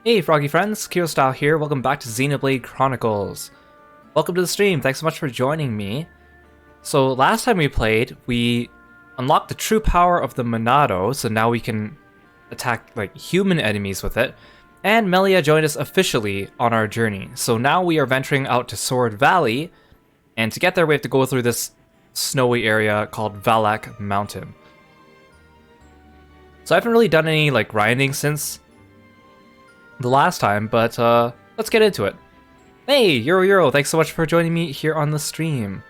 Hey Froggy friends, Kirostyle here, welcome back to Xenoblade Chronicles. Welcome to the stream, thanks so much for joining me. So last time we played, we unlocked the true power of the Monado, so now we can attack like human enemies with it. And Melia joined us officially on our journey. So now we are venturing out to Sword Valley, and to get there we have to go through this snowy area called Valak Mountain. So I haven't really done any like grinding since the last time, but let's get into it. Hey, Euro, thanks so much for joining me here on the stream.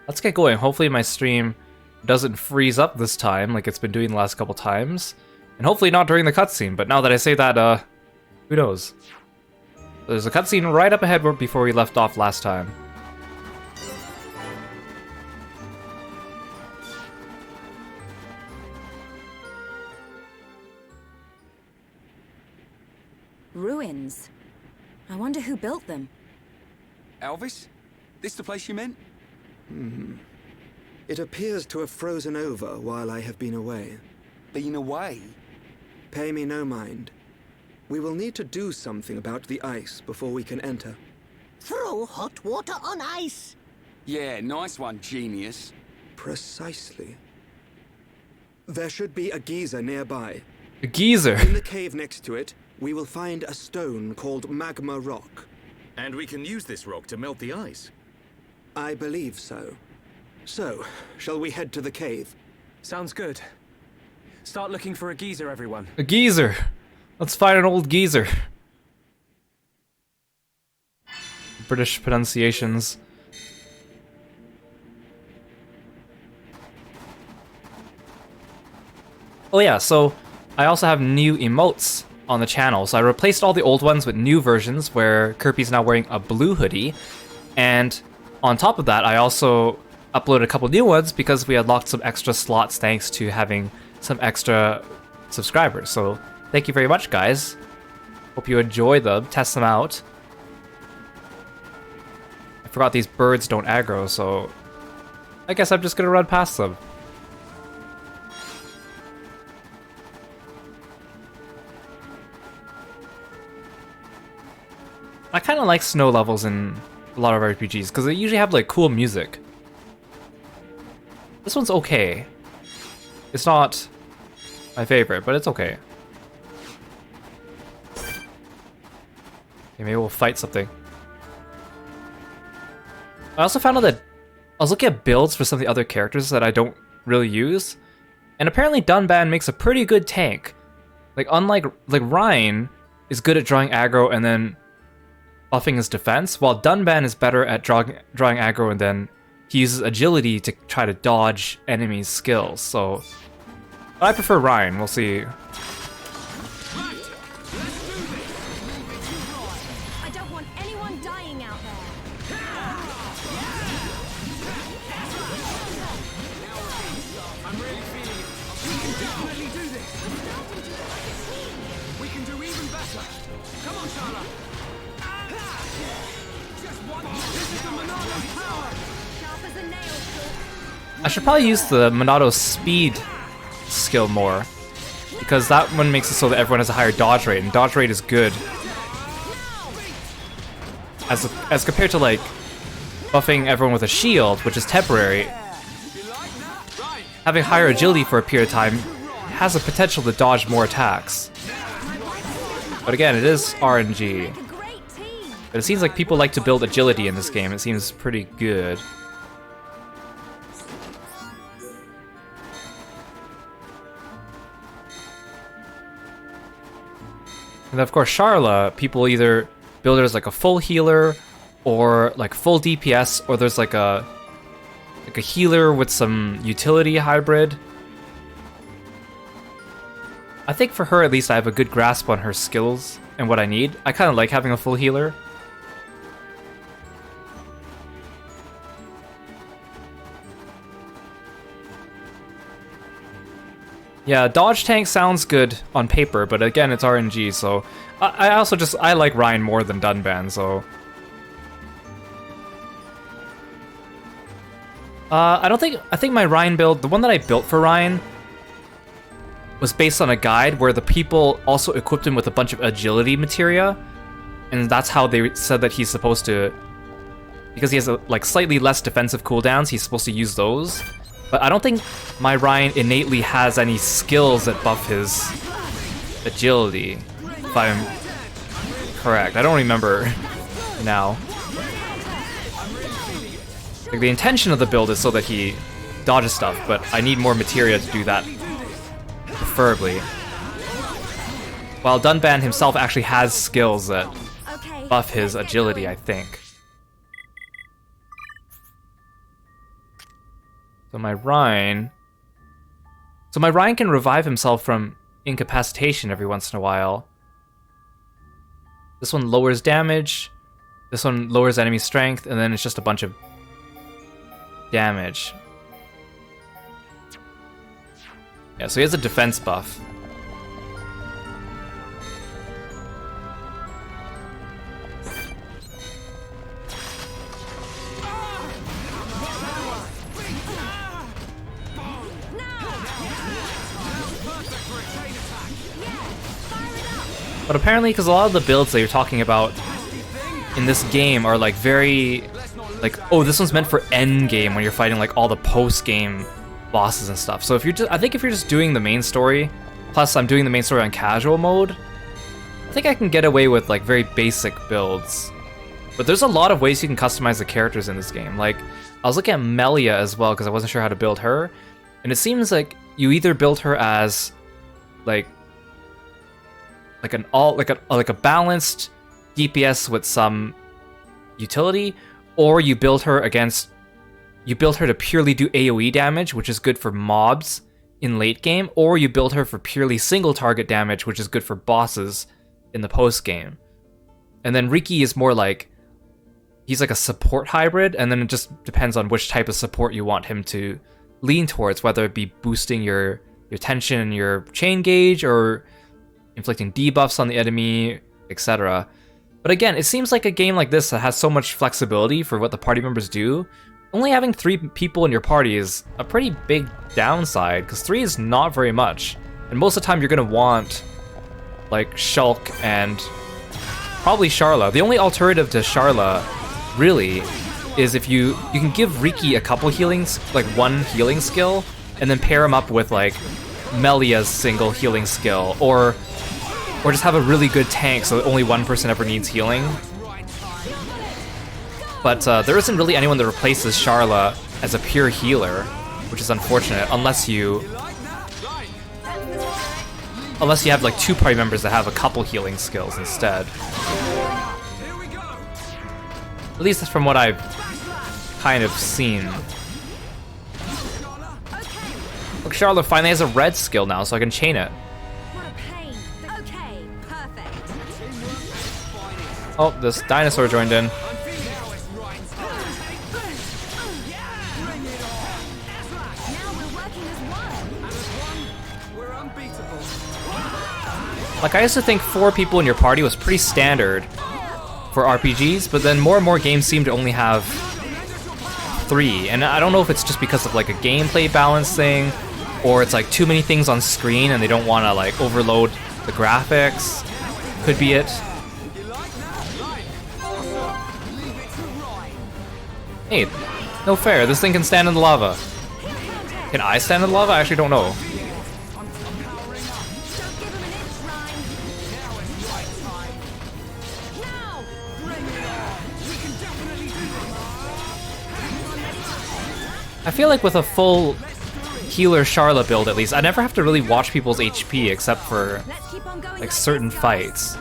Let's get going. Hopefully my stream doesn't freeze up this time like it's been doing the last couple times. And hopefully not during the cutscene, but now that I say that, who knows? There's a cutscene right up ahead before we left off last time. Ruins. I wonder who built them. Elvis? This the place you meant? It appears to have frozen over while I have been away. Been away? Pay me no mind. We will need to do something about the ice before we can enter. Throw hot water on ice. Yeah, nice one, genius. Precisely. There should be a geyser nearby. A geyser! In the cave next to it, we will find a stone called magma rock. And we can use this rock to melt the ice. I believe so. So, shall we head to the cave? Sounds good. Start looking for a geyser, everyone. A geyser! Let's find an old geyser. British pronunciations. Oh yeah, so I also have new emotes on the channel. So I replaced all the old ones with new versions where Kirby's now wearing a blue hoodie. And on top of that, I also uploaded a couple new ones because we unlocked some extra slots thanks to having some extra subscribers. So thank you very much, guys. Hope you enjoy them, test them out. I forgot these birds don't aggro, so I guess I'm just gonna run past them. I kind of like snow levels in a lot of RPGs because they usually have like cool music. This one's okay. It's not my favorite, but it's okay. Okay, maybe we'll fight something. I also found out that I was looking at builds for some of the other characters that I don't really use, and apparently Dunban makes a pretty good tank. Like unlike Ryan is good at drawing aggro and then buffing his defense, while Dunban is better at drawing aggro and then he uses agility to try to dodge enemies' skills. So I prefer Ryan. We'll see. I don't want anyone dying out there. I'm really feeling it. We can definitely do this. We can do even better. Come on, Charlotte. This is the Monado's power. Sharp as a nail, Paul. I should probably use the Monado speed skill more, because that one makes it so that everyone has a higher dodge rate, and dodge rate is good as compared to like buffing everyone with a shield, which is temporary. Having higher agility for a period of time has the potential to dodge more attacks, but again, it is RNG. A great team. But it seems like people like to build agility in this game. It seems pretty good. And of course, Charla, people either build her as like a full healer or like full DPS, or there's like a healer with some utility hybrid. I think for her at least I have a good grasp on her skills and what I need. I kind of like having a full healer. Yeah, dodge tank sounds good on paper, but again, it's RNG, so I also I like Ryan more than Dunban, so I think my Ryan build, the one that I built for Ryan, was based on a guide where the people also equipped him with a bunch of agility materia, and that's how they said that he's supposed to, because he has like slightly less defensive cooldowns, he's supposed to use those. But I don't think my Ryan innately has any skills that buff his agility, if I'm correct. I don't remember now. Like, the intention of the build is so that he dodges stuff, but I need more materia to do that, preferably. While Dunban himself actually has skills that buff his agility, I think. So my Rhine can revive himself from incapacitation every once in a while. This one lowers damage, this one lowers enemy strength, and then it's just a bunch of damage. Yeah, so he has a defense buff. But apparently, because a lot of the builds that you're talking about in this game are like very, like, oh, this one's meant for end game when you're fighting like all the post game bosses and stuff. So if you're just, I think if you're just doing the main story, plus I'm doing the main story on casual mode, I think I can get away with like very basic builds. But there's a lot of ways you can customize the characters in this game. Like, I was looking at Melia as well because I wasn't sure how to build her, and it seems like you either build her as like a balanced DPS with some utility, or you build her to purely do AoE damage, which is good for mobs in late game, or you build her for purely single target damage, which is good for bosses in the post game. And then Riki is more like, he's like a support hybrid, and then it just depends on which type of support you want him to lean towards, whether it be boosting your tension and your chain gauge, or inflicting debuffs on the enemy, etc. But again, it seems like a game like this that has so much flexibility for what the party members do. Only having 3 people in your party is a pretty big downside, because 3 is not very much. And most of the time you're going to want like Shulk and probably Sharla. The only alternative to Sharla, really, is if you can give Riki a couple healings, like one healing skill, and then pair him up with like Melia's single healing skill, or just have a really good tank so that only one person ever needs healing. But there isn't really anyone that replaces Sharla as a pure healer, which is unfortunate, unless you have like 2 party members that have a couple healing skills instead. At least that's from what I've kind of seen. Look, Sharla finally has a red skill now, so I can chain it. Oh, this dinosaur joined in. Like, I used to think 4 people in your party was pretty standard for RPGs, but then more and more games seem to only have 3. And I don't know if it's just because of like a gameplay balance thing, or it's like too many things on screen and they don't want to like overload the graphics. Could be it. Hey, no fair, this thing can stand in the lava. Can I stand in the lava? I actually don't know. I feel like with a full healer Sharla build, at least, I never have to really watch people's HP except for like certain fights.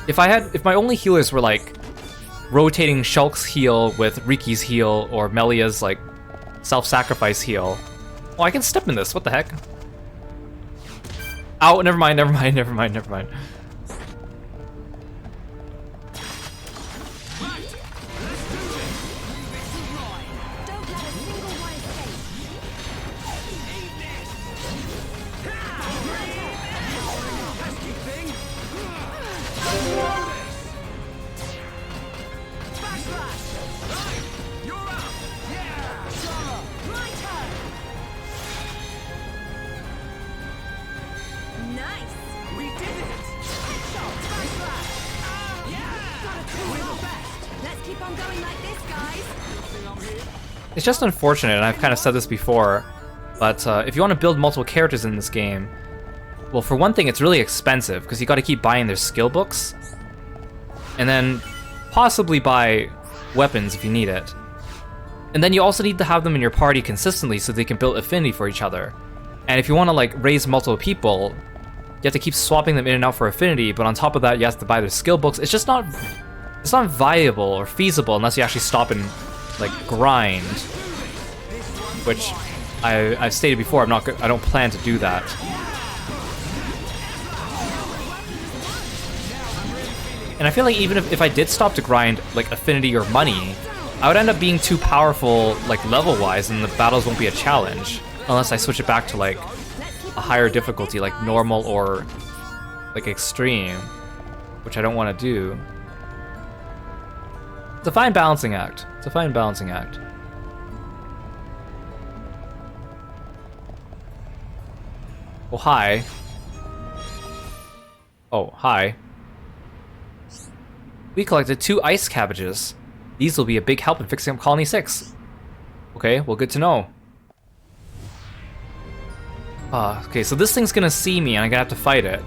If my only healers were like rotating Shulk's heal with Riki's heal, or Melia's like self-sacrifice heal. Oh, I can step in this, what the heck? Ow, never mind. keep on going like this, guys. It's just unfortunate, and I've kind of said this before, but if you want to build multiple characters in this game, well, for one thing, it's really expensive, because you got to keep buying their skill books, and then possibly buy weapons if you need it. And then you also need to have them in your party consistently so they can build affinity for each other. And if you want to like raise multiple people, you have to keep swapping them in and out for affinity, but on top of that you have to buy their skill books. It's just not viable or feasible unless you actually stop and like grind, which I've stated before, I don't plan to do that. And I feel like even if I did stop to grind like affinity or money, I would end up being too powerful like level-wise, and the battles won't be a challenge unless I switch it back to like a higher difficulty, like normal or like extreme, which I don't want to do. It's a fine balancing act. It's a fine balancing act. Oh, hi. Oh, hi. We collected 2 ice cabbages. These will be a big help in fixing up Colony 6. Okay, well, good to know. Okay, so this thing's gonna see me and I'm gonna have to fight it.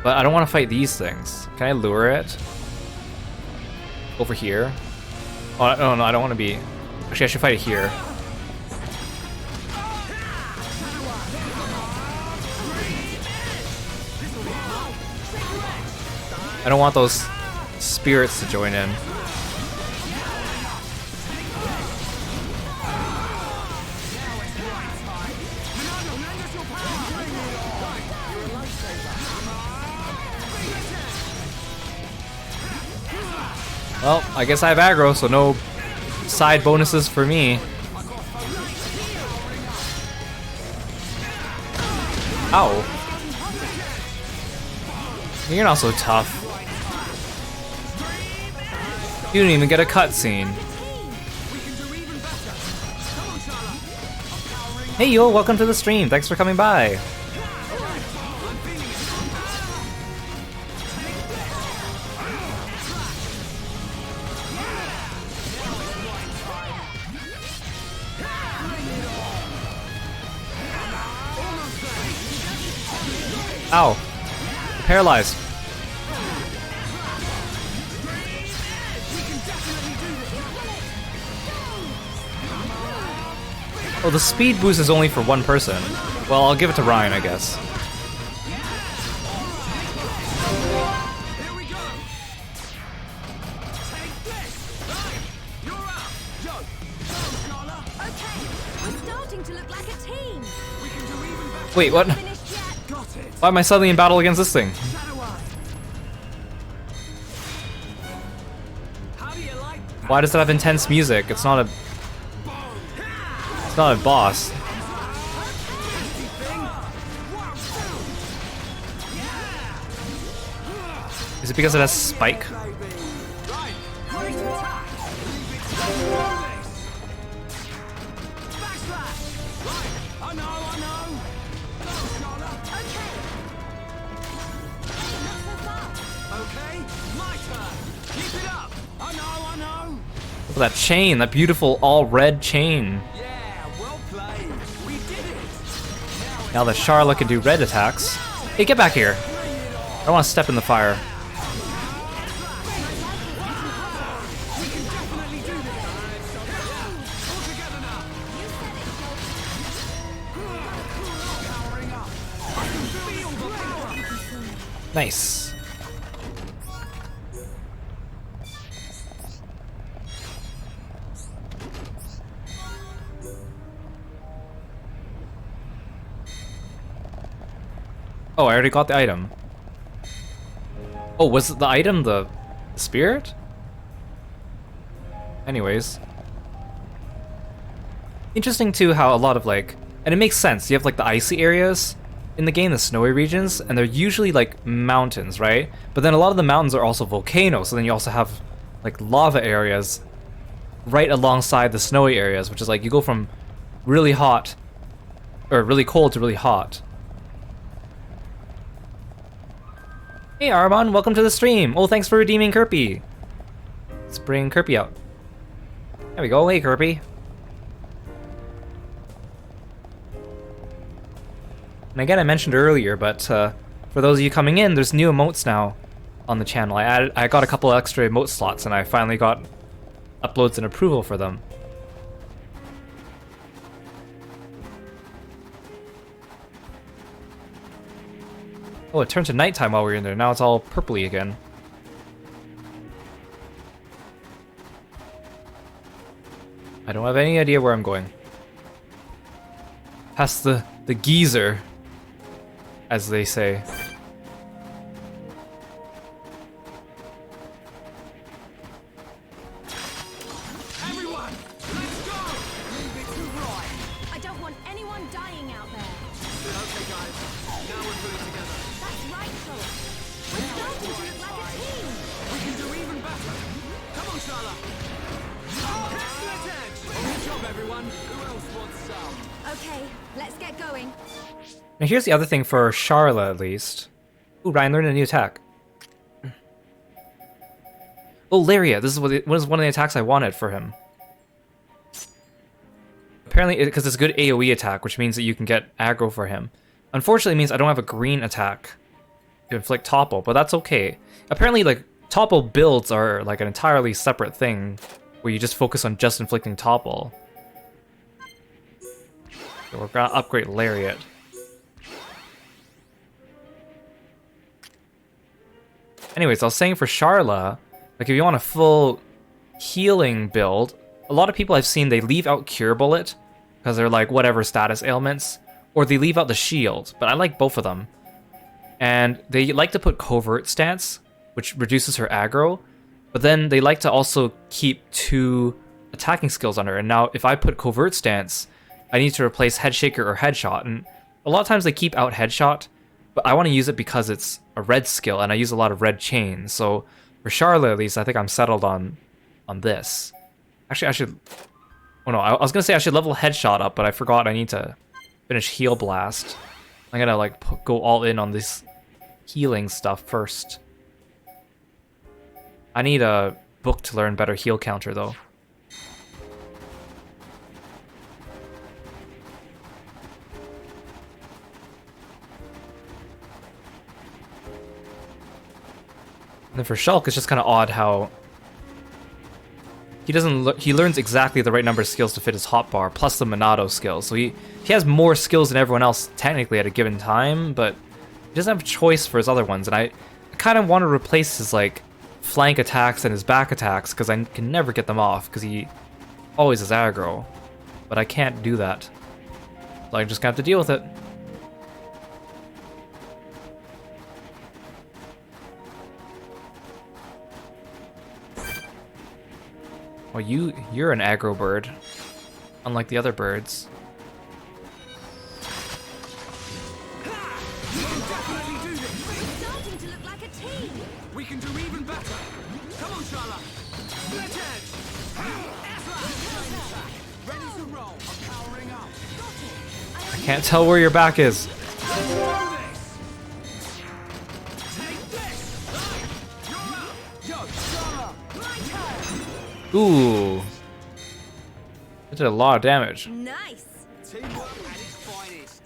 But I don't want to fight these things. Can I lure it? Over here? Oh, no, I don't want to be... Actually, I should fight it here. I don't want those spirits to join in. Well, I guess I have aggro, so no side bonuses for me. Ow. You're not so tough. You didn't even get a cutscene. Hey yo, welcome to the stream. Thanks for coming by. Ow. I'm paralyzed. Oh, the speed boost is only for one person. Well, I'll give it to Ryan, I guess. Wait, what? Why am I suddenly in battle against this thing? Why does it have intense music? It's not a boss. Is it because it has spike? Look at that chain, that beautiful all red chain. Now that Charlotte can do red attacks. Hey, get back here. I don't want to step in the fire. Nice. Oh, I already got the item. Oh, was the item the spirit? Anyways. Interesting too how a lot of like, and it makes sense, you have like the icy areas in the game, the snowy regions, and they're usually like mountains, right? But then a lot of the mountains are also volcanoes, so then you also have like lava areas right alongside the snowy areas, which is like you go from really hot, or really cold to really hot. Hey Armon, welcome to the stream. Oh, thanks for redeeming Kirby. Let's bring Kirby out. There we go. Hey, Kirby. And again, I mentioned earlier, but for those of you coming in, there's new emotes now on the channel. I got a couple extra emote slots, and I finally got uploads and approval for them. Oh, it turned to nighttime while we were in there. Now it's all purpley again. I don't have any idea where I'm going. Past the geezer, as they say. Everyone, let's go! Leave it to right. I don't want anyone dying out there. Okay, guys. Now we're pulling together. That's right, Cole. We're starting to look like a team. We can do even better. Come on, Shala. Excellent edge. Good job, everyone. Who else wants some? Okay, let's get going. Now here's the other thing for Charla, at least. Ooh, Ryan learned a new attack. Oh, Lariat. This is what was one of the attacks I wanted for him. Apparently, because it's a good AoE attack, which means that you can get aggro for him. Unfortunately, it means I don't have a green attack to inflict topple, but that's okay. Apparently, like, topple builds are like an entirely separate thing, where you just focus on just inflicting topple. So we're gonna upgrade Lariat. Anyways, I was saying for Charla, like if you want a full healing build, a lot of people I've seen, they leave out Cure Bullet, because they're like whatever status ailments, or they leave out the shield, but I like both of them. And they like to put Covert Stance, which reduces her aggro, but then they like to also keep 2 attacking skills on her. And now if I put Covert Stance, I need to replace Headshaker or Headshot, and a lot of times they keep out Headshot, but I want to use it because it's a red skill, and I use a lot of red chains. So for Charlotte, at least, I think I'm settled on this. Actually, I should... Oh no, I was going to say I should level Headshot up, but I forgot I need to finish Heal Blast. I'm going to like go all in on this healing stuff first. I need a book to learn better heal counter, though. And then for Shulk, it's just kind of odd how he learns exactly the right number of skills to fit his hotbar, plus the Monado skills. So he has more skills than everyone else technically at a given time, but he doesn't have a choice for his other ones. And I kind of want to replace his like flank attacks and his back attacks because I can never get them off because he always has aggro. But I can't do that. So I'm just gonna have to deal with it. Well, you're an aggro bird, unlike the other birds. We can definitely do this. We're starting to look like a team. We can do even better. Come on, Shala. Split edge. Ready to roll. I'm powering up. I can't tell where your back is. Take this. You're up. Yo, Shala. My turn. Ooh. It did a lot of damage. Nice. Teamwork at its finest.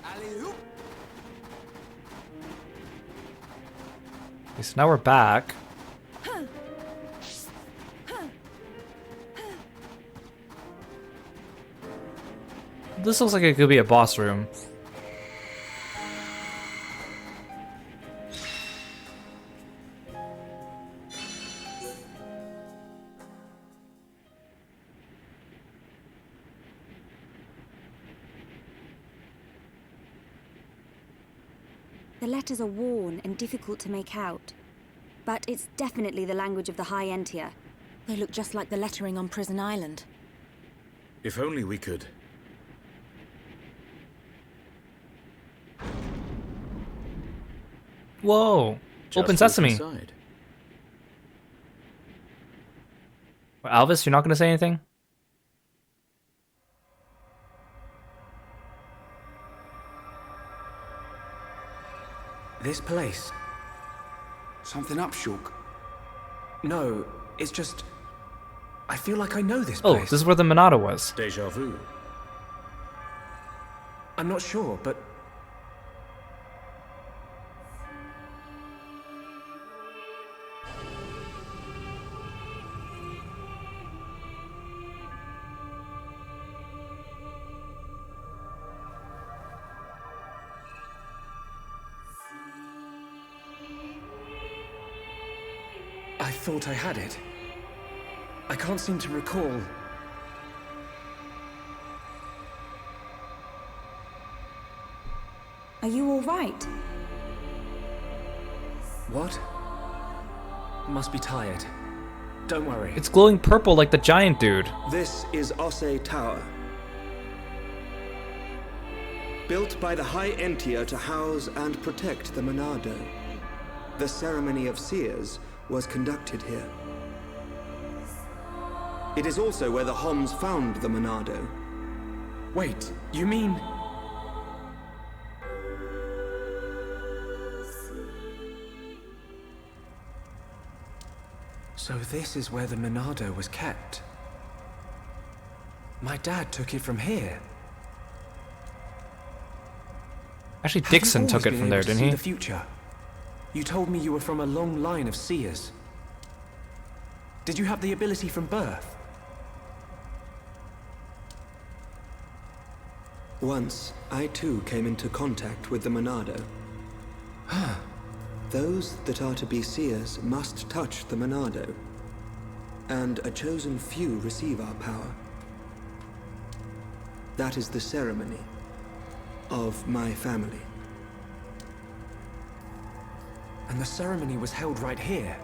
Alley-oop. Okay, so now we're back. This looks like it could be a boss room. The letters are worn and difficult to make out. But it's definitely the language of the High Entia. They look just like the lettering on Prison Island. If only we could. Whoa! Just Open walk sesame. inside. Alvis, you're not going to say anything? This place. Something up, Shulk? No, it's just... I feel like I know this Oh, place. this is where the Monado was. Deja vu. I'm not sure, but... I thought I had it. I can't seem to recall. Are you all right? What? Must be tired. Don't worry. It's glowing purple like the giant dude. This is Osse Tower. Built by the High Entia to house and protect the Monado. The ceremony of seers was conducted here. It is also where the Homs found the Monado. Wait, you mean... So this is where the Monado was kept. My dad took it from here. Actually, Have you Dixon took always it been from able there, to didn't see he? the future? You told me you were from a long line of seers. Did you have the ability from birth? Once, I too came into contact with the Monado. Those that are to be seers must touch the Monado, and a chosen few receive our power. That is the ceremony of my family. And the ceremony was held right here.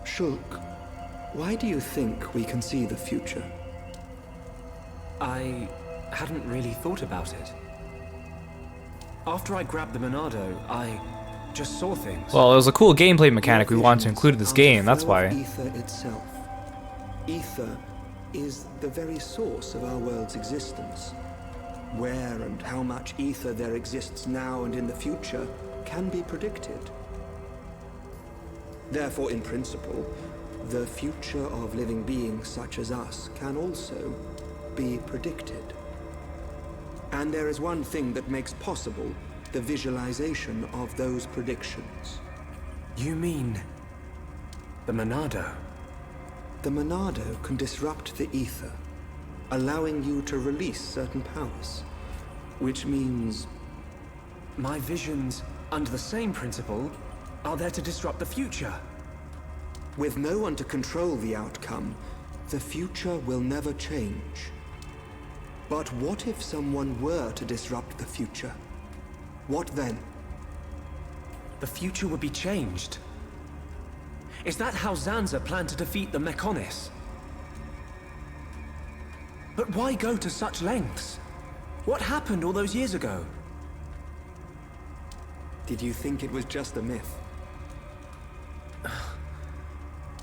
Shulk, why do you think we can see the future? I hadn't really thought about it. After I grabbed the Monado, I just saw things. Well, it was a cool gameplay mechanic we Your wanted to visions include in this are game, the that's flow why. of Ether itself. Ether is the very source of our world's existence. Where and how much ether there exists now and in the future can be predicted. Therefore, in principle, the future of living beings such as us can also be predicted. And there is one thing that makes possible the visualization of those predictions. You mean... the Monado? The Monado can disrupt the ether, allowing you to release certain powers, which means... My visions, under the same principle, are there to disrupt the future. with no one to control the outcome, the future will never change. But what if someone were to disrupt the future? What then? The future would be changed. Is that how Zanza planned to defeat the Mechonis? But why go to such lengths? What happened all those years ago? Did you think it was just a myth?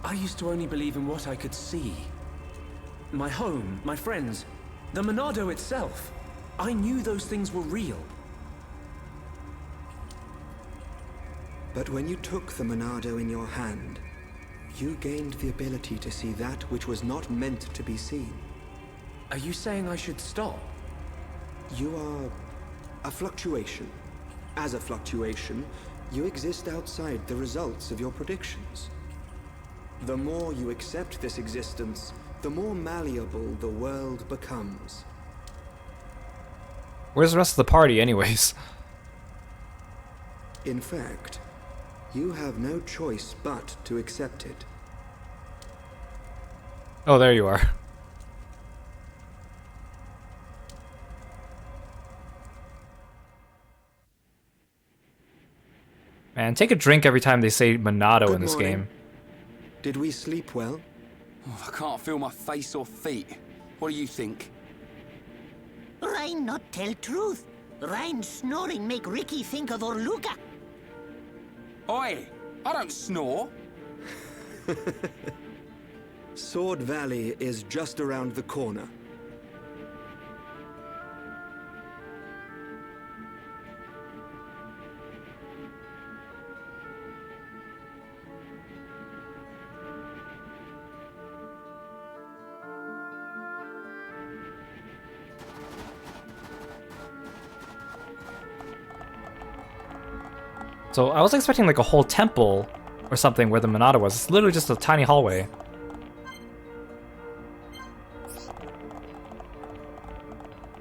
I used to only believe in what I could see. My home, my friends, the Monado itself. I knew those things were real. But when you took the Monado in your hand, you gained the ability to see that which was not meant to be seen. Are you saying I should stop? You are a fluctuation. As a fluctuation, you exist outside the results of your predictions. The more you accept this existence, the more malleable the world becomes. Where's the rest of the party, anyways? In fact, you have no choice but to accept it. Oh, there you are. Man, take a drink every time they say Monado Good in this morning. game. Did we sleep well? Oh, I can't feel my face or feet. What do you think? Rhy not tell truth. Ryan's snoring make Ricky think of Orluka. Oi! I don't snore. Sword Valley is just around the corner. So I was expecting like a whole temple or something where the Monado was. It's literally just a tiny hallway.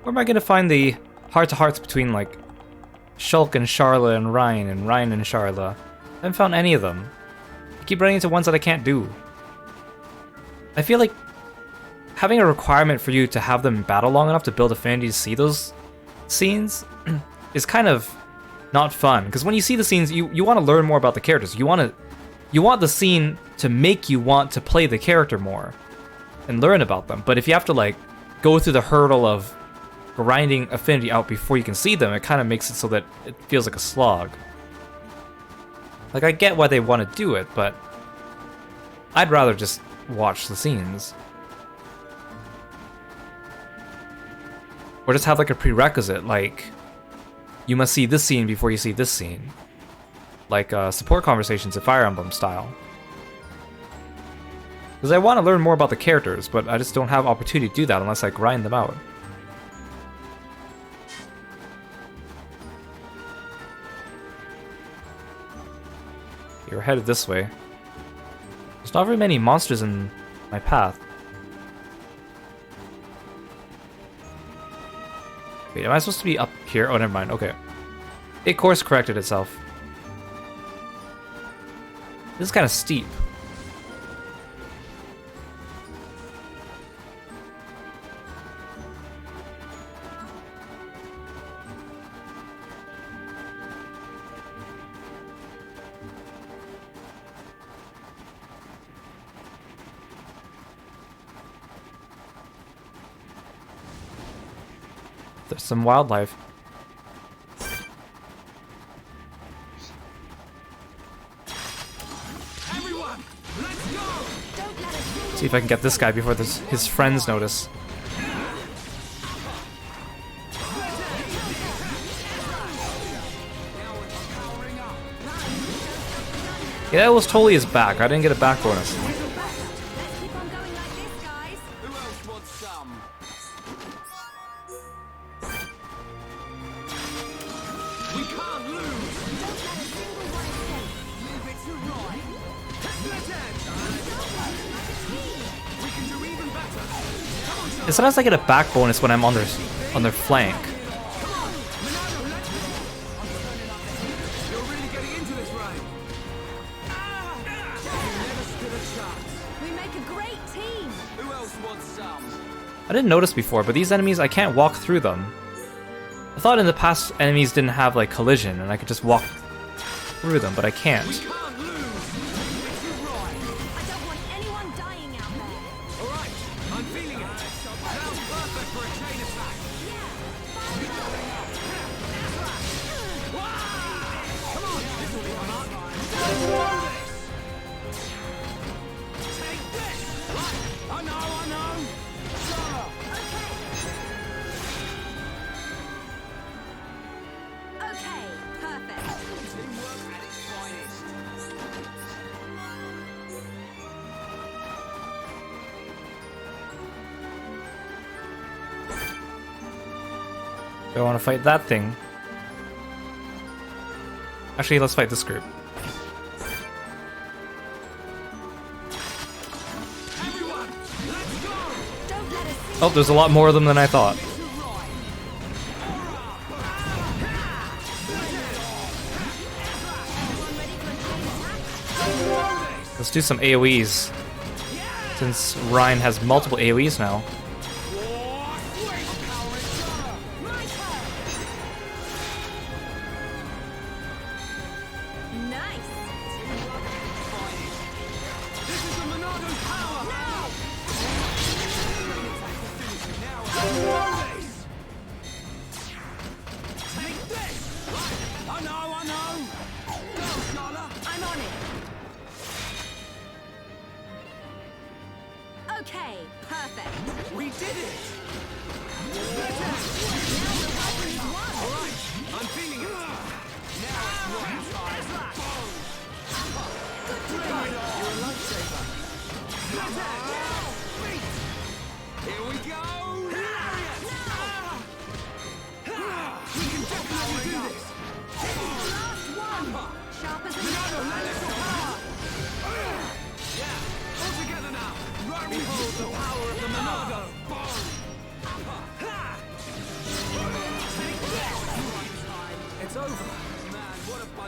Where am I gonna find the heart-to-hearts between like Shulk and Sharla and Ryan and Sharla? I haven't found any of them. I keep running into ones that I can't do. I feel like having a requirement for you to have them battle long enough to build affinity to see those scenes is kind of not fun, because when you see the scenes, you want to learn more about the characters. You want the scene to make you want to play the character more and learn about them. But if you have to like go through the hurdle of grinding affinity out before you can see them, it kind of makes it so that it feels like a slog. Like, I get why they want to do it, but I'd rather just watch the scenes. Or just have like a prerequisite, like you must see this scene before you see this scene. Like support conversations at Fire Emblem style. Because I want to learn more about the characters, but I just don't have opportunity to do that unless I grind them out. You're headed this way. There's not very many monsters in my path. Wait, am I supposed to be up here? Oh, never mind. Okay. It course corrected itself. This is kind of steep. There's some wildlife. Everyone, let's go! See if I can get this guy before his friends notice. Yeah, that was totally his back. I didn't get a back bonus. Let's keep on going like this, guys. Who else wants some? We can't lose! Don't let a single one escape. Leave it to Roy. Split edge! We can do even better. Come on, And sometimes I get a back bonus when I'm on their flank. You're really getting into this, Ryan. You never stood a chance. We make a great team. Who else wants some? I didn't notice before, but these enemies, I can't walk through them. I thought in the past enemies didn't have like collision and I could just walk through them, but I can't. Can't lose! Leave it to Roy. I don't want anyone dying out there. All right, I'm feeling it. Sounds perfect for a chain attack. Come on, this will be fun. Let's do this. Take this. I know. Sure. Okay, perfect. Teamwork at its finest. Do I want to fight that thing? Actually, let's fight this group. Everyone, let's go. Don't let a single Oh, there's a lot more of them than I thought. Let's do some AoEs. Since Ryan has multiple AoEs now. nice. This is the Monado's power.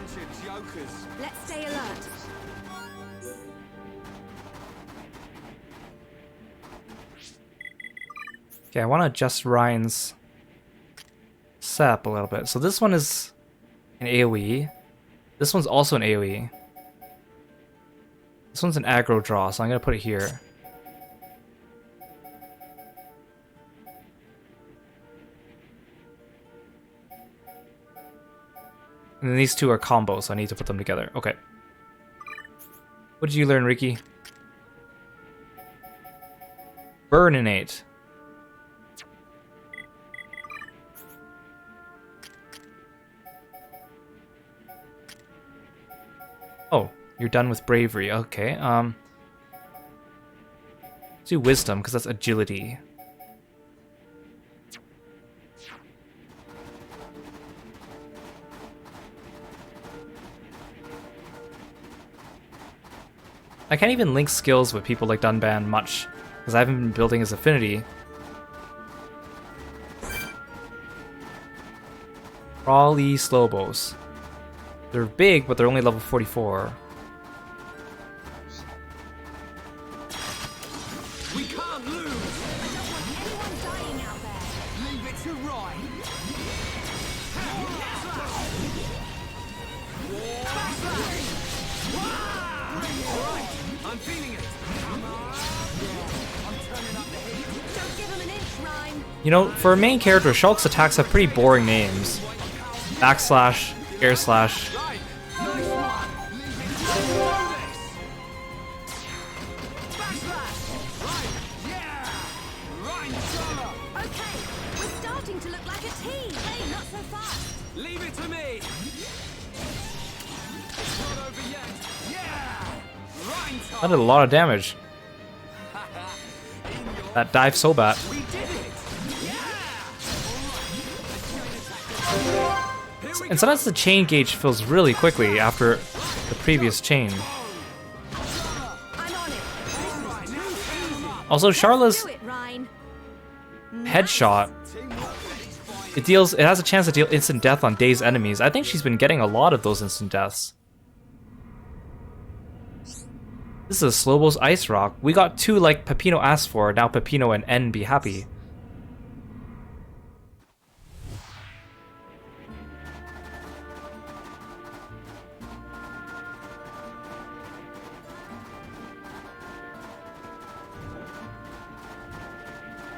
bunch of jokers. Let's stay alert. Okay, I want to adjust Ryan's setup a little bit. So this one is an AoE. This one's also an AoE. This one's an aggro draw, so I'm going to put it here. And then these two are combos, so I need to put them together. Okay. What did you learn, Ricky? Burninate. Oh, you're done with bravery. Okay, let's do wisdom, because that's agility. I can't even link skills with people like Dunban much, because I haven't been building his affinity. Crawly Slowbos. They're big, but they're only level 44. We can't lose. I don't want anyone dying out there. Leave it to Ryan. I'm feeling it. Come on. I'm turning up the heat. Don't give him an inch, Rhyme. You know, for a main character, Shulk's attacks have pretty boring names. Backslash, air slash. Right. Nice one. Leave it to Backslash. Right. Yeah. Ryan Solo. Okay, we're starting to look like a team. Hey, not so fast. Leave it to me. It's not over yet. Yeah. Ryan That did a lot of damage. In your That dive so bad. We did it! Yeah! Here we And sometimes the chain gauge fills really quickly after the previous chain. I'm on it. Also, Charla's Do it, Rhyme. headshot, it has a chance to deal instant death on Day's enemies. I think she's been getting a lot of those instant deaths. This is a Slowbo's Ice Rock. We got two like Peppino asked for, now Peppino and N be happy.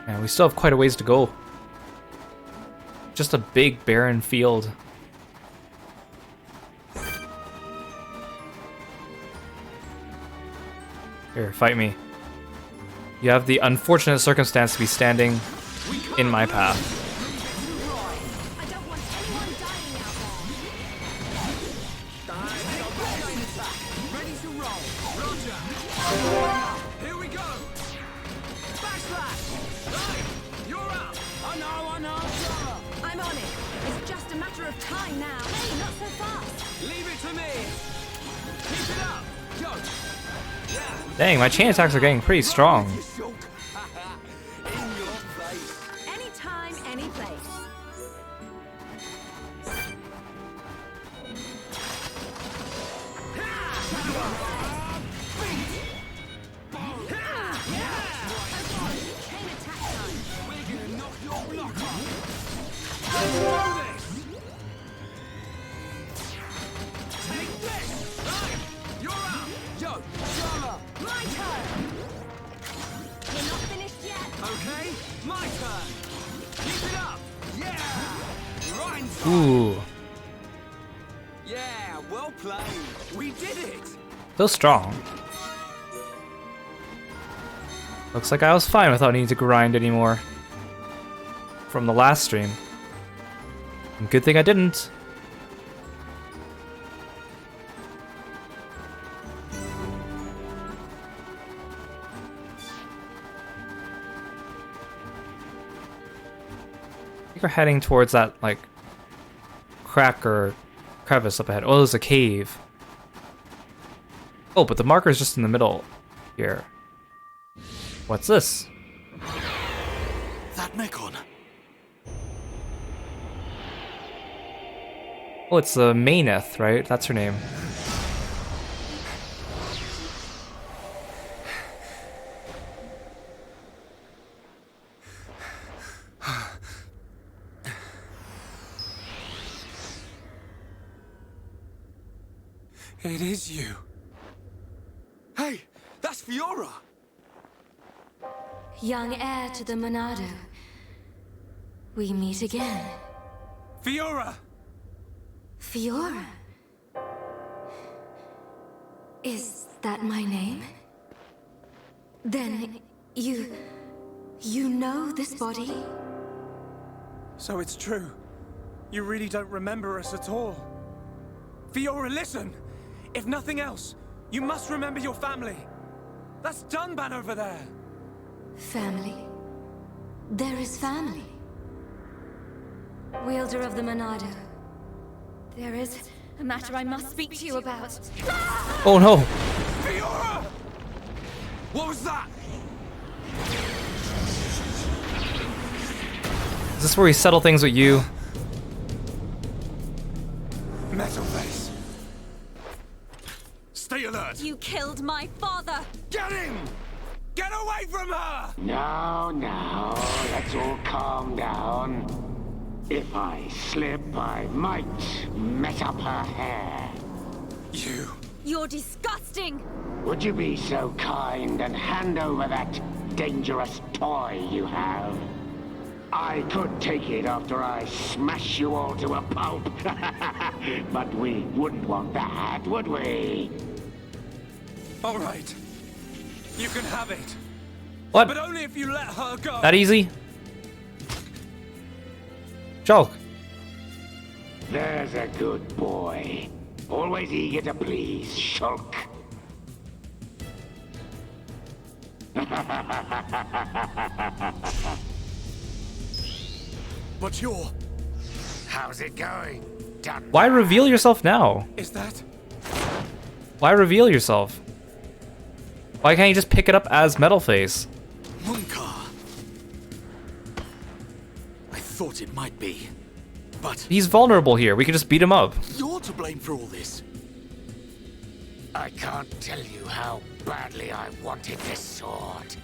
Man, we still have quite a ways to go. Just a big barren field. Here, fight me. You have the unfortunate circumstance to be standing in my path. I don't want anyone dying out there. ready to roll. Roger. Here we go. Backslash. Right. You're up. I know. I'm on it. It's just a matter of time now. Hey, not so fast. Leave it to me. Keep it up. Go. Dang, my chain attacks are getting pretty strong. In your face. Anytime, any place. Chain attack time. We're gonna knock your block off. Take this. Right. You're up. Yo, Shala. My turn. We're not finished yet. Okay, my turn. Keep it up. Yeah. Ryan's Ooh, Yeah, well played. We did it. so strong. Looks like I was fine without needing to grind anymore from the last stream. And good thing I didn't. I think we're heading towards that, like, crack or crevice up ahead. Oh, there's a cave. Oh, but the marker is just in the middle here. What's this? That Mekon. Oh, it's the Maineth, right? That's her name. It is you. Hey, that's Fiora! Young heir to the Monado. We meet again. Fiora! Fiora? Is that my name? Then you know this body? So it's true. You really don't remember us at all. Fiora, listen! If nothing else, you must remember your family. That's Dunban over there. Family? There is family. Wielder of the Monado. There is a matter I must speak to you about. Oh no! Fiora! What was that? Is this where we settle things with you? Metal face. Stay alert. You killed my father! Get him! Get away from her! Now, let's all calm down. If I slip, I might mess up her hair. You. You're disgusting! Would you be so kind and hand over that dangerous toy you have? I could take it after I smash you all to a pulp. But we wouldn't want that, would we? All right. You can have it. What? But only if you let her go. That easy? Joke. There's a good boy. Always eager to please, Shulk. But you're... How's it going? Done. Why reveal yourself now? Is that... Why reveal yourself? Why can't you just pick it up as Metalface? Munkar. I thought it might be, but He's vulnerable here. We could just beat him up. you're to blame for all this. I can't tell you how badly I wanted this sword.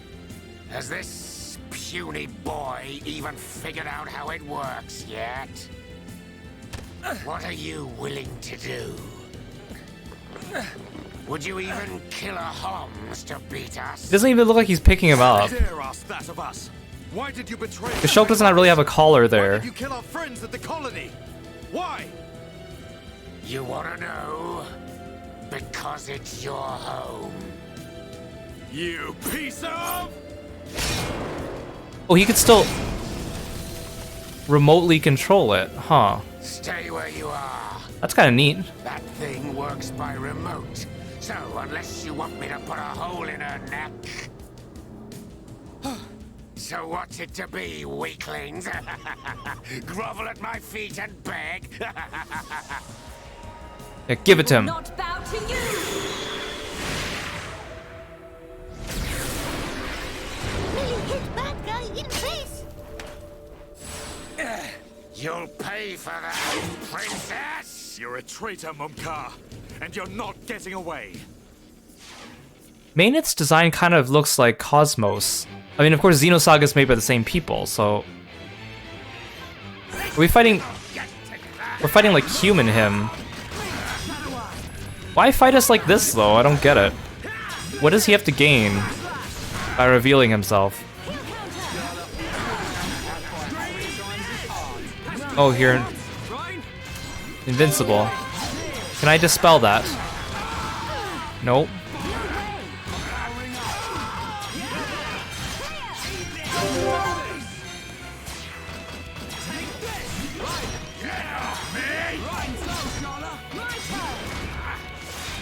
Has this puny boy even figured out how it works yet? What are you willing to do? Would you even kill a Holmes to beat us? It doesn't even look like he's picking him up. Dare ask that of us. Why did you betray us? The Shulk does not really have a collar Why there. did you kill our friends at the colony? Why? You wanna know? Because it's your home. You piece of... Oh, he could still remotely control it, huh? Stay where you are. That's kind of neat. That thing works by remote. So unless you want me to put a hole in her neck... So what's it to be, weaklings? Grovel at my feet and beg? Yeah, give it to him. Not bow to you! Nearly hit bad guy in face. You'll pay for that, princess! You're a traitor, Munkar, and you're not getting away. Maineth's design kind of looks like Cosmos. I mean, of course, Xenosaga is made by the same people, so... Are we fighting... We're fighting like human him. Why fight us like this, though? I don't get it. What does he have to gain by revealing himself? Oh, you're invincible. Can I dispel that? Nope.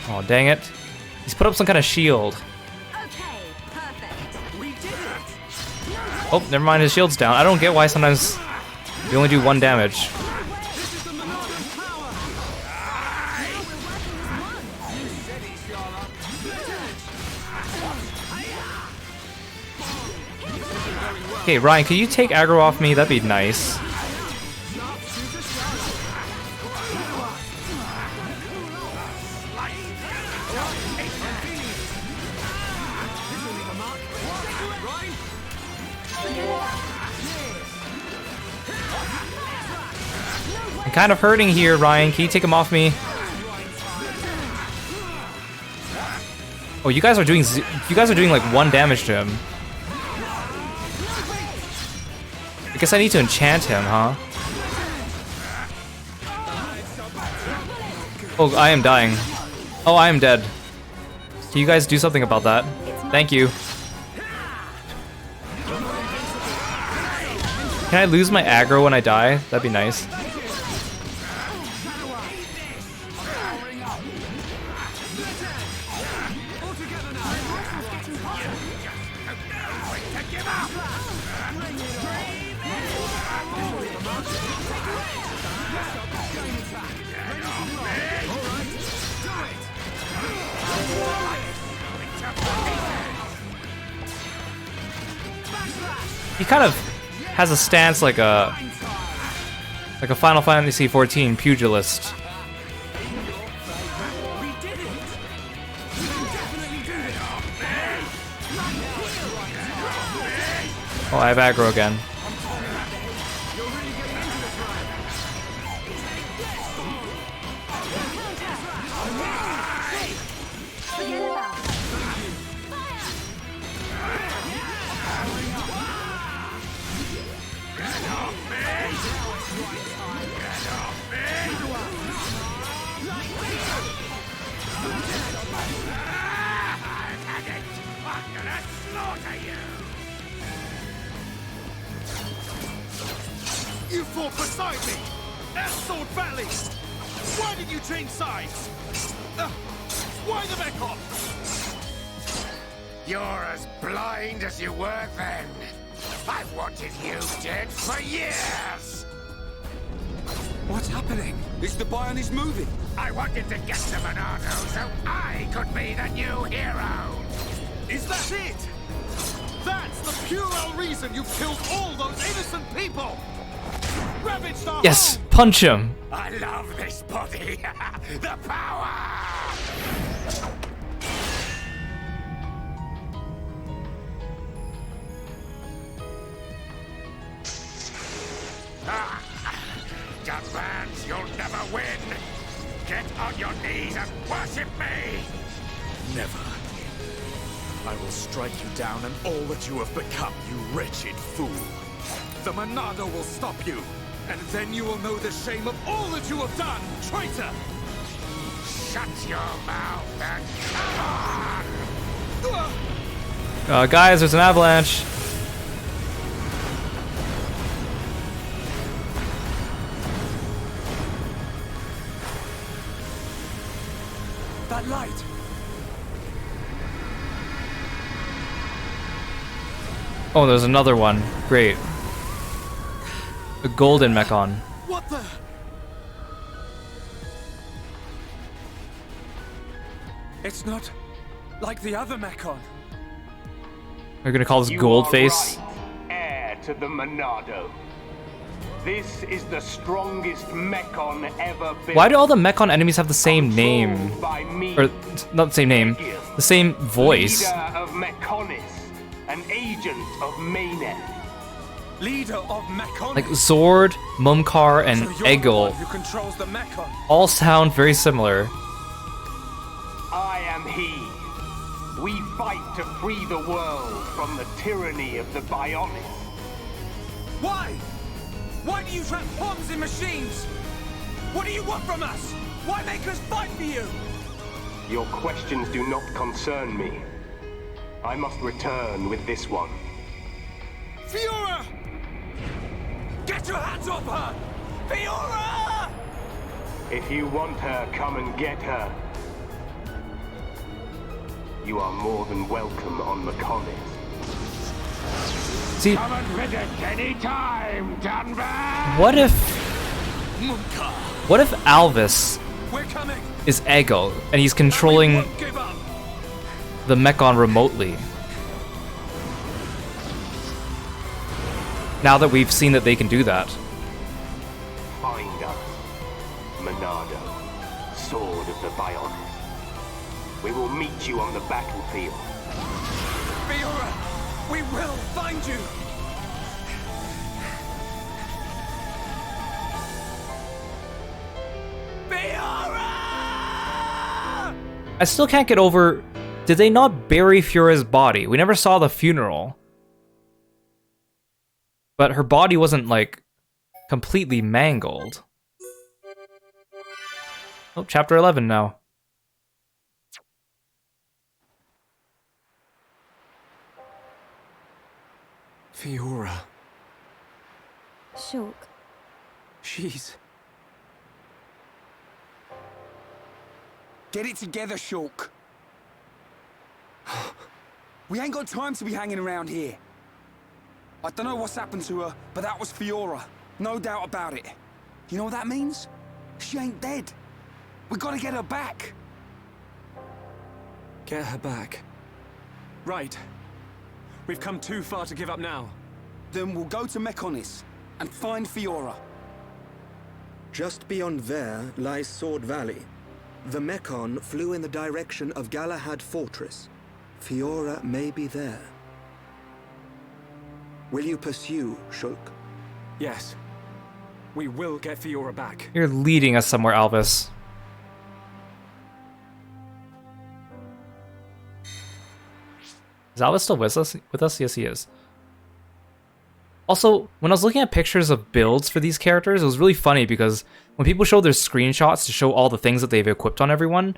Oh, dang it. He's put up some kind of shield. Okay, perfect. We did it! Oh, never mind, his shield's down. I don't get why sometimes we only do 1 damage. This is the Monado's power! Okay, Ryan, could you take aggro off me? That'd be nice. kind of hurting here, Ryan. Can you take him off me? Oh, you guys are doing like 1 damage to him. I guess I need to enchant him, huh? Oh, I am dying. Oh, I am dead. Can you guys do something about that? Thank you. Can I lose my aggro when I die? That'd be nice. He kind of has a stance like a Final Fantasy XIV pugilist. Oh, I have aggro again. You fought beside me! At Sword Valley! Why did you change sides? Why the Mekon? You're as blind as you were then. I've wanted you dead for years! What's happening? Is the Bionis moving? I wanted to get to Monado so I could be the new hero! Is that it? That's the puerile reason you killed all those innocent people! Ravaged our Yes, home. punch him. I love this body! The power! Gunbands, you'll never win! Get on your knees and worship me! Never. I will strike you down and all that you have become, you wretched fool. The Monado will stop you, and then you will know the shame of all that you have done, traitor! Shut your mouth and come on! Guys, there's an avalanche. That light! Oh, there's another one. Great. A golden Mekon. What the? It's not like the other Mekon. We're gonna call this Goldface. Right. Heir to the Monado. This is the strongest Mekon ever built. Why do all the Mekon enemies have the same name? Or, not the same name, the same voice. Leader of Mekonis, an agent of Mayneth. Leader of Mekon. Like Zord, Mumkar, and So you're the one Egil who controls the Mekon. all sound very similar. I am he. We fight to free the world from the tyranny of the Bionis. Why? Why do you transform us in machines? What do you want from us? Why make us fight for you? Your questions do not concern me. I must return with this one. Fiora! Get your hands off her! Fiora! If you want her, come and get her. You are more than welcome on Mekonis. See, Come and visit any time, Dunbar! what if Alvis We're coming! is Egil and he's controlling Won't give up! the Mekon remotely? Now that we've seen that they can do that. Find us. Monado, sword of the Bionis. We will meet you on the battlefield. Fiora! We will find you! I still can't get over... Did they not bury Fiora's body? We never saw the funeral. But her body wasn't, like, completely mangled. Oh, chapter 11 now. Fiora. Shulk. She's... Get it together, Shulk. We ain't got time to be hanging around here. I don't know what's happened to her, but that was Fiora. No doubt about it. You know what that means? She ain't dead. We gotta get her back. Get her back. Right. We've come too far to give up now. Then we'll go to Mechonis and find Fiora. Just beyond there lies Sword Valley. The Mechon flew in the direction of Galahad Fortress. Fiora may be there. Will you pursue, Shulk? Yes. We will get Fiora back. You're leading us somewhere, Alvis. Is Alvis still with us? Yes, he is. Also, when I was looking at pictures of builds for these characters, it was really funny because when people show their screenshots to show all the things that they've equipped on everyone,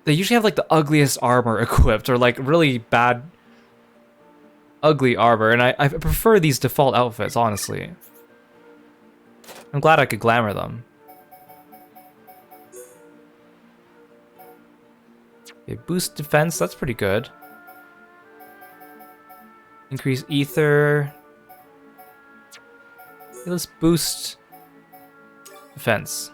they usually have like the ugliest armor equipped or like really bad, ugly armor. And I prefer these default outfits, honestly. I'm glad I could glamour them. Okay, boost defense, that's pretty good. Increase ether. Okay, let's boost defense.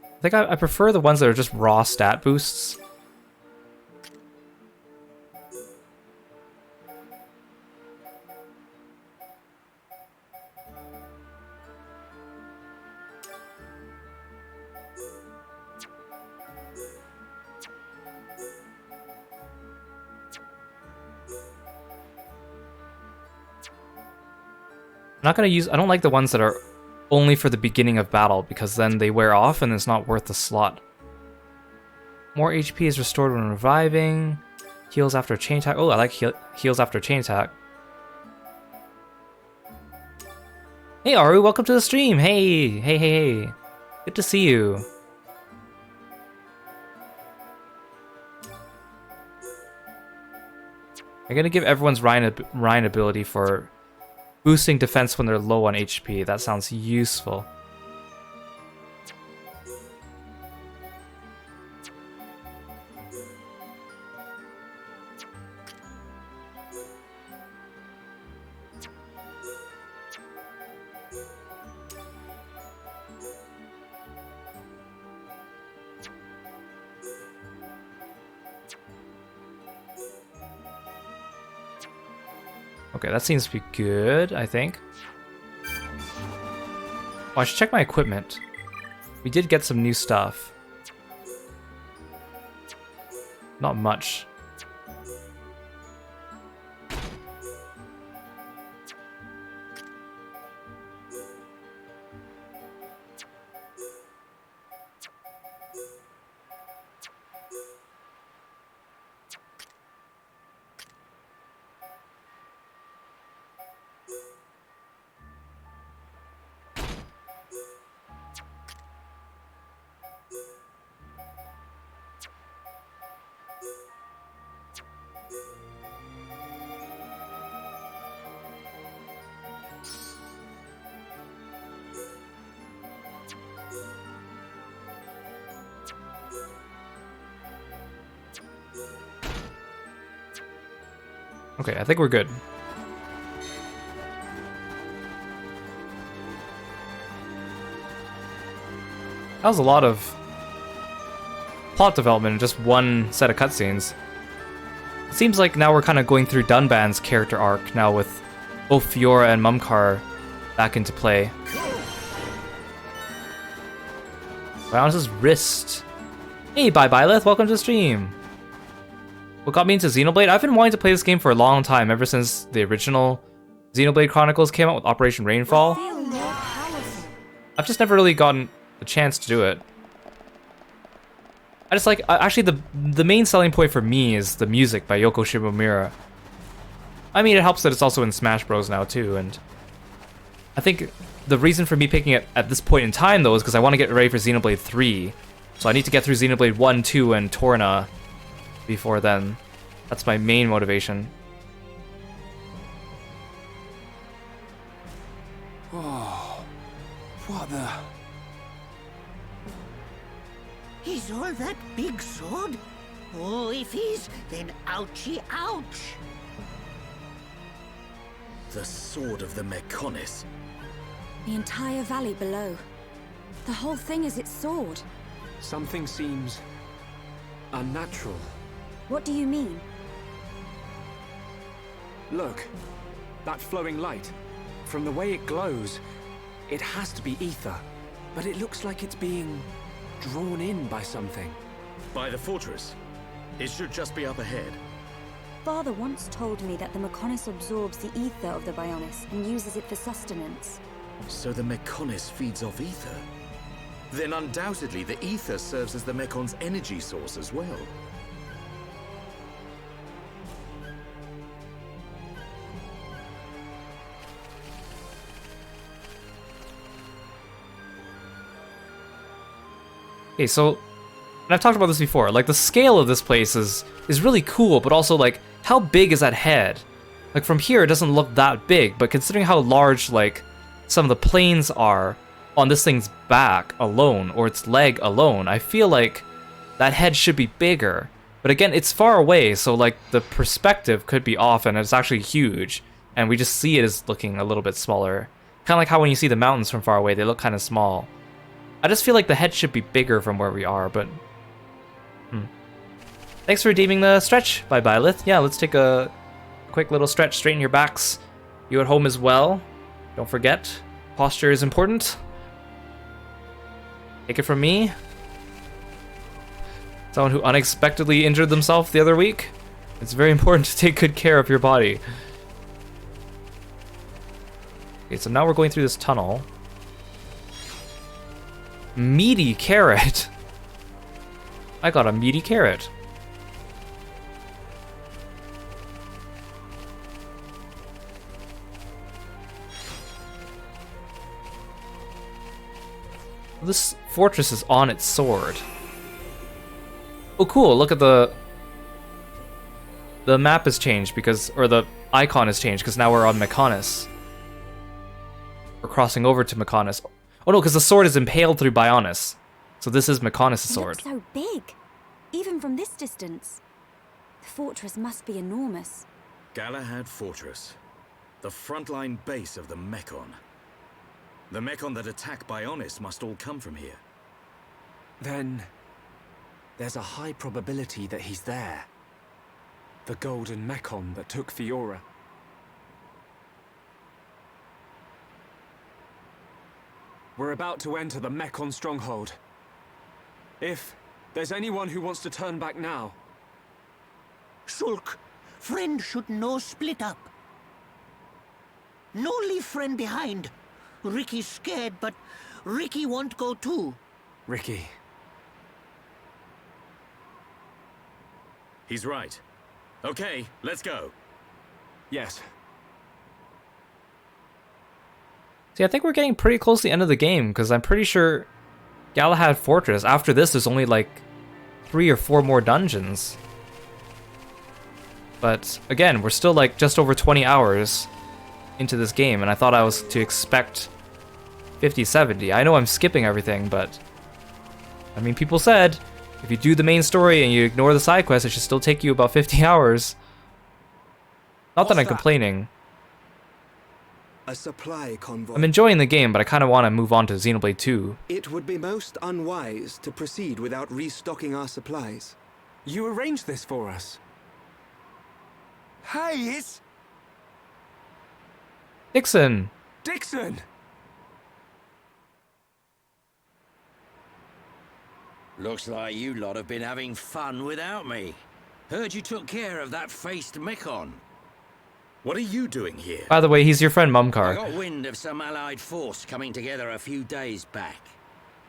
I think I prefer the ones that are just raw stat boosts. I'm not gonna use... I don't like the ones that are only for the beginning of battle, because then they wear off and it's not worth the slot. More HP is restored when reviving. Heals after a chain attack. Oh, I like heals after a chain attack. Hey Aru, welcome to the stream. Hey. Good to see you. I'm gonna give everyone's Rhine ability for boosting defense when they're low on HP. That sounds useful. Okay, that seems to be good, I think. Oh, I should check my equipment. We did get some new stuff. Not much. Okay, I think we're good. That was a lot of plot development in just one set of cutscenes. It seems like now we're kind of going through Dunban's character arc now with both Fiora and Mumkar back into play. Wow, this is wrist. Hey, bye Byleth, welcome to the stream. What got me into Xenoblade? I've been wanting to play this game for a long time, ever since the original Xenoblade Chronicles came out with Operation Rainfall. I've just never really gotten the chance to do it. I just like, actually the main selling point for me is the music by Yoko Shimomura. I mean, it helps that it's also in Smash Bros. Now too, and I think the reason for me picking it at this point in time though is because I want to get ready for Xenoblade 3. So I need to get through Xenoblade 1, 2, and Torna before then. That's my main motivation. Oh, what the... Is all that big sword? Oh, if he's, then ouchie ouch. The sword of the Mechonis. The entire valley below. The whole thing is its sword. Something seems unnatural. What do you mean? Look, that flowing light. From the way it glows, it has to be ether. But it looks like it's being drawn in by something. By the fortress. It should just be up ahead. Father once told me that the Mechonis absorbs the ether of the Bionis and uses it for sustenance. So the Mechonis feeds off ether? Then undoubtedly the ether serves as the Mekon's energy source as well. Okay, so, and I've talked about this before, like the scale of this place is really cool, but also like, how big is that head? Like from here it doesn't look that big, but considering how large like some of the planes are on this thing's back alone, or its leg alone, I feel like that head should be bigger. But again, it's far away, so like the perspective could be off and it's actually huge, and we just see it as looking a little bit smaller. Kind of like how when you see the mountains from far away, they look kind of small. I just feel like the head should be bigger from where we are, but... Thanks for redeeming the stretch. Bye-bye, Lith. Yeah, let's take a quick little stretch, straighten your backs. You at home as well. Don't forget, posture is important. Take it from me. Someone who unexpectedly injured themselves the other week. It's very important to take good care of your body. Okay, so now we're going through this tunnel. Meaty carrot. I got a meaty carrot. This fortress is on its sword. Oh cool, look at the map has changed because, or the icon has changed because now we're on Mechonis. We're crossing over to Mechonis. Oh no, because the sword is impaled through Bionis. So this is Mechonis' sword. It looks so big, even from this distance. The fortress must be enormous. Galahad Fortress. The frontline base of the Mechon. The Mechon that attack Bionis must all come from here. Then there's a high probability that he's there. The golden Mechon that took Fiora. We're about to enter the Mechon stronghold. If there's anyone who wants to turn back now... Shulk, friend should no split up. No leave friend behind. Ricky's scared, but Ricky won't go too. Ricky. He's right. Okay, let's go. Yes. See, I think we're getting pretty close to the end of the game, because I'm pretty sure Galahad Fortress, after this, there's only like 3 or 4 more dungeons. But again, we're still like just over 20 hours into this game, and I thought I was to expect 50, 70. I know I'm skipping everything, but I mean, people said if you do the main story and you ignore the side quests, it should still take you about 50 hours. Not that I'm complaining. A supply convoy. I'm enjoying the game, but I kind of want to move on to Xenoblade 2. It would be most unwise to proceed without restocking our supplies. You arranged this for us. Hey, it's... Dixon! Dixon! Looks like you lot have been having fun without me. Heard you took care of that faced Mekon. What are you doing here? By the way, he's your friend I Mumkar. got wind of some allied force coming together a few days back.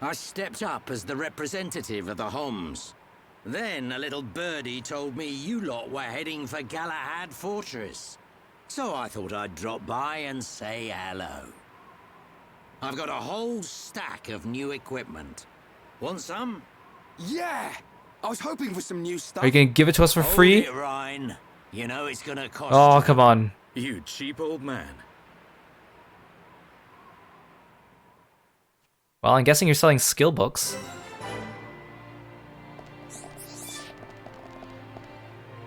I stepped up as the representative of the Homs. Then a little birdie told me you lot were heading for Galahad Fortress. So I thought I'd drop by and say hello. I've got a whole stack of new equipment. Want some? Yeah! I was hoping for some new stuff. Are you gonna give it to us for free? Hold it, Ryan. You know it's gonna cost Oh, you. come on. You cheap old man. Well, I'm guessing you're selling skill books.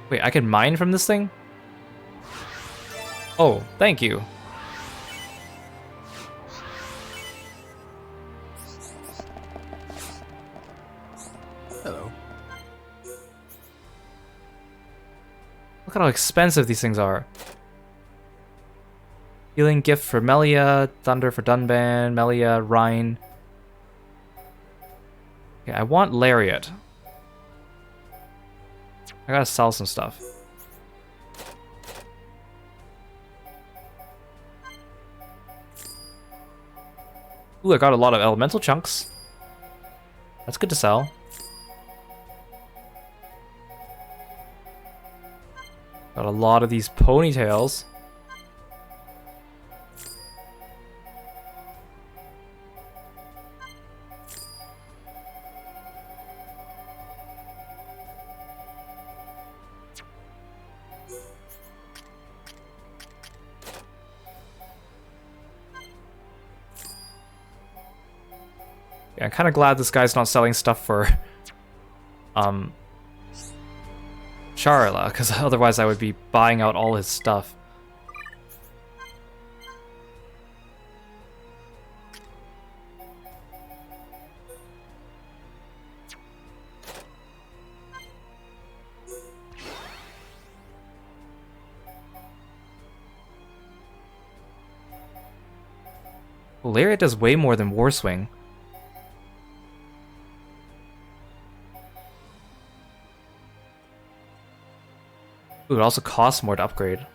Wait, I can mine from this thing? Oh, thank you. Hello. Look at how expensive these things are. Healing gift for Melia, Thunder for Dunban, Melia, Rhine. Okay, I want Lariat. I gotta sell some stuff. Ooh, I got a lot of elemental chunks. That's good to sell. Got a lot of these ponytails. Yeah, I'm kind of glad this guy's not selling stuff for Charla, because otherwise I would be buying out all his stuff. Lariat does way more than Warswing. Ooh, it also costs more to upgrade.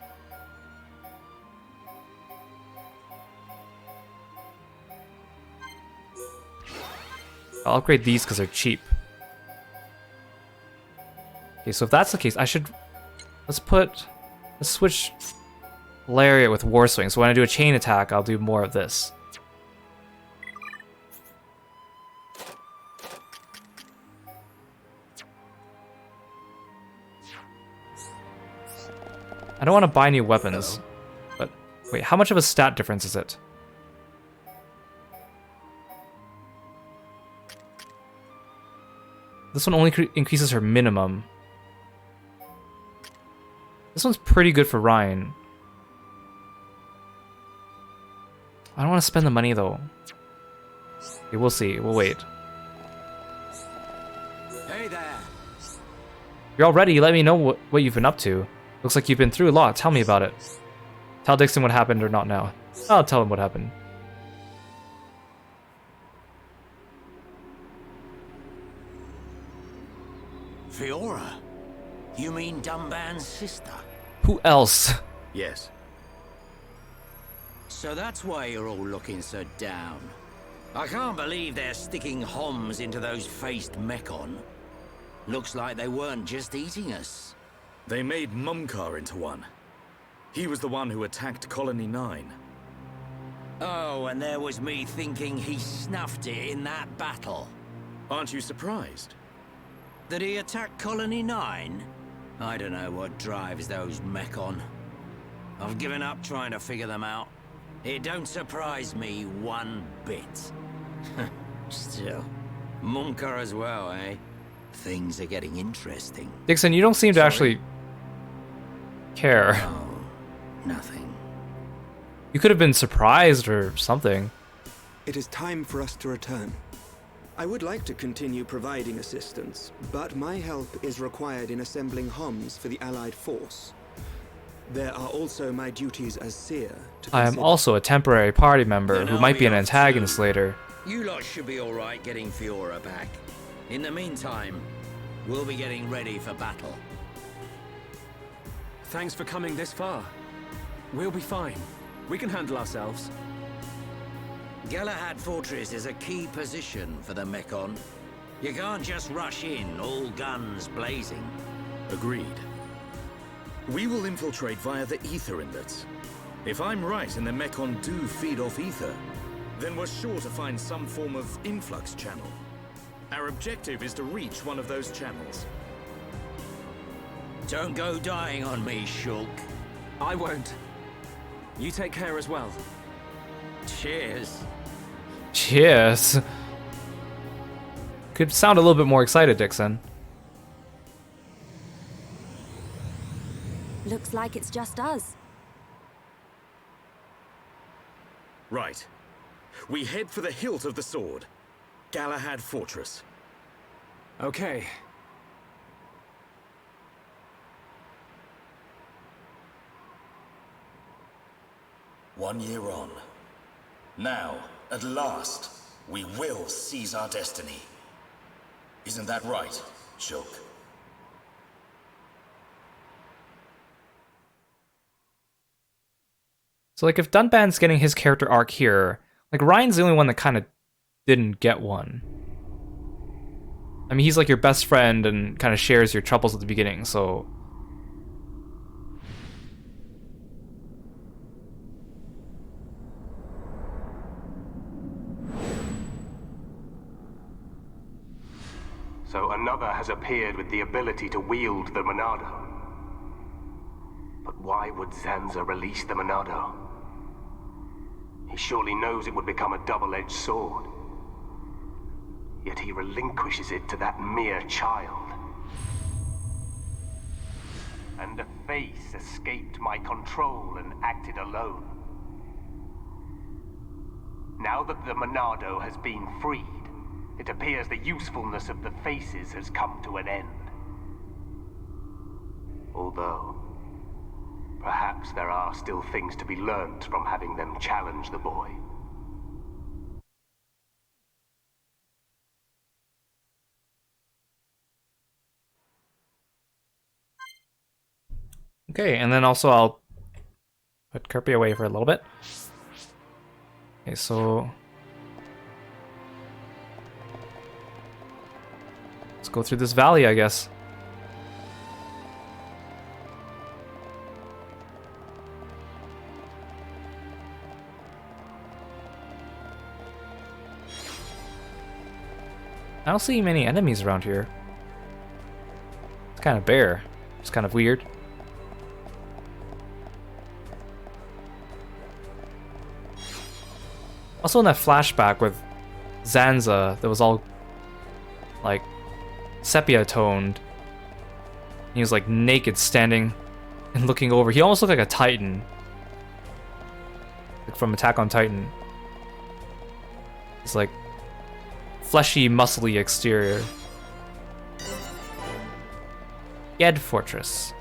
I'll upgrade these because they're cheap. Okay, so if that's the case, I should... Let's switch Lariat with Warswing. So when I do a chain attack, I'll do more of this. I don't want to buy new weapons, but wait, how much of a stat difference is it? This one only increases her minimum. This one's pretty good for Ryan. I don't want to spend the money though. Okay, we'll see. We'll wait. Hey there. You're all ready. Let me know what you've been up to. Looks like you've been through a lot. Tell me about it. Tell Dixon what happened or not now. I'll tell him what happened. Fiora? You mean Dunban's sister? Who else? Yes. So that's why you're all looking so down. I can't believe they're sticking Homs into those faced Mekon. Looks like they weren't just eating us. They made Mumkar into one. He was the one who attacked Colony 9. Oh, and there was me thinking he snuffed it in that battle. Aren't you surprised? Did he attack Colony 9? I don't know what drives those Mekon. I've given up trying to figure them out. It don't surprise me one bit. Still, Mumkar as well, eh? Things are getting interesting. Dixon, you don't seem to actually care. Oh, nothing. You could have been surprised or something. It is time for us to return. I would like to continue providing assistance, but my help is required in assembling Homs for the Allied force. There are also my duties as seer to I am consider. also a temporary party member Then who might be an I'll be off antagonist too. later. You lot should be alright getting Fiora back. In the meantime, we'll be getting ready for battle. Thanks for coming this far. We'll be fine. We can handle ourselves. Galahad Fortress is a key position for the Mekon. You can't just rush in, all guns blazing. Agreed. We will infiltrate via the ether inlets. If I'm right and the Mekon do feed off ether, then we're sure to find some form of influx channel. Our objective is to reach one of those channels. Don't go dying on me, Shulk. I won't. You take care as well. Cheers. Cheers. Could sound a little bit more excited, Dixon. Looks like it's just us. Right. We head for the hilt of the sword. Galahad Fortress. Okay. One year on. Now, at last, we will seize our destiny. Isn't that right, Shulk? So, like, if Dunban's getting his character arc here, like, Ryan's the only one that kind of didn't get one. I mean, he's like your best friend and kind of shares your troubles at the beginning, so... So another has appeared with the ability to wield the Monado. But why would Zanza release the Monado? He surely knows it would become a double-edged sword. Yet he relinquishes it to that mere child. And a face escaped my control and acted alone. Now that the Monado has been freed, it appears the usefulness of the faces has come to an end. Although, perhaps there are still things to be learned from having them challenge the boy. Okay, and then also I'll put Kirby away for a little bit. Okay, so... let's go through this valley, I guess. I don't see many enemies around here. It's kind of bare. It's kind of weird. Also in that flashback with Zanza that was all like sepia toned. He was like naked standing and looking over. He almost looked like a Titan. Like from Attack on Titan. It's like fleshy, muscly exterior. Ged Fortress.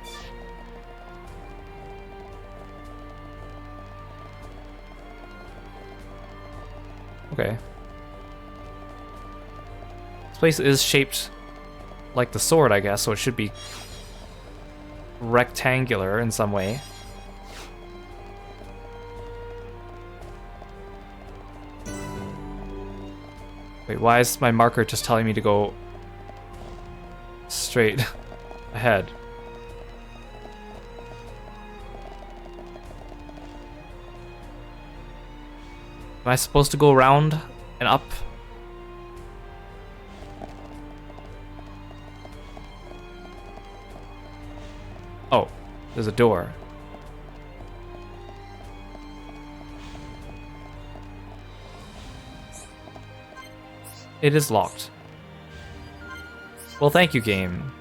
Okay. This place is shaped like the sword, I guess, so it should be rectangular in some way. Wait, why is my marker just telling me to go straight ahead? Am I supposed to go around and up? Oh, there's a door. It is locked. Well, thank you, game.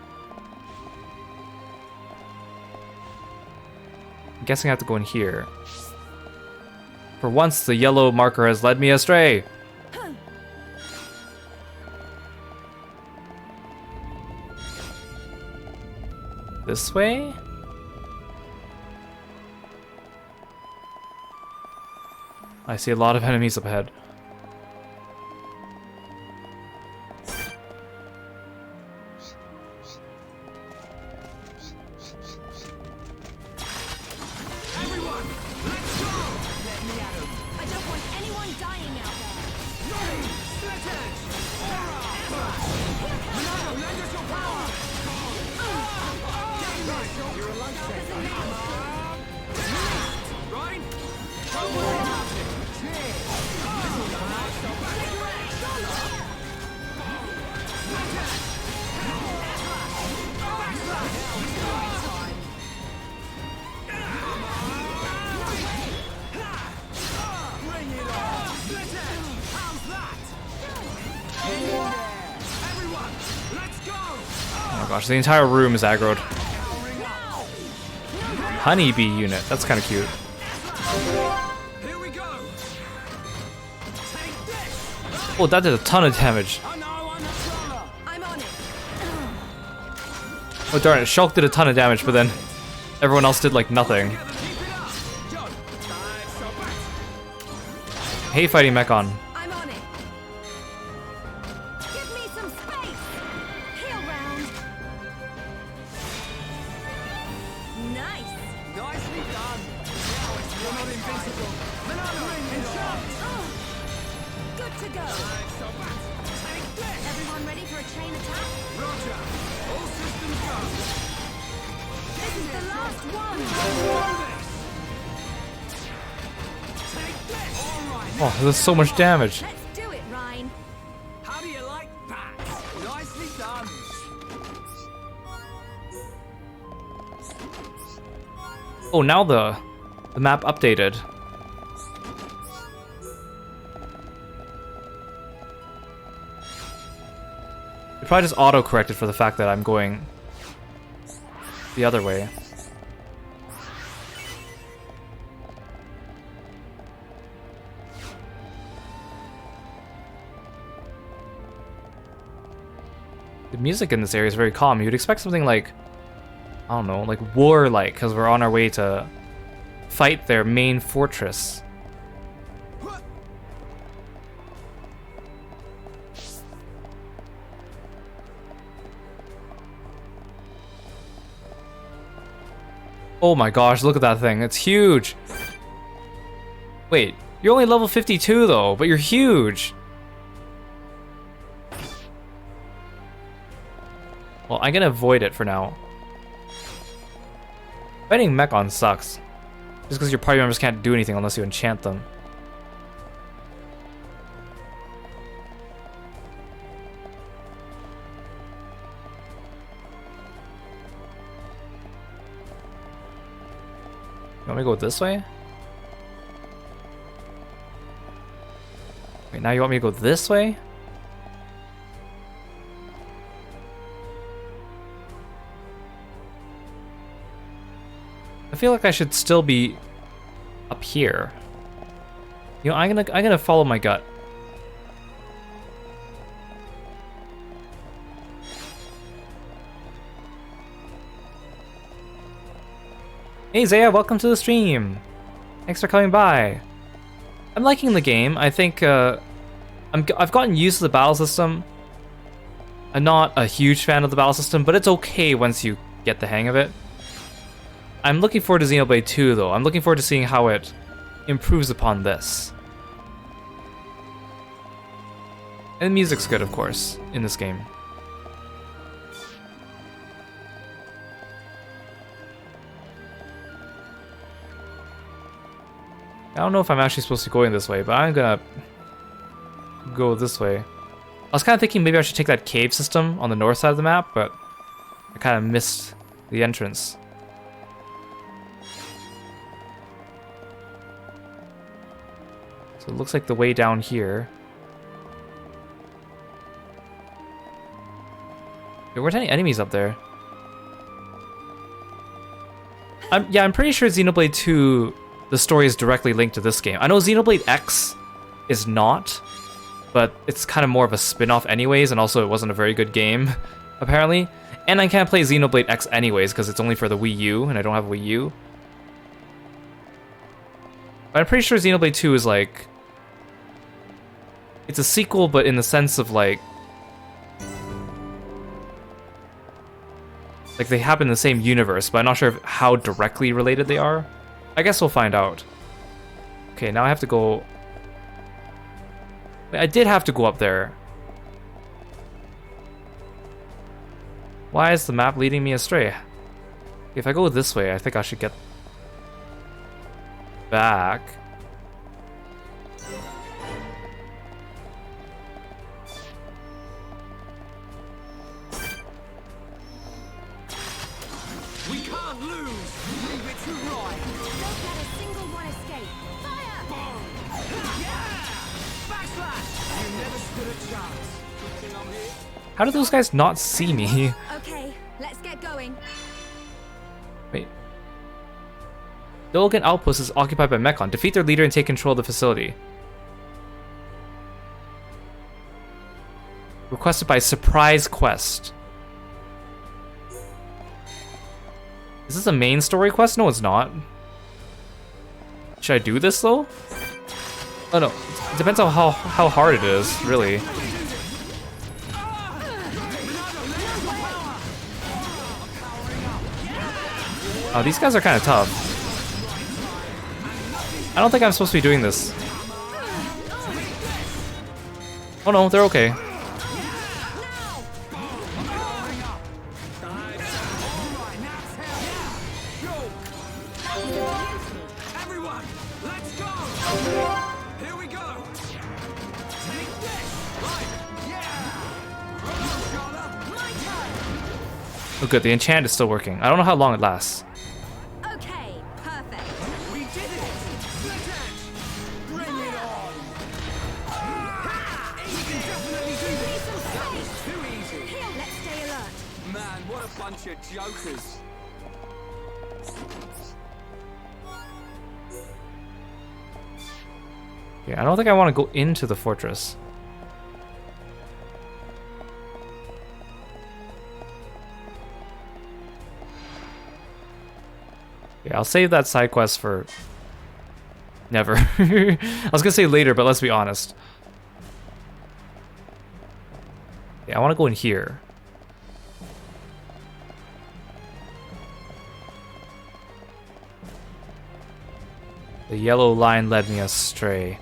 I'm guessing I have to go in here. For once, the yellow marker has led me astray. This way? I see a lot of enemies up ahead. Oh my gosh, the entire room is aggroed. Honeybee unit, that's kind of cute. Oh, that did a ton of damage. Oh darn it, Shulk did a ton of damage, but then everyone else did like nothing. Hate fighting Mechon. I'm on it. Give me some space. Heal round. Nice. Nicely done. You're not invincible. Good to go. Everyone ready for a chain attack? Roger. All systems go. This is the last one. Oh, there's so much damage. Let's do it, Ryan. How do you like that? Nicely done. Oh, now the map updated. It probably just auto-corrected for the fact that I'm going the other way. The music in this area is very calm. You'd expect something like, I don't know, like war-like, because we're on our way to fight their main fortress. Oh my gosh, look at that thing. It's huge. Wait, you're only level 52 though, but you're huge. Well, I'm gonna avoid it for now. Fighting Mechon sucks. Just because your party members can't do anything unless you enchant them. You want me to go this way? Wait, now you want me to go this way? I feel like I should still be up here. You know, I'm gonna follow my gut. Hey Zaya, welcome to the stream. Thanks for coming by. I'm liking the game. I think I've gotten used to the battle system. I'm not a huge fan of the battle system, but it's okay once you get the hang of it. I'm looking forward to Xenoblade 2 though. I'm looking forward to seeing how it improves upon this. And the music's good, of course, in this game. I don't know if I'm actually supposed to go in this way, but I'm gonna go this way. I was kind of thinking maybe I should take that cave system on the north side of the map, but I kind of missed the entrance. So it looks like the way down here. There weren't any enemies up there. I'm pretty sure Xenoblade 2, the story is directly linked to this game. I know Xenoblade X is not, but it's kind of more of a spin-off anyways, and also it wasn't a very good game, apparently. And I can't play Xenoblade X anyways, because it's only for the Wii U, and I don't have a Wii U. But I'm pretty sure Xenoblade 2 is like... It's a sequel, but in the sense of like they happen in the same universe, but I'm not sure how directly related they are. I guess we'll find out. Okay, now I have to go... Wait, I did have to go up there. Why is the map leading me astray? If I go this way, I think I should get back. We can't lose! Leave it to Roy! Don't let a single one escape. Fire! Boom! Yeah! Backslash! You never stood a chance. How did those guys not see me? Okay, going. Wait. The Illigan outpost is occupied by Mechon. Defeat their leader and take control of the facility. Requested by Surprise Quest. Is this a main story quest? No, it's not. Should I do this though? Oh no, it depends on how hard it is, really. Oh, these guys are kind of tough. I don't think I'm supposed to be doing this. Oh no, they're okay. Oh good, the enchant is still working. I don't know how long it lasts. Okay, perfect. We did it! Split edge! Bring it on! You can definitely do this! That was too easy! Here, let's stay alert. Man, what a bunch of jokers. Yeah, I don't think I want to go into the fortress. Yeah, I'll save that side quest for never. I was gonna say later, but let's be honest. Yeah, I want to go in here. The yellow line led me astray.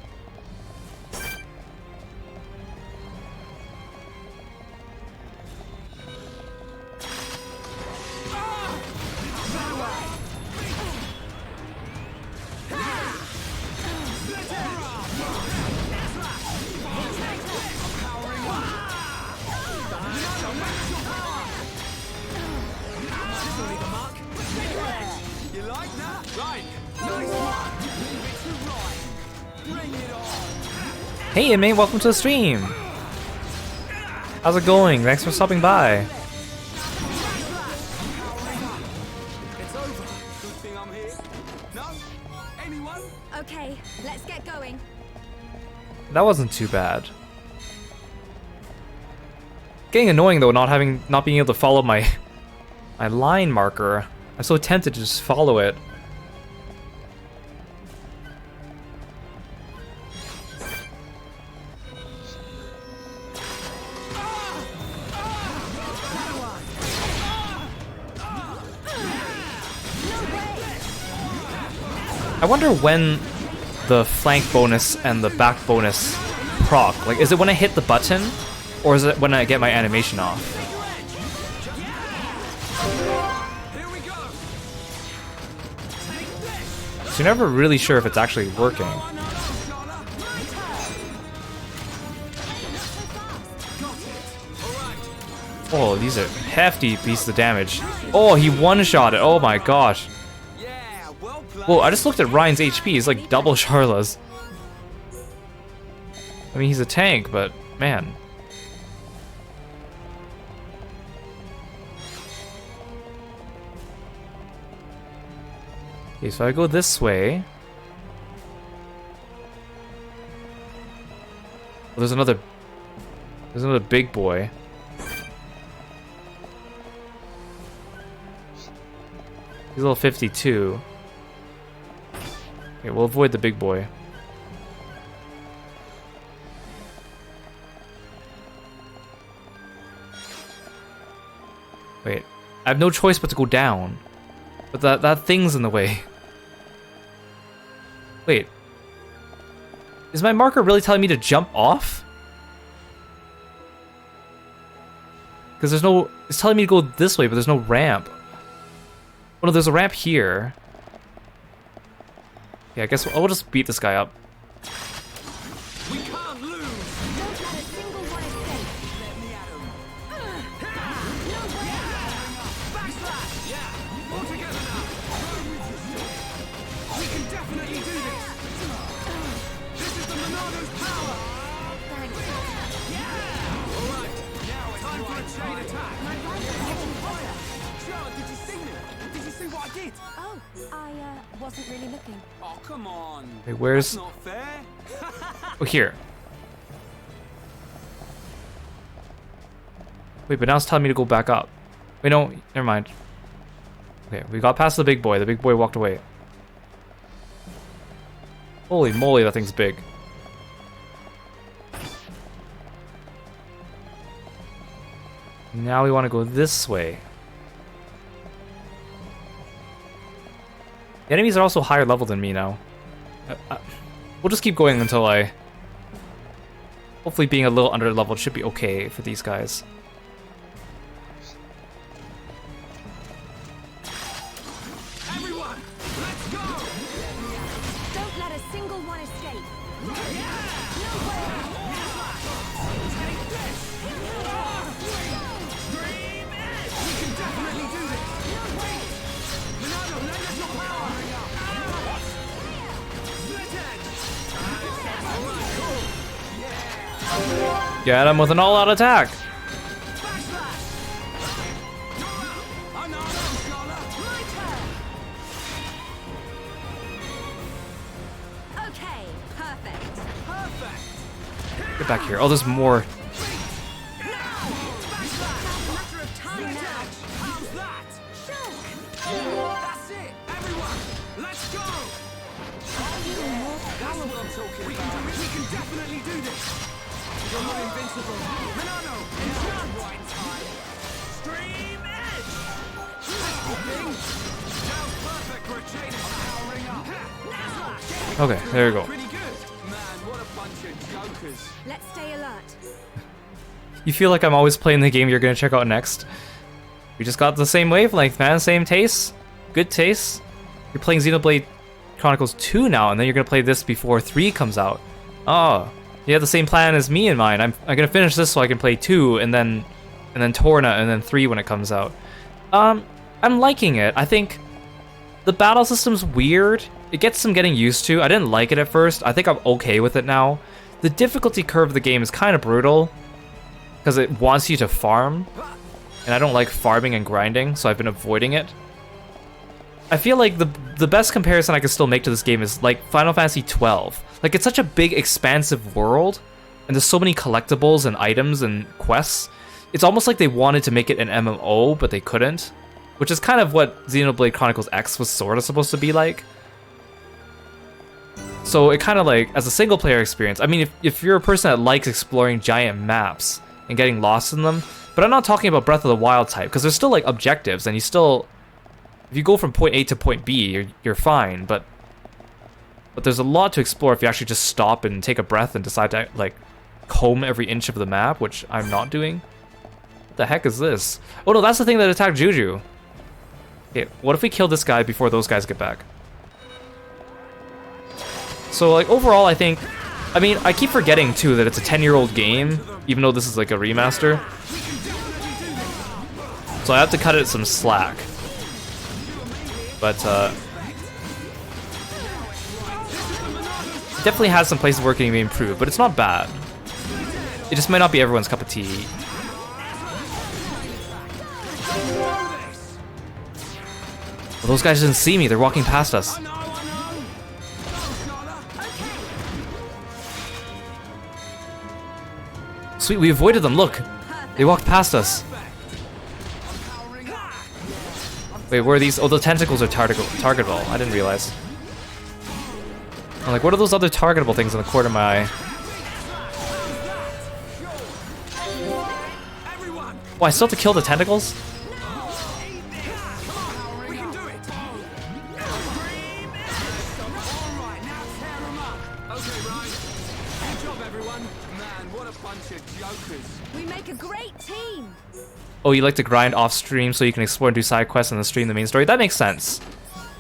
Hey inmate, welcome to the stream! How's it going? Thanks for stopping by. It's over. Good thing I'm here. No? Anyone? Okay, let's get going. That wasn't too bad. Getting annoying though, not being able to follow my line marker. I'm so tempted to just follow it. I wonder when the flank bonus and the back bonus proc. Like, is it when I hit the button, or is it when I get my animation off? So you're never really sure if it's actually working. Oh, these are hefty pieces of damage. Oh, he one-shot it. Oh my gosh. Whoa, I just looked at Ryan's HP. He's like double Charla's. I mean, he's a tank, but man. Okay, so I go this way. Oh, there's another big boy. He's level 52. Okay, we'll avoid the big boy. Wait, I have no choice but to go down. But that thing's in the way. Wait. Is my marker really telling me to jump off? Because there's no... It's telling me to go this way, but there's no ramp. Oh no, there's a ramp here. Yeah, I guess we'll just beat this guy up. We can't lose! Don't let a single one escape. Let me at him. Backslash! Yeah! All together now! We can definitely do this! This is the Monado's power! Alright, now it's time for a chain attack! My rifle's getting fire! Charge wasn't really looking. Oh, come on. Wait, where's... That's not fair. Oh, here. Wait, but now it's telling me to go back up. Wait, no, never mind. Okay, we got past the big boy. The big boy walked away. Holy moly, that thing's big. Now we want to go this way. The enemies are also higher level than me now. We'll just keep going until I... Hopefully being a little under leveled should be okay for these guys. Everyone, let's go! Don't let a single one escape. We can definitely do this! Monado, lend us your power! Split edge! Get him with an all-out attack! Okay, perfect. Get back here. Oh, there's more. That's it! Everyone, let's go! That's what I'm talking about. We can definitely do this! You're not invincible. Monado, enchant right time! Stream edge! Sounds perfect for a chain attack. Okay, there we go. Pretty good. Man, what a bunch of jokers. Let's stay alert. You feel like I'm always playing the game you're gonna check out next. We just got the same wavelength, man. Same taste. Good taste. You're playing Xenoblade Chronicles 2 now, and then you're gonna play this before 3 comes out. Oh, you have the same plan as me in mind. I'm gonna finish this so I can play 2, and then Torna, and then 3 when it comes out. I'm liking it. I think the battle system's weird. It gets some getting used to. I didn't like it at first. I think I'm okay with it now. The difficulty curve of the game is kind of brutal because it wants you to farm, and I don't like farming and grinding, so I've been avoiding it. I feel like the best comparison I can still make to this game is like Final Fantasy XII. Like, it's such a big, expansive world, and there's so many collectibles and items and quests. It's almost like they wanted to make it an MMO, but they couldn't, which is kind of what Xenoblade Chronicles X was sort of supposed to be like. So it kind of like, as a single player experience, I mean, if you're a person that likes exploring giant maps and getting lost in them, but I'm not talking about Breath of the Wild type, because there's still like objectives, and you still, if you go from point A to point B, you're fine, but there's a lot to explore if you actually just stop and take a breath and decide to like comb every inch of the map, which I'm not doing. What the heck is this? Oh no, that's the thing that attacked Juju. Okay, what if we kill this guy before those guys get back? So like overall, I think, I mean, I keep forgetting too that it's a 10-year-old game, even though this is like a remaster. So I have to cut it some slack. But it definitely has some places where it can be improved, but it's not bad. It just might not be everyone's cup of tea. Well, those guys didn't see me, they're walking past us. Sweet, we avoided them, look! They walked past us. Wait, where are these? Oh, the tentacles are targetable. I didn't realize. I'm like, what are those other targetable things in the corner of my eye? Oh, I still have to kill the tentacles? We make a great team. Oh, you like to grind off stream so you can explore and do side quests and then stream the main story? That makes sense.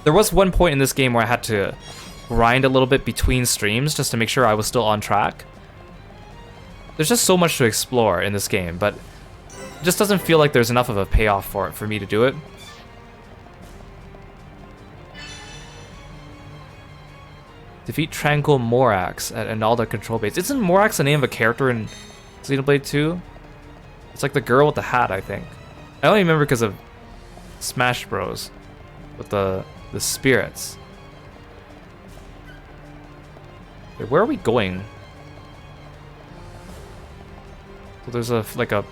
There was one point in this game where I had to grind a little bit between streams just to make sure I was still on track. There's just so much to explore in this game, but it just doesn't feel like there's enough of a payoff for it for me to do it. Defeat Tranquil Morax at Analda Control Base. Isn't Morax the name of a character in Xenoblade 2? It's like the girl with the hat, I think. I only remember because of Smash Bros. With the spirits. Wait, where are we going? So there's like a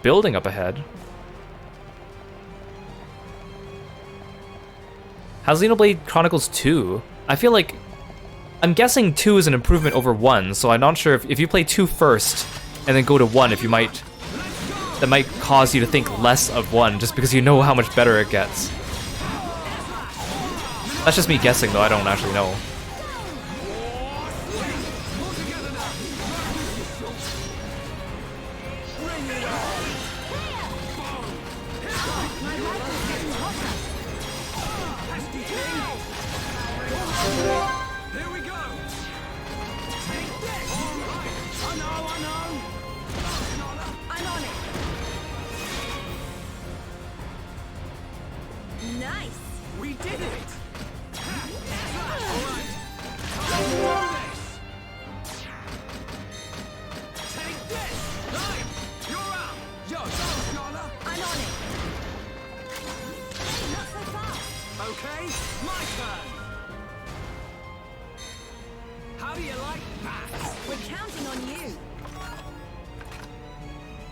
building up ahead. How's Xenoblade Chronicles 2? I feel like... I'm guessing 2 is an improvement over 1, so I'm not sure if you play 2 first and then go to 1, if you might... That might cause you to think less of 1, just because you know how much better it gets. That's just me guessing, though. I don't actually know.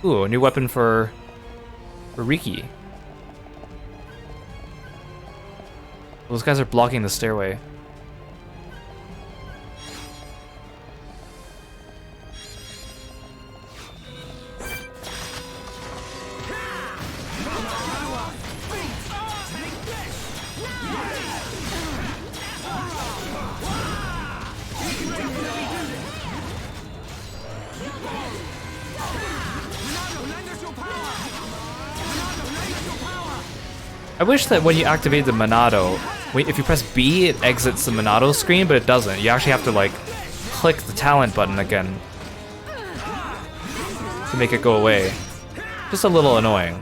Ooh, a new weapon for Riki. Those guys are blocking the stairway. I wish that when you activate the Monado, if you press B, it exits the Monado screen, but it doesn't. You actually have to, like, click the talent button again to make it go away. Just a little annoying.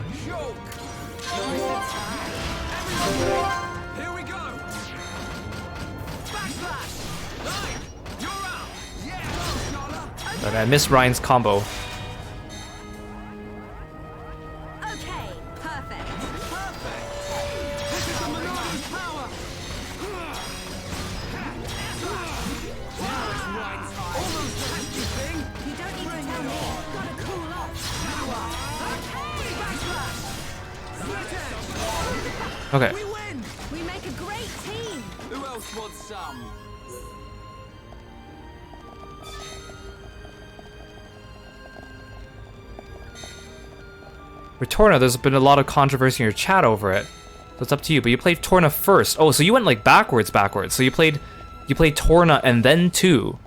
But I missed Ryan's combo. Okay. We win! We make a great team! Who else wants some? With Torna, there's been a lot of controversy in your chat over it. So it's up to you, but you played Torna first. Oh, so you went like backwards. So you played Torna and then 2.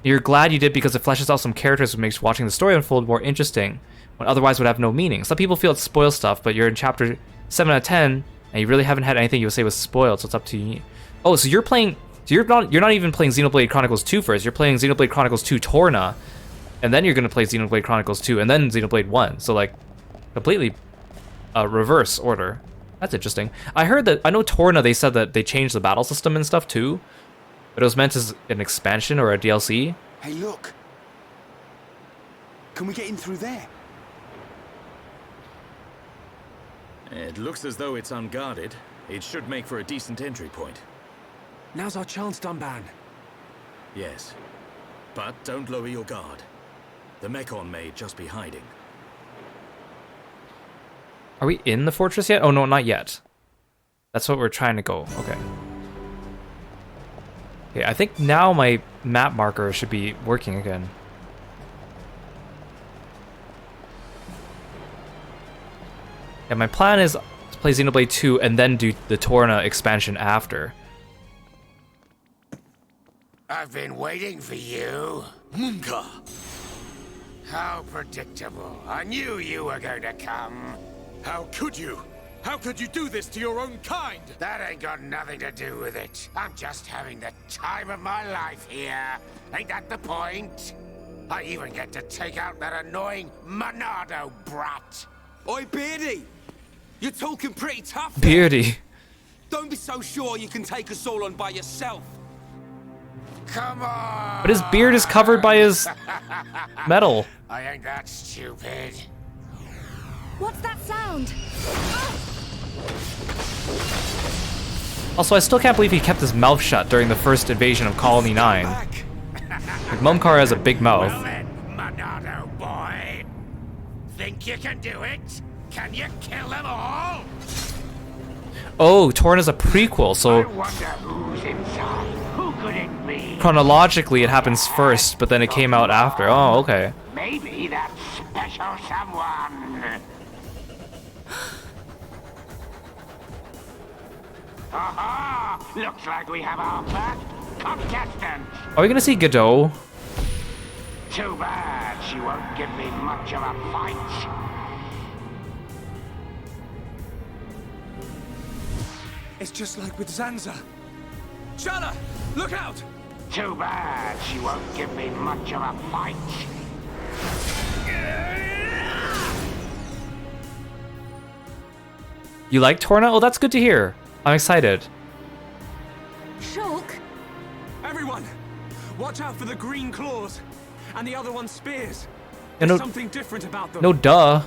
You're glad you did because it fleshes out some characters and makes watching the story unfold more interesting, when otherwise would have no meaning. Some people feel it spoils stuff, but you're in chapter 7 out of 10, and you really haven't had anything you would say was spoiled, so it's up to you. Oh, so you're playing... So you're not even playing Xenoblade Chronicles 2 first. You're playing Xenoblade Chronicles 2 Torna, and then you're going to play Xenoblade Chronicles 2, and then Xenoblade 1. So, like, completely reverse order. That's interesting. I heard that... I know Torna, they said that they changed the battle system and stuff, too. But it was meant as an expansion or a DLC. Hey, look. Can we get in through there? It looks as though it's unguarded. It should make for a decent entry point. Now's our chance, Dunban. Yes. But don't lower your guard. The Mechon may just be hiding. Are we in the fortress yet? Oh, no, not yet. That's what we're trying to go. Okay. Okay, I think now my map marker should be working again. Yeah, my plan is to play Xenoblade 2 and then do the Torna expansion after. I've been waiting for you. Munka! How predictable. I knew you were going to come. How could you? How could you do this to your own kind? That ain't got nothing to do with it. I'm just having the time of my life here. Ain't that the point? I even get to take out that annoying Monado brat. Oi, Beardy! You're talking pretty tough. Beardy. Don't be so sure you can take us all on by yourself. Come on! But his beard is covered by his metal. I ain't that stupid. What's that sound? Also, I still can't believe he kept his mouth shut during the first invasion of Colony 9. Like, Mumkar has a big mouth. Well then, Monado boy. Think you can do it? Can you kill them all? Oh, Torna's a prequel, I so wonder who's inside. Who could it be? chronologically it happens first, but then it came out after. Oh, okay. Maybe that special someone. Aha! Looks like we have our first contestant. Are we gonna see Godot? Too bad she won't give me much of a fight. It's just like with Zanza. Shala, look out! Too bad she won't give me much of a fight. You like Torna? Oh, that's good to hear. I'm excited. Shulk? Everyone, watch out for the green claws and the other one's spears. Yeah, There's no- something different about them. No duh.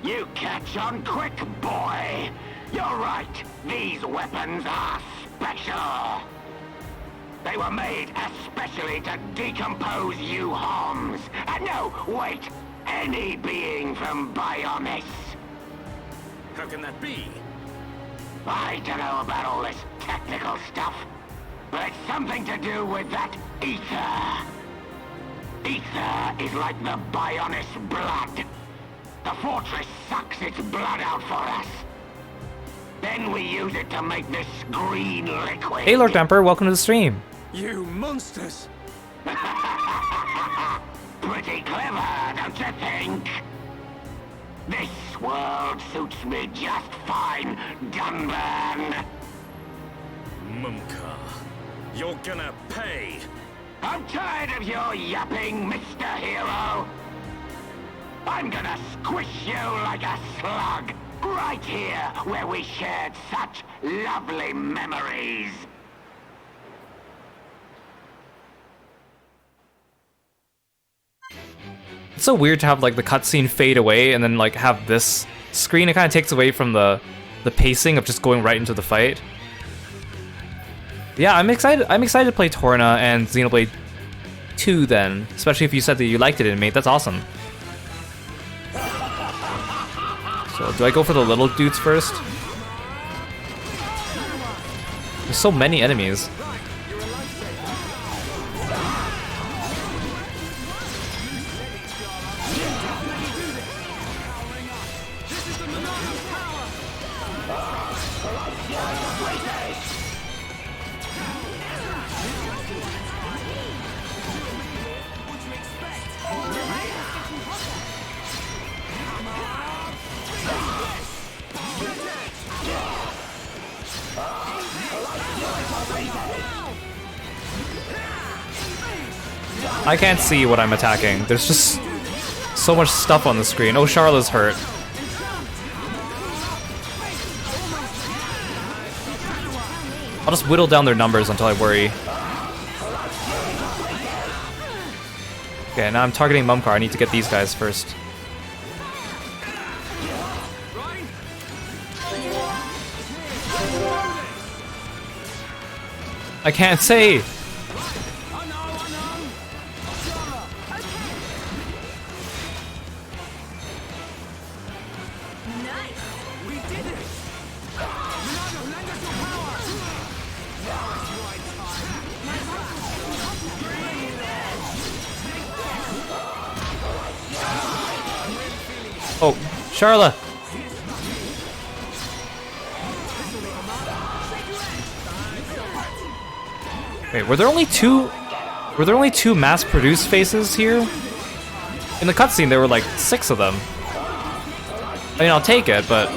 You catch on quick, boy. You're right. These weapons are special. They were made especially to decompose you Homs. No, wait. Any being from Bionis. How can that be? I don't know about all this technical stuff, but it's something to do with that ether. Ether is like the Bionis blood. The fortress sucks its blood out for us. Then we use it to make this green liquid. Hey, Lord Emperor, welcome to the stream. You monsters! Pretty clever, don't you think? This world suits me just fine, Dunban. Mumkar, you're gonna pay. I'm tired of your yapping, Mr. Hero. I'm gonna squish you like a slug, right here where we shared such lovely memories. It's so weird to have like the cutscene fade away and then like have this screen. It kind of takes away from the pacing of just going right into the fight. Yeah, I'm excited. I'm excited to play Torna and Xenoblade 2 then, especially if you said that you liked it, Inmate. That's awesome. So, do I go for the little dudes first? There's so many enemies. I can't see what I'm attacking. There's just so much stuff on the screen. Oh, Charla's hurt. I'll just whittle down their numbers until I worry. Okay, now I'm targeting Mumkar. I need to get these guys first. I can't say! Oh, Charla! Wait, were there only two? Were there only two mass-produced faces here? In the cutscene, there were like 6 of them. I mean, I'll take it, but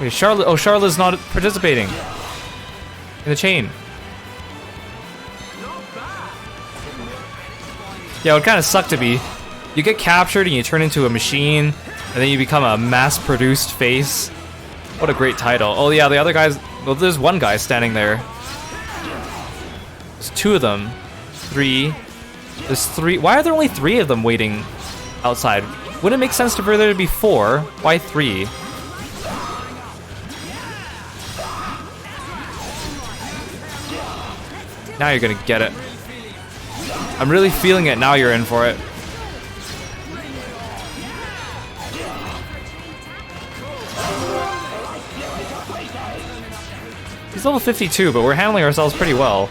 wait, Charla. Oh, Charla's not participating in the chain. Yeah, it would kind of suck to be. You get captured and you turn into a machine, and then you become a mass-produced face. What a great title. Oh yeah, the other guys... Well, there's one guy standing there. There's 2 of them. 3. There's 3. Why are there only 3 of them waiting outside? Wouldn't it make sense for there to be 4? Why 3? Now you're gonna get it. I'm really feeling it now you're in for it. He's level 52, but we're handling ourselves pretty well.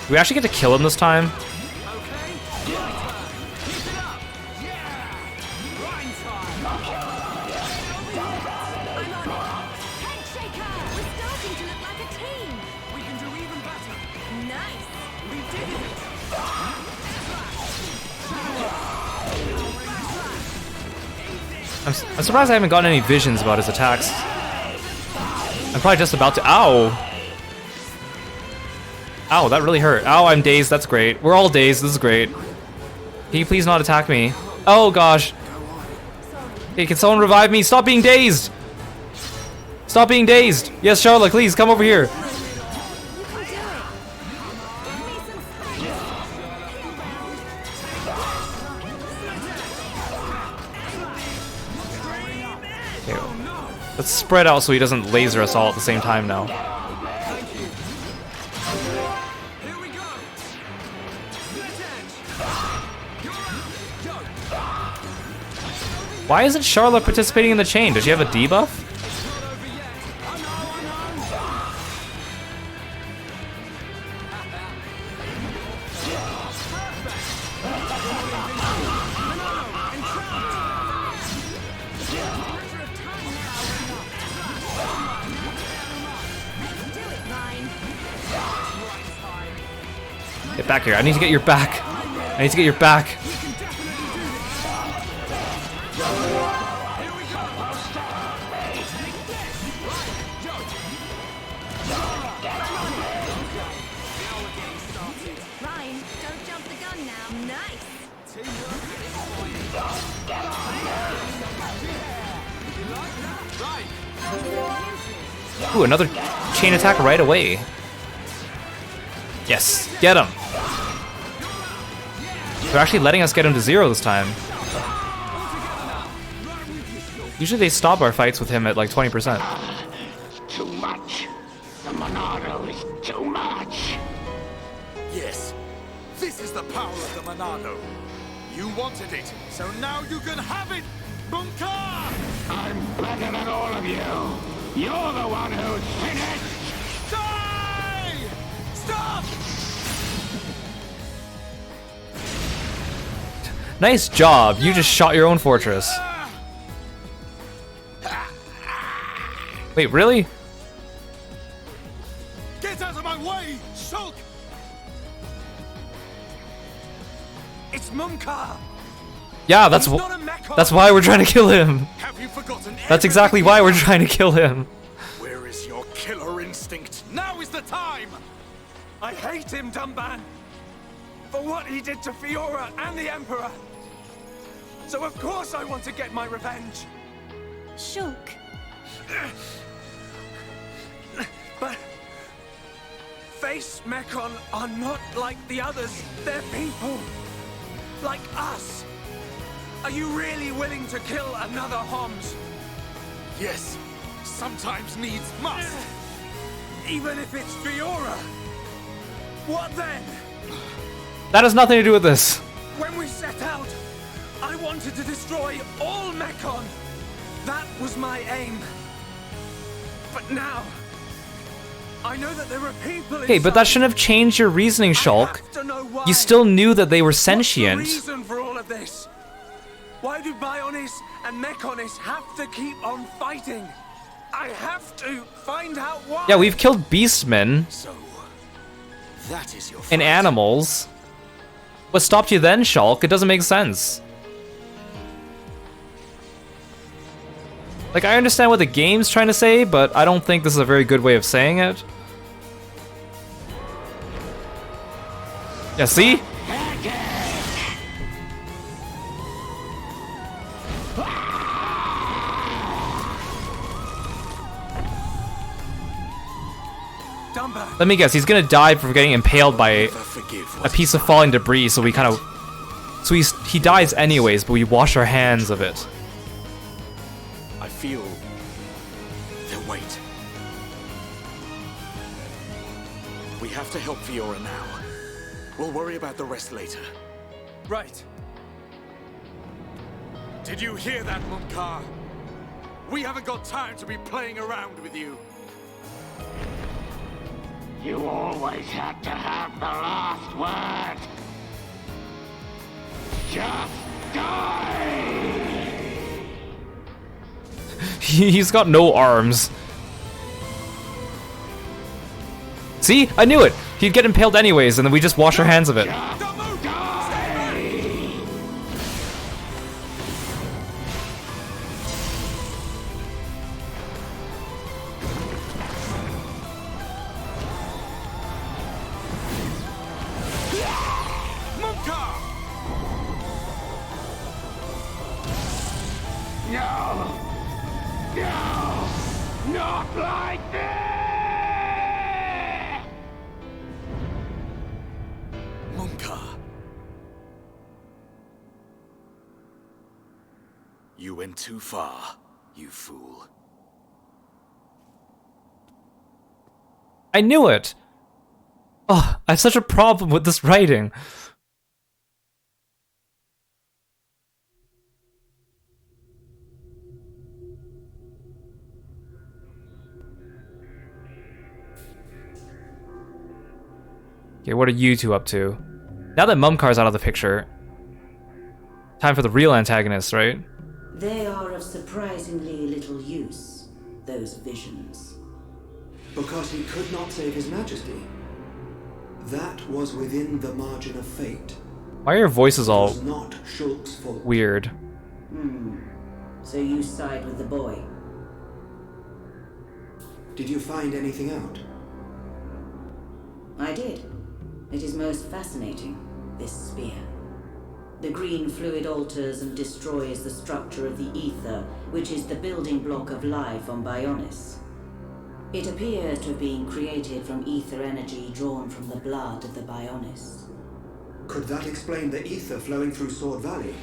Do we actually get to kill him this time? I'm surprised I haven't gotten any visions about his attacks. I'm probably just about to... Ow! Ow, that really hurt. Ow, I'm dazed. That's great. We're all dazed. This is great. Can you please not attack me? Oh, gosh. Hey, can someone revive me? Stop being dazed! Stop being dazed! Yes, Charlotte, please, come over here. Let's spread out so he doesn't laser us all at the same time now. Why isn't Charlotte participating in the chain? Does she have a debuff? Get back here. I need to get your back. I need to get your back. Ooh, another chain attack right away. Yes, get him. They're actually letting us get him to 0 this time. Usually they stop our fights with him at like 20%. Too much. The Monado is too much. Yes, this is the power of the Monado. You wanted it, so now you can have it, Bunka! I'm better than all of you. You're the one who's finished. Die! Stop! Nice job. You just shot your own fortress. Wait, really? Get out of my way, Shulk! It's Mumka! Yeah, that's why we're trying to kill him. Have you forgotten? That's exactly why we're trying to kill him. Where is your killer instinct? Now is the time! I hate him, Dumban! For what he did to Fiora and the Emperor! So of course I want to get my revenge! Shulk. But... Face Mekon are not like the others. They're people. Like us. Are you really willing to kill another Homs? Yes. Sometimes needs must. Even if it's Fiora? What then? That has nothing to do with this. When we set out, I wanted to destroy all Mekon. That was my aim. But now, I know that there are people Okay, but that shouldn't have changed your reasoning, Shulk. You still knew that they were sentient. What's the reason for all of this? Why do Bionis and Mekonis have to keep on fighting? I have to find out why. Yeah, we've killed beastmen So, that is your and animals. What stopped you then, Shulk? It doesn't make sense. Like, I understand what the game's trying to say, but I don't think this is a very good way of saying it. Yeah, see? Let me guess, he's gonna die from getting impaled by a piece of falling debris, so we kind of... So he dies anyways, but we wash our hands of it. I feel their weight. We have to help Fiora now. We'll worry about the rest later. Right. Did you hear that, Mumkar? We haven't got time to be playing around with you. You always had to have the last word. Just die! He's got no arms. See? I knew it! He'd get impaled anyways, and then we just wash our hands of it. Not like this! Mumkar. You went too far, you fool. I knew it! Oh, I have such a problem with this writing. Okay, what are you two up to? Now that Mumkar's out of the picture, time for the real antagonists, right? They are of surprisingly little use, those visions. Because he could not save his majesty. That was within the margin of fate. Why are your voices all It was not Shulk's fault. weird? So you side with the boy? Did you find anything out? I did. It is most fascinating, this spear. The green fluid alters and destroys the structure of the ether, which is the building block of life on Bionis. It appears to have been created from ether energy drawn from the blood of the Bionis. Could that explain the ether flowing through Sword Valley?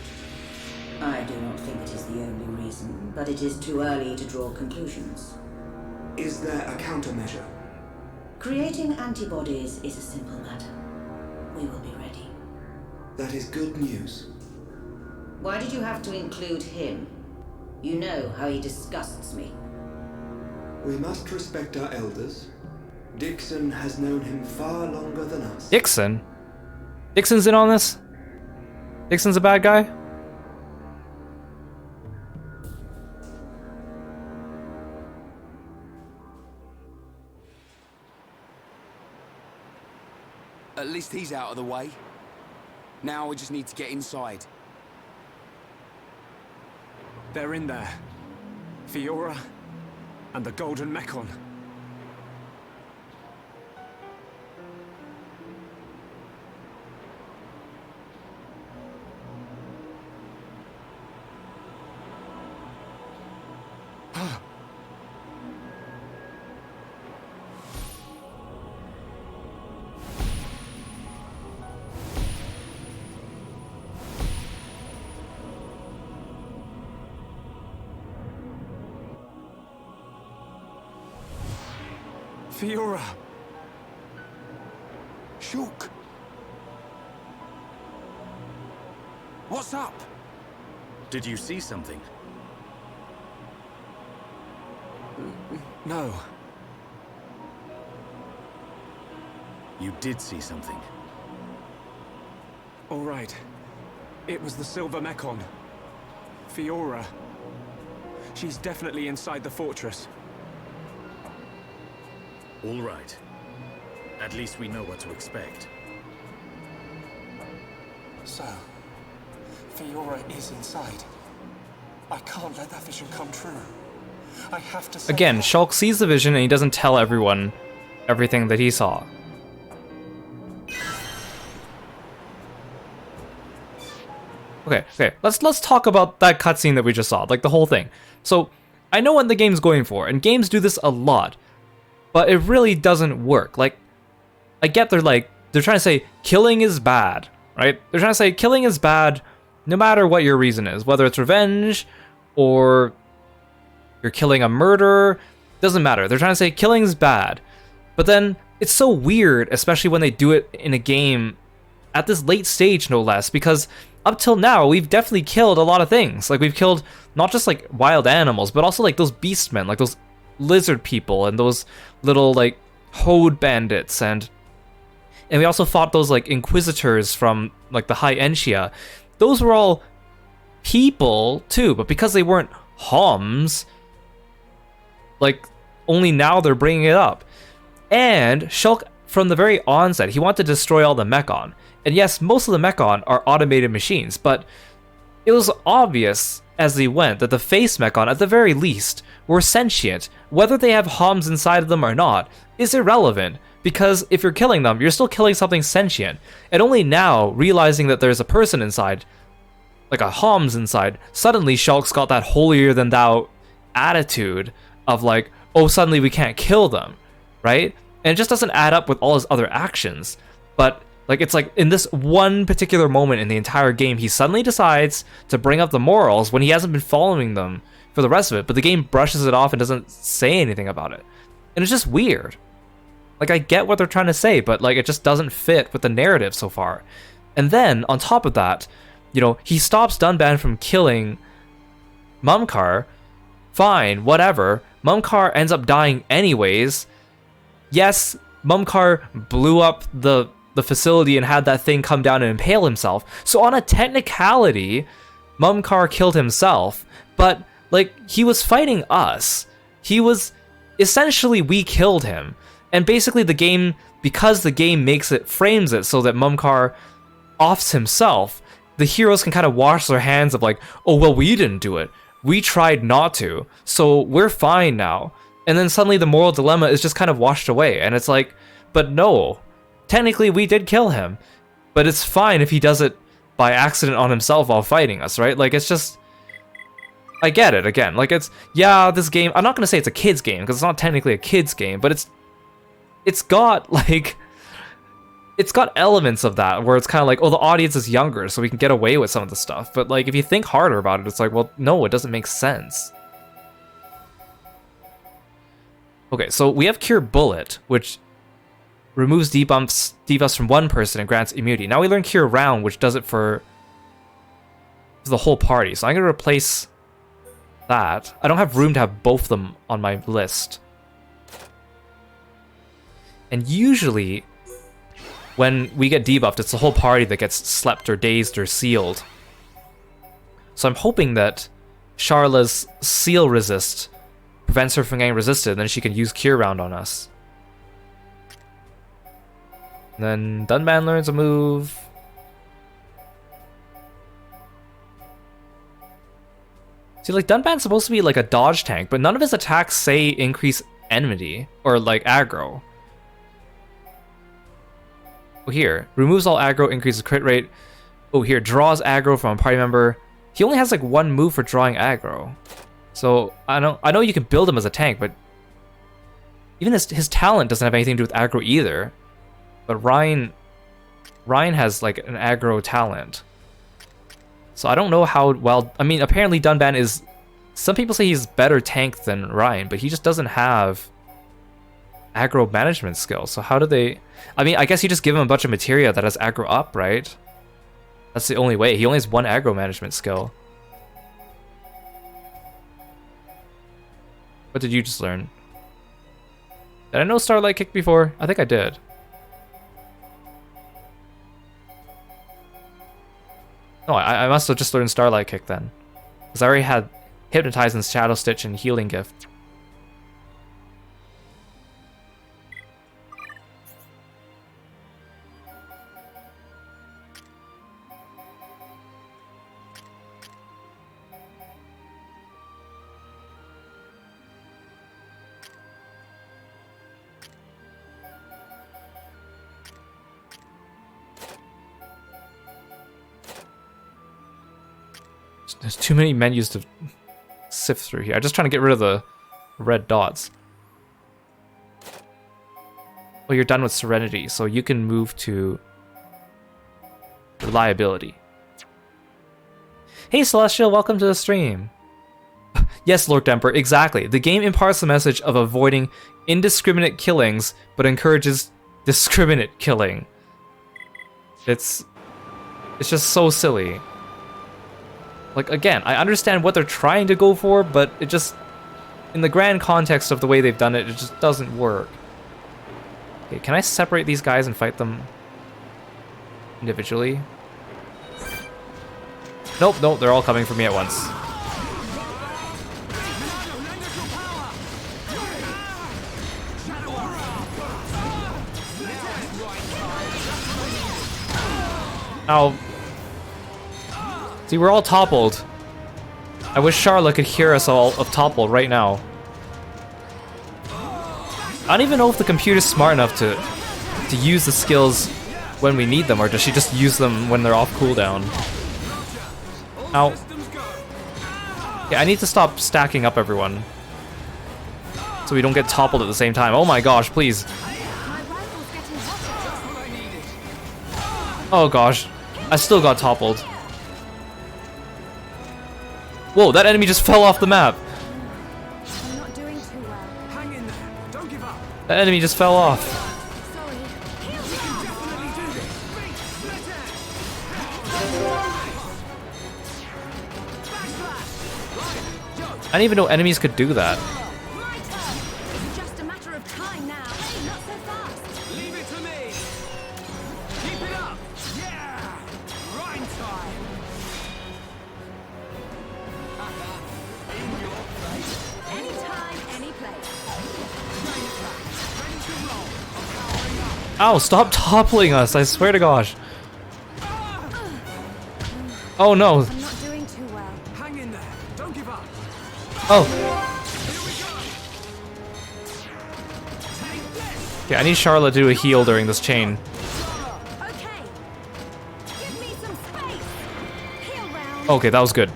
I do not think it is the only reason, but it is too early to draw conclusions. Is there a countermeasure? Creating antibodies is a simple matter. We will be ready. That is good news. Why did you have to include him? You know how he disgusts me. We must respect our elders. Dixon has known him far longer than us. Dixon? Dixon's in on this? Dixon's a bad guy? At least he's out of the way. Now we just need to get inside. They're in there. Fiora and the Golden Mechon. Fiora! Shulk! What's up? Did you see something? No. You did see something. All right. It was the Silver Mechon. Fiora. She's definitely inside the fortress. All right. At least we know what to expect. So, Fiora is inside. I can't let that vision come true. I have to save Again, her. Shulk sees the vision and he doesn't tell everyone everything that he saw. Okay, let's talk about that cutscene that we just saw, like the whole thing. So, I know what the game's going for, and games do this a lot, but it really doesn't work. Like, I get they're trying to say killing is bad, right? They're trying to say killing is bad no matter what your reason is, whether it's revenge or you're killing a murderer, doesn't matter. They're trying to say killing is bad. But then it's so weird, especially when they do it in a game at this late stage, no less, because up till now, we've definitely killed a lot of things. Like, we've killed not just, like, wild animals, but also, like, those beastmen, like, those lizard people, and those little, like, Horde bandits, and we also fought those, like, Inquisitors from, like, the High Entia. Those were all people, too, but because they weren't Homs, like, only now they're bringing it up. And Shulk, from the very onset, he wanted to destroy all the Mechon. And yes, most of the Mechon are automated machines, but it was obvious as they went that the face Mechon, at the very least, were sentient. Whether they have Homs inside of them or not is irrelevant, because if you're killing them, you're still killing something sentient. And only now, realizing that there's a person inside, like a Homs inside, suddenly Shulk's got that holier-than-thou attitude of like, oh, suddenly we can't kill them, right? And it just doesn't add up with all his other actions. But like, it's like in this one particular moment in the entire game, he suddenly decides to bring up the morals when he hasn't been following them for the rest of it, but the game brushes it off and doesn't say anything about it. And it's just weird. Like, I get what they're trying to say, but like, it just doesn't fit with the narrative so far. And then, on top of that, you know, he stops Dunban from killing Mumkar. Fine, whatever. Mumkar ends up dying anyways. Yes, Mumkar blew up the facility and had that thing come down and impale himself. So on a technicality, Mumkar killed himself, but like, he was fighting us. He was essentially, we killed him. And basically the game, because the game frames it so that Mumkar offs himself, the heroes can kind of wash their hands of like, oh, well, we didn't do it. We tried not to, so we're fine now. And then suddenly the moral dilemma is just kind of washed away. And it's like, but no, technically we did kill him, but it's fine if he does it by accident on himself while fighting us, right? Like, it's just, I get it again. Like, it's, yeah, this game, I'm not going to say it's a kid's game because it's not technically a kid's game, but it's got like, it's got elements of that where it's kind of like, oh, the audience is younger, so we can get away with some of the stuff. But like, if you think harder about it, it's like, well, no, it doesn't make sense. Okay, so we have Cure Bullet, which removes debuffs from one person and grants immunity. Now we learn Cure Round, which does it for the whole party. So I'm going to replace that. I don't have room to have both of them on my list. And usually, when we get debuffed, it's the whole party that gets slept or dazed or sealed. So I'm hoping that Sharla's Seal Resist prevents her from getting resisted, and then she can use Cure Round on us. And then Dunban learns a move. See, like, Dunban's supposed to be like a dodge tank, but none of his attacks say increase enmity or like aggro. Oh, here, removes all aggro, increases crit rate. Oh, here, draws aggro from a party member. He only has like one move for drawing aggro. So I know you can build him as a tank, but even his talent doesn't have anything to do with aggro either. But Ryan has like an aggro talent. So I don't know how well, I mean, apparently Dunban is, some people say he's better tank than Ryan, but he just doesn't have aggro management skills. So how do they, I mean, I guess you just give him a bunch of materia that has aggro up, right? That's the only way. He only has one aggro management skill. What did you just learn? Did I know Starlight Kick before? I think I did. No, I must have just learned Starlight Kick then. Because I already had Hypnotize and Shadow Stitch and Healing Gift. There's too many menus to sift through here. I'm just trying to get rid of the red dots. Well, you're done with Serenity, so you can move to Reliability. Hey Celestial, welcome to the stream. Yes, Lord Temper, exactly. The game imparts the message of avoiding indiscriminate killings, but encourages discriminate killing. It's just so silly. Like, again, I understand what they're trying to go for, but it just, in the grand context of the way they've done it, it just doesn't work. Okay, can I separate these guys and fight them individually? Nope, nope, they're all coming for me at once. Ow. See, we're all toppled. I wish Charlotte could hear us all of toppled right now. I don't even know if the computer's smart enough to use the skills when we need them, or does she just use them when they're off cooldown? Ow. Yeah, I need to stop stacking up everyone, so we don't get toppled at the same time. Oh my gosh, please. Oh gosh, I still got toppled. Whoa, that enemy just fell off the map. I'm not doing too well. Hang in there. Don't give up. That enemy just fell off. Sorry. I didn't even know enemies could do that. My turn. It's just a matter of time now. Hey, not so fast. Leave it to me. Keep it up. Yeah. Grind time. In your face. Anytime, any place. Ready to roll. I'm powering up. Ow, stop toppling us, I swear to gosh. Oh no. I'm not doing too well. Hang in there. Don't give up. Oh. Here we go. Take this. Okay, I need Charlotte to do a heal during this chain. Okay. Give me some space. Heal round. Okay, that was good.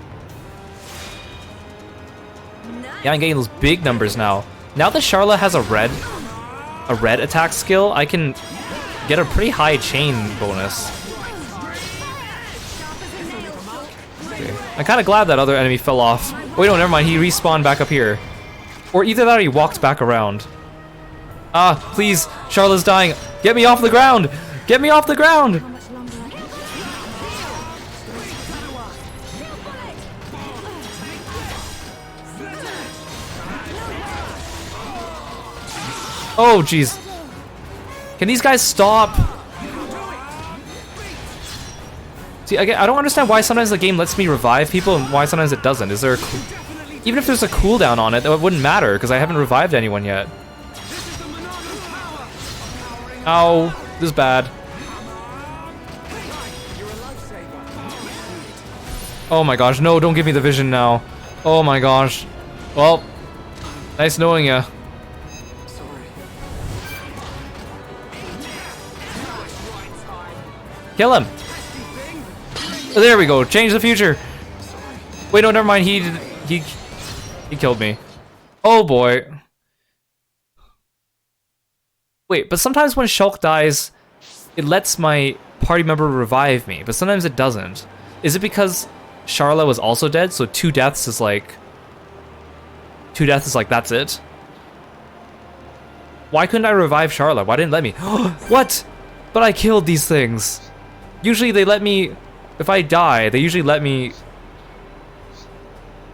Yeah, I'm getting those big numbers now. Now that Charlotte has a red attack skill, I can get a pretty high chain bonus. Okay. I'm kind of glad that other enemy fell off. Wait, no, never mind. He respawned back up here. Or either that or he walked back around. Ah, please. Charlotte's dying. Get me off the ground. Get me off the ground. How much longer I can... Oh, jeez. Can these guys stop? See, again, I don't understand why sometimes the game lets me revive people and why sometimes it doesn't. Is there a even if there's a cooldown on it, that wouldn't matter because I haven't revived anyone yet. Ow, this is bad. Oh my gosh, no, don't give me the vision now. Oh my gosh. Well, nice knowing ya. Kill him! There we go, change the future! Wait, no, never mind, he killed me. Oh boy. Wait, but sometimes when Shulk dies, it lets my party member revive me, but sometimes it doesn't. Is it because Charla was also dead, so 2 deaths is like... 2 deaths is like, that's it? Why couldn't I revive Charla? Why didn't it let me? What? But I killed these things. Usually they let me, if I die, they usually let me,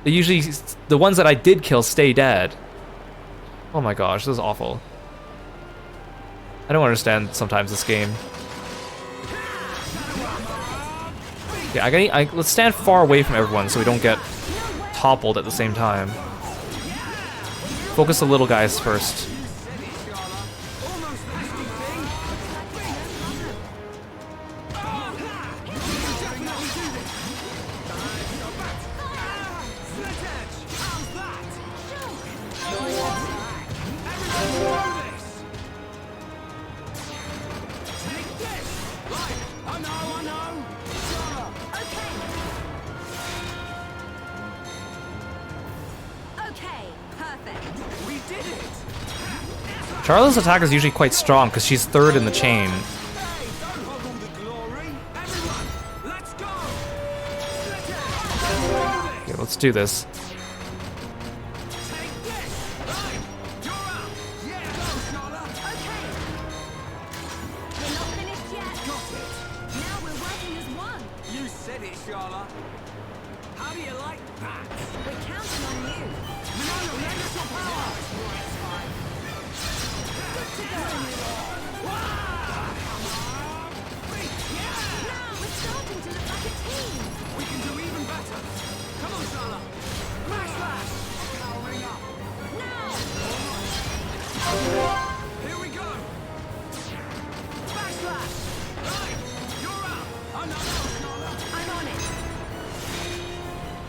the ones that I did kill stay dead. Oh my gosh, this is awful. I don't understand sometimes this game. Yeah, let's stand far away from everyone so we don't get toppled at the same time. Focus the little guys first. Charlotte's attack is usually quite strong because she's third in the chain. Okay, let's do this.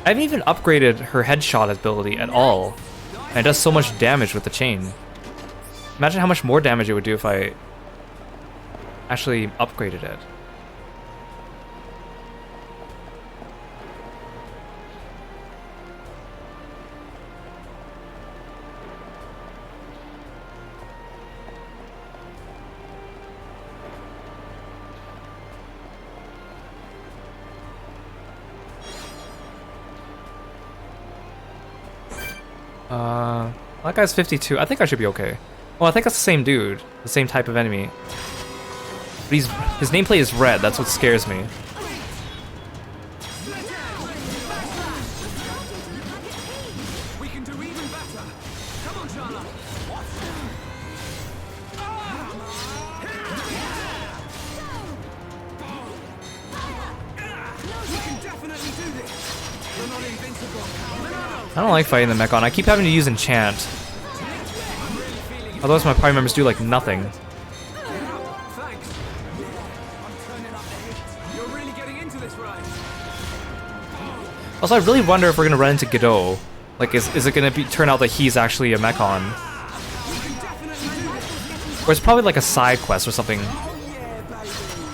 I haven't even upgraded her headshot ability at all. And it does so much damage with the chain. Imagine how much more damage it would do if I actually upgraded it. That guy's 52. I think I should be okay. Oh, I think that's the same dude. The same type of enemy. But his nameplate is red. That's what scares me. I don't like fighting the Mechon. I keep having to use enchant. Otherwise my party members do like nothing. Also, I really wonder if we're gonna run into Godot. Like, is it gonna turn out that he's actually a Mechon? Or it's probably like a side quest or something. And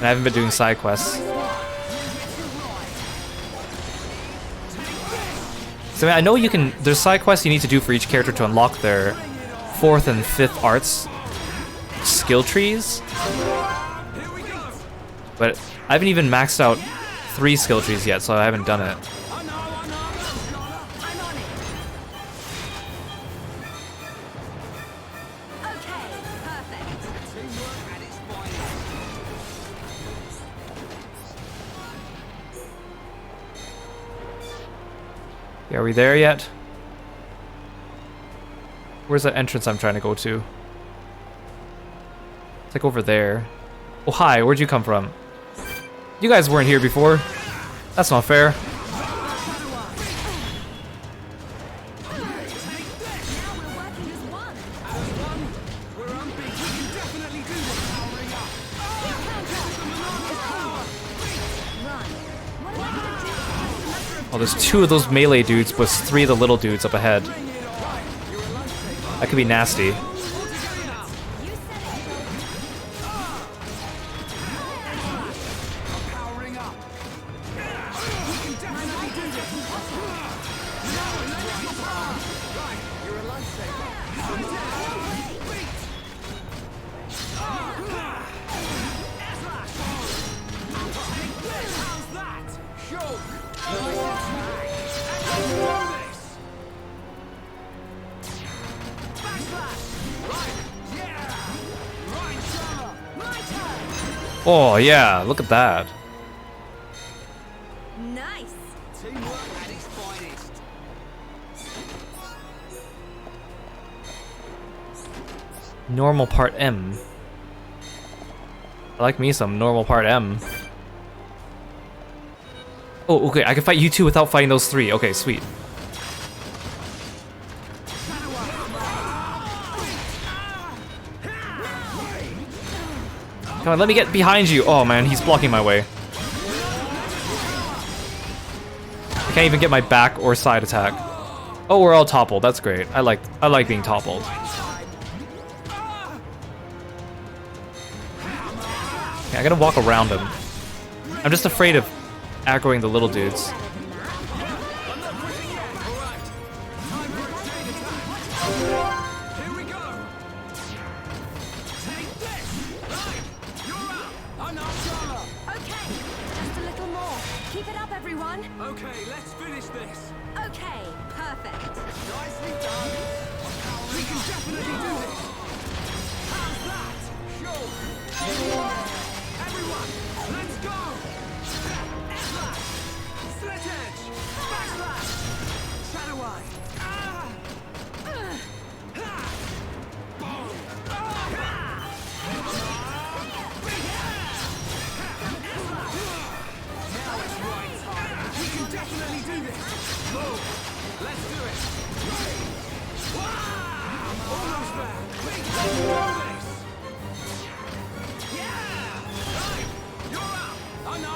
I haven't been doing side quests. So I know you can, there's side quests you need to do for each character to unlock their 4th and 5th arts skill trees. But I haven't even maxed out 3 skill trees yet, so I haven't done it. Are we there yet? Where's the entrance I'm trying to go to? It's like over there. Oh, hi, where'd you come from? You guys weren't here before. That's not fair. Oh, there's 2 of those melee dudes, but 3 of the little dudes up ahead. That could be nasty. Oh yeah, look at that. Nice. Normal part M. I like me some normal part M. Oh, okay, I can fight you 2 without fighting those 3. Okay, sweet. Come on, let me get behind you. Oh man, he's blocking my way. I can't even get my back or side attack. Oh, we're all toppled. That's great. I like being toppled. Okay, I gotta walk around him. I'm just afraid of aggroing the little dudes. everyone. Okay, let's finish this. Okay, perfect. Nicely done. We can definitely do this. How's that? Sure. Everyone, let's go. Slash. Slit edge. Backslash. Shadow eye. Boom. Now it's right time. We can definitely do this. Move. Let's do it. Wow! Almost there. We can do this. Yeah. Right. You're up. I know.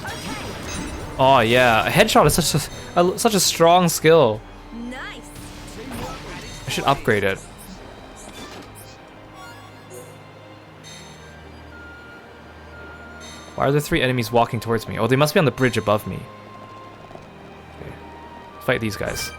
Okay. Oh yeah, a headshot is such a strong skill. Nice. I should upgrade it. Why are there 3 enemies walking towards me? Oh, they must be on the bridge above me. Okay. Fight these guys.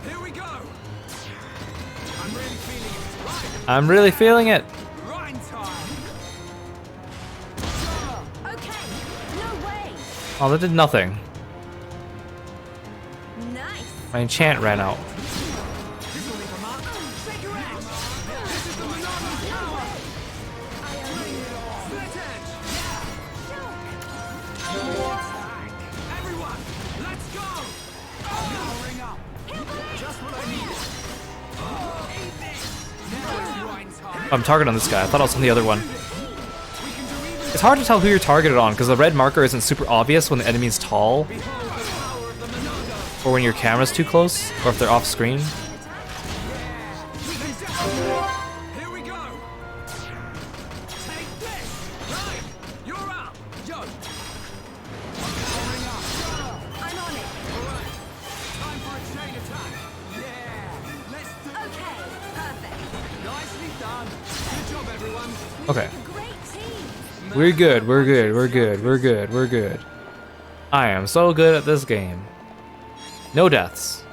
Here we go. I'm really feeling it. Grind time. Okay, no way. Oh, that did nothing. Nice. My enchant ran out. Everyone, let's go. Powering up. Just what I needed. Eat this. Now it's grind time. I'm targeted on this guy. I thought I was on the other one. It's hard to tell who you're targeted on because the red marker isn't super obvious when the enemy's tall, or when your camera's too close, or if they're off screen. Here we go. Take this. Right. You're up. Yo. Powering up. I'm on it. All right. Time for a chain attack. Yeah. Let's do it. Okay, perfect. Nicely done. Good job, everyone. Okay. Great team. We're good, we're good, we're good, we're good, we're good. I am so good at this game. No deaths.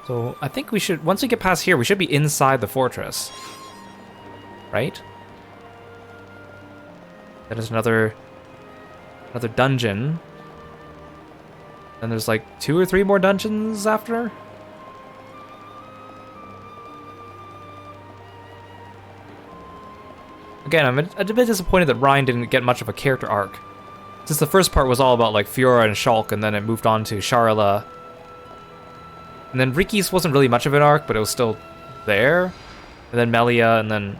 So I think we should, once we get past here, we should be inside the fortress. Right? That is another dungeon. And there's like 2 or 3 more dungeons after. Again, I'm a bit disappointed that Ryan didn't get much of a character arc. Since the first part was all about like Fiora and Shulk, and then it moved on to Charla. And then Ricky's wasn't really much of an arc, but it was still there. And then Melia, and then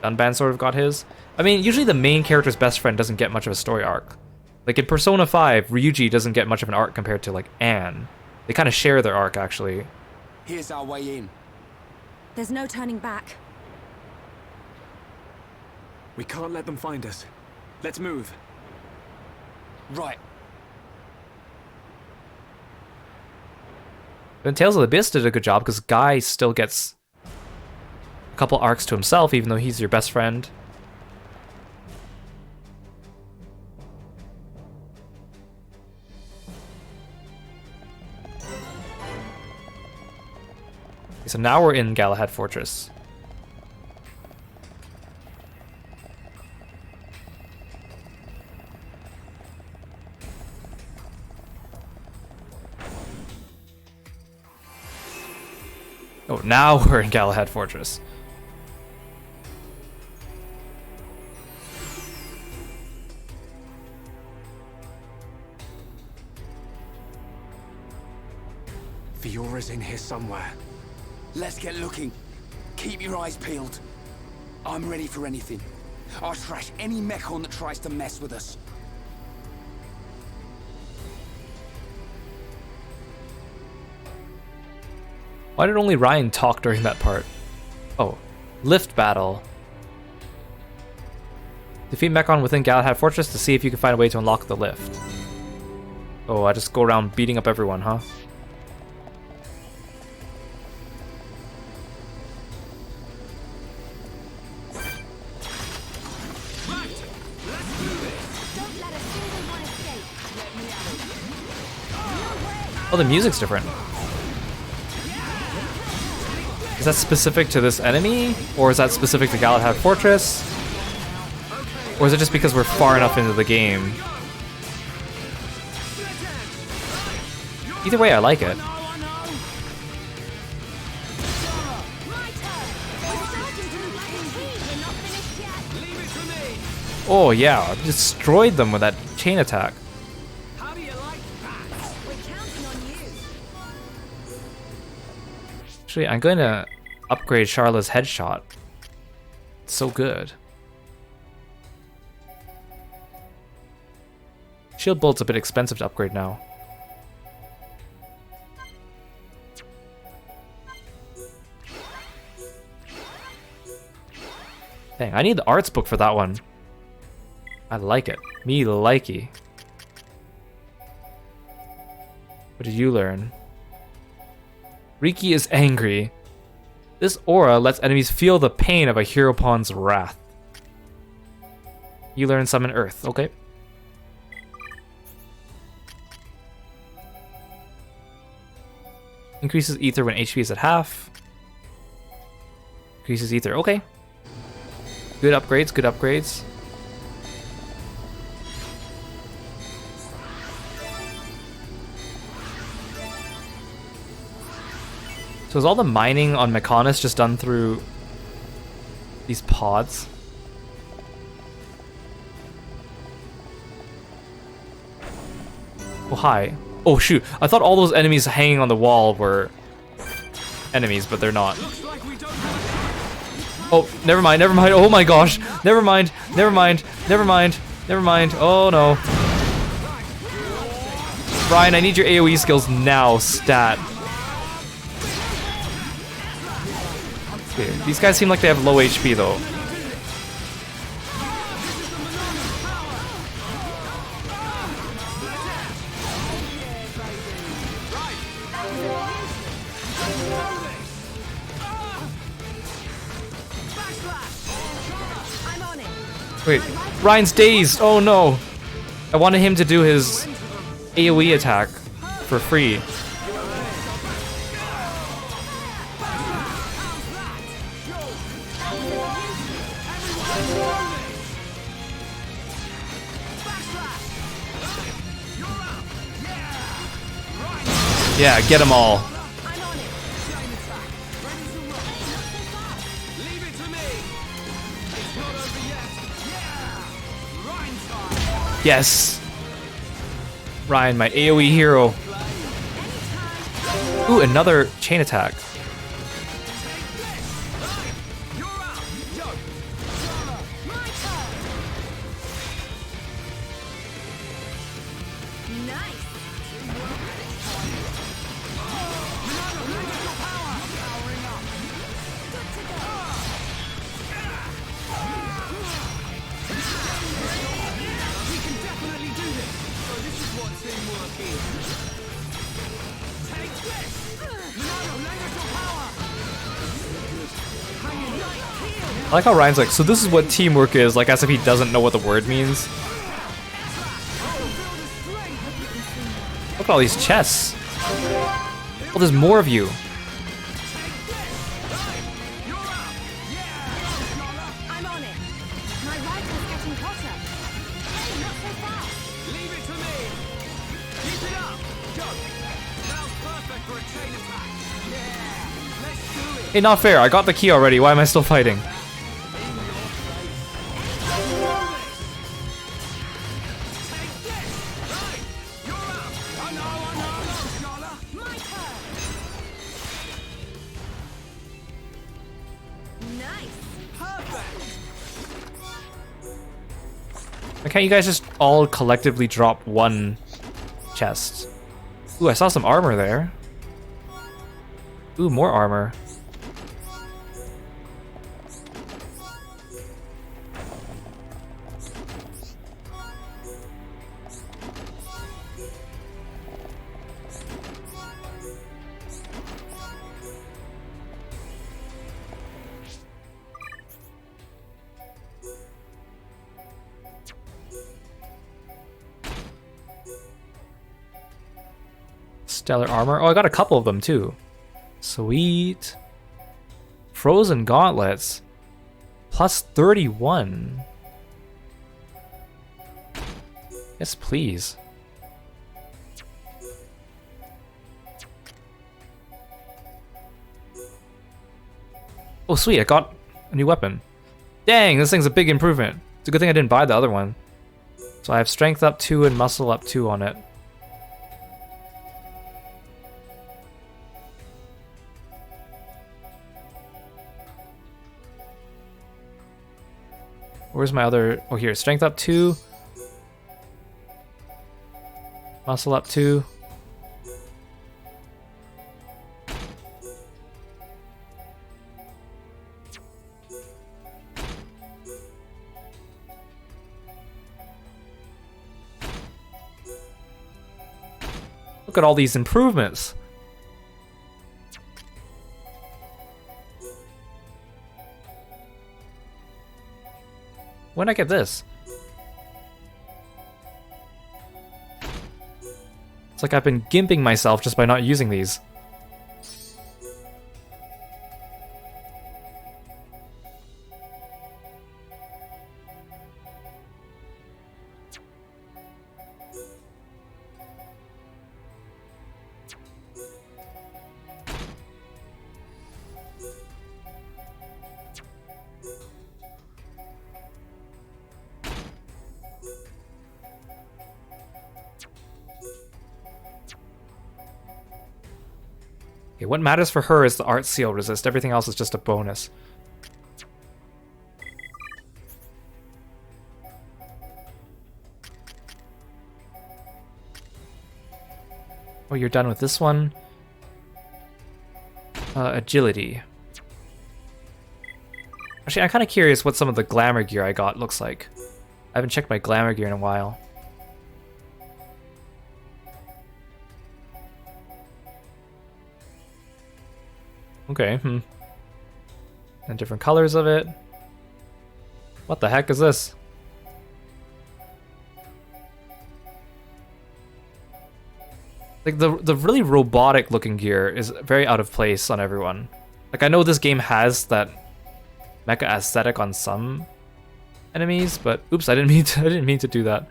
Dunban sort of got his. I mean, usually the main character's best friend doesn't get much of a story arc. Like in Persona 5, Ryuji doesn't get much of an arc compared to like Anne. They kind of share their arc, actually. Here's our way in. There's no turning back. We can't let them find us. Let's move. Right. Then Tales of the Abyss did a good job because Guy still gets a couple arcs to himself, even though he's your best friend. Okay, so now we're in Galahad Fortress. Oh, now we're in Galahad Fortress. Fiora's in here somewhere. Let's get looking. Keep your eyes peeled. I'm ready for anything. I'll trash any mechon that tries to mess with us. Why did only Ryan talk during that part? Oh, lift battle. Defeat Mechon within Galahad Fortress to see if you can find a way to unlock the lift. Oh, I just go around beating up everyone, huh? Right. Oh, the music's different. Is that specific to this enemy? Or is that specific to Galahad Fortress? Or is it just because we're far enough into the game? Either way, I like it. Oh yeah, destroyed them with that chain attack. Actually, I'm going to upgrade Charla's headshot. It's so good. Shield bolt's a bit expensive to upgrade now. Dang, I need the arts book for that one. I like it. Me likey. What did you learn? Riki is angry. This aura lets enemies feel the pain of a hero pawn's wrath. You learn summon Earth, okay. Increases ether when HP is at half. Increases ether, okay. Good upgrades, good upgrades. So is all the mining on Mechonis just done through these pods? Oh, hi. Oh, shoot. I thought all those enemies hanging on the wall were enemies, but they're not. Oh, never mind, never mind. Oh my gosh. Never mind, never mind, never mind, never mind. Oh no. Ryan, I need your AoE skills now, stat. Okay, these guys seem like they have low HP though. Wait, Ryan's dazed! Oh no! I wanted him to do his AoE attack for free. Yeah, get them all. Yes! Ryan, my AoE hero. Ooh, another chain attack. I like how Ryan's like, so this is what teamwork is, like as if he doesn't know what the word means. Look at all these chests. Oh, there's more of you. Hey, not fair. I got the key already. Why am I still fighting? Why can't you guys just all collectively drop one chest? Ooh, I saw some armor there. Ooh, more armor. Stellar armor. Oh, I got a couple of them too. Sweet. Frozen gauntlets. Plus 31. Yes, please. Oh, sweet, I got a new weapon. Dang, this thing's a big improvement. It's a good thing I didn't buy the other one. So I have strength up 2 and muscle up 2 on it. Where's my other... Oh, here. Strength up 2. Muscle up 2. Look at all these improvements. When did I get this? It's like I've been gimping myself just by not using these. Okay, what matters for her is the art seal resist. Everything else is just a bonus. Oh, you're done with this one. Agility. Actually, I'm kind of curious what some of the glamour gear I got looks like. I haven't checked my glamour gear in a while. Okay, And different colors of it. What the heck is this? Like, the really robotic looking gear is very out of place on everyone. Like, I know this game has that mecha aesthetic on some enemies, but oops, I didn't mean to do that.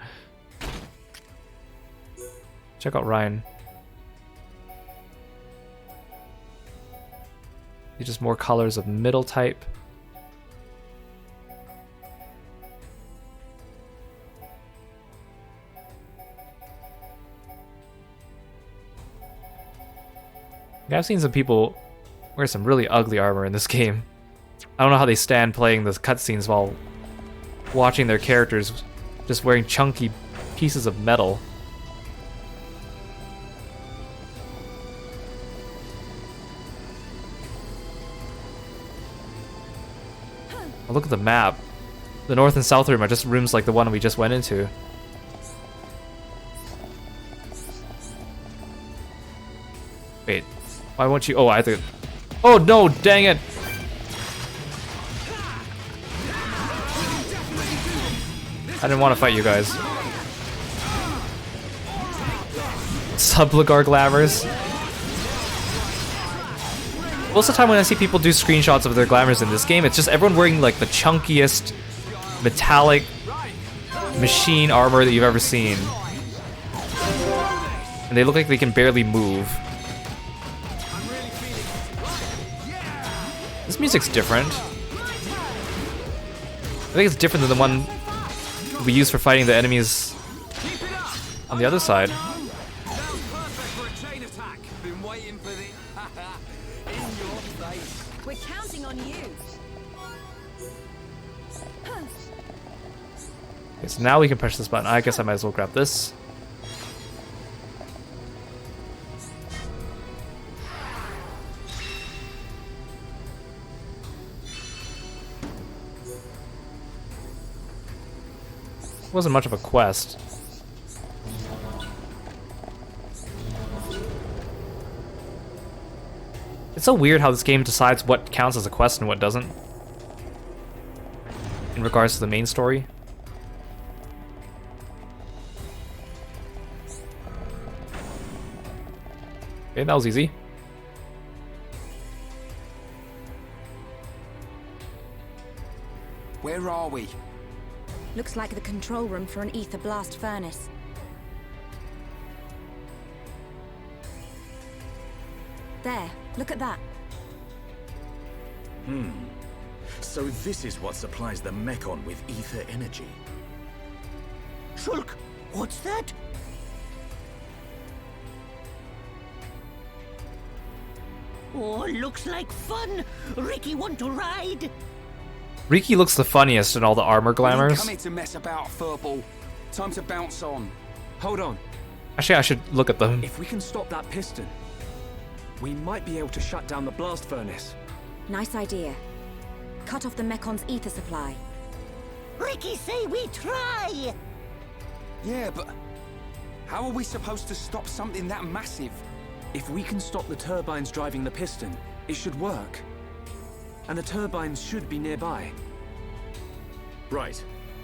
Check out Ryan. Just more colors of middle type. I've seen some people wear some really ugly armor in this game. I don't know how they stand playing the cutscenes while watching their characters just wearing chunky pieces of metal. Oh, look at the map. The north and south room are just rooms like the one we just went into. Wait, why won't you? Oh, I have to. Oh no, dang it! I didn't want to fight you guys. Subligar glamours. Most of the time when I see people do screenshots of their glamours in this game, it's just everyone wearing like the chunkiest metallic machine armor that you've ever seen. And they look like they can barely move. This music's different. I think it's different than the one we use for fighting the enemies on the other side. We're counting on you. Okay, so now we can push this button. I guess I might as well grab this. Wasn't much of a quest. It's so weird how this game decides what counts as a quest and what doesn't in regards to the main story. Okay, that was easy. Where are we? Looks like the control room for an ether blast furnace. There, look at that. So this is what supplies the Mechon with ether energy. Shulk, what's that? Oh, looks like fun. Ricky, want to ride? Riki looks the funniest in all the armor We didn't glamours. come here to mess about, furball. Time to bounce on. Hold on. Actually, I should look at them. If we can stop that piston, we might be able to shut down the blast furnace. Nice idea. Cut off the Mekon's ether supply. Ricky say we try. Yeah, but how are we supposed to stop something that massive? If we can stop the turbines driving the piston, it should work. And the turbines should be nearby. Right.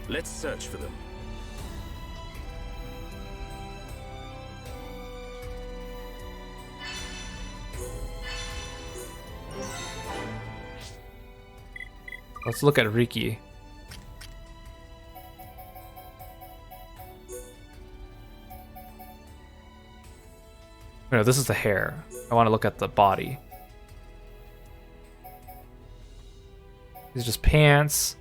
Let's search for them. Let's look at Riki. No, this is the hair. I want to look at the body. These are just pants.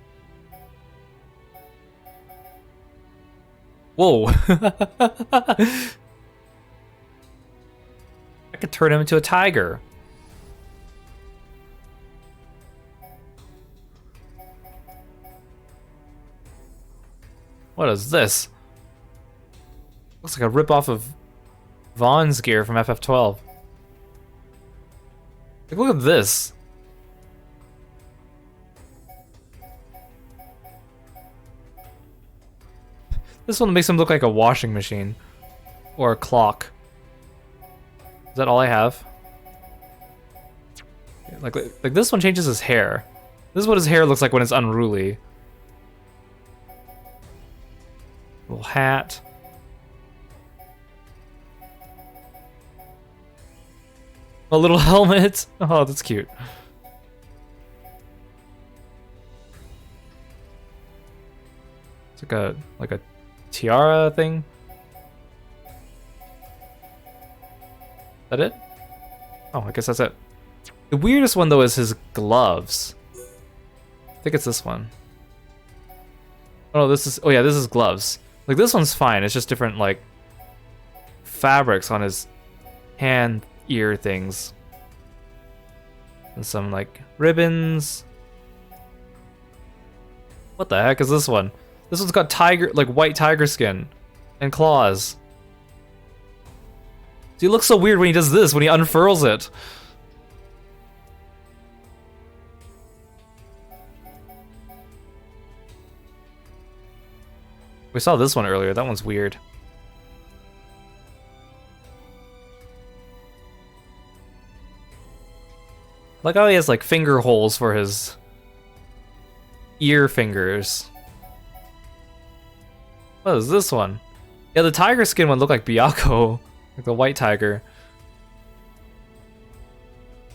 Whoa. I could turn him into a tiger. What is this? Looks like a ripoff of Vaughn's gear from FF12. Like, look at this. This one makes him look like a washing machine. Or a clock. Is that all I have? Like this one changes his hair. This is what his hair looks like when it's unruly. Little hat. A little helmet. Oh, that's cute. It's like a tiara thing. Is that it? Oh, I guess that's it. The weirdest one though is his gloves. I think it's this one. Oh, this is. Oh yeah, this is gloves. Like this one's fine. It's just different like fabrics on his hand ear things. And some like ribbons. What the heck is this one? This one's got white tiger skin and claws. He looks so weird when he does this, when he unfurls it. We saw this one earlier. That one's weird. Like how he has like finger holes for his ear fingers. What is this one? Yeah, the tiger skin one looked like Byakuo, like the white tiger.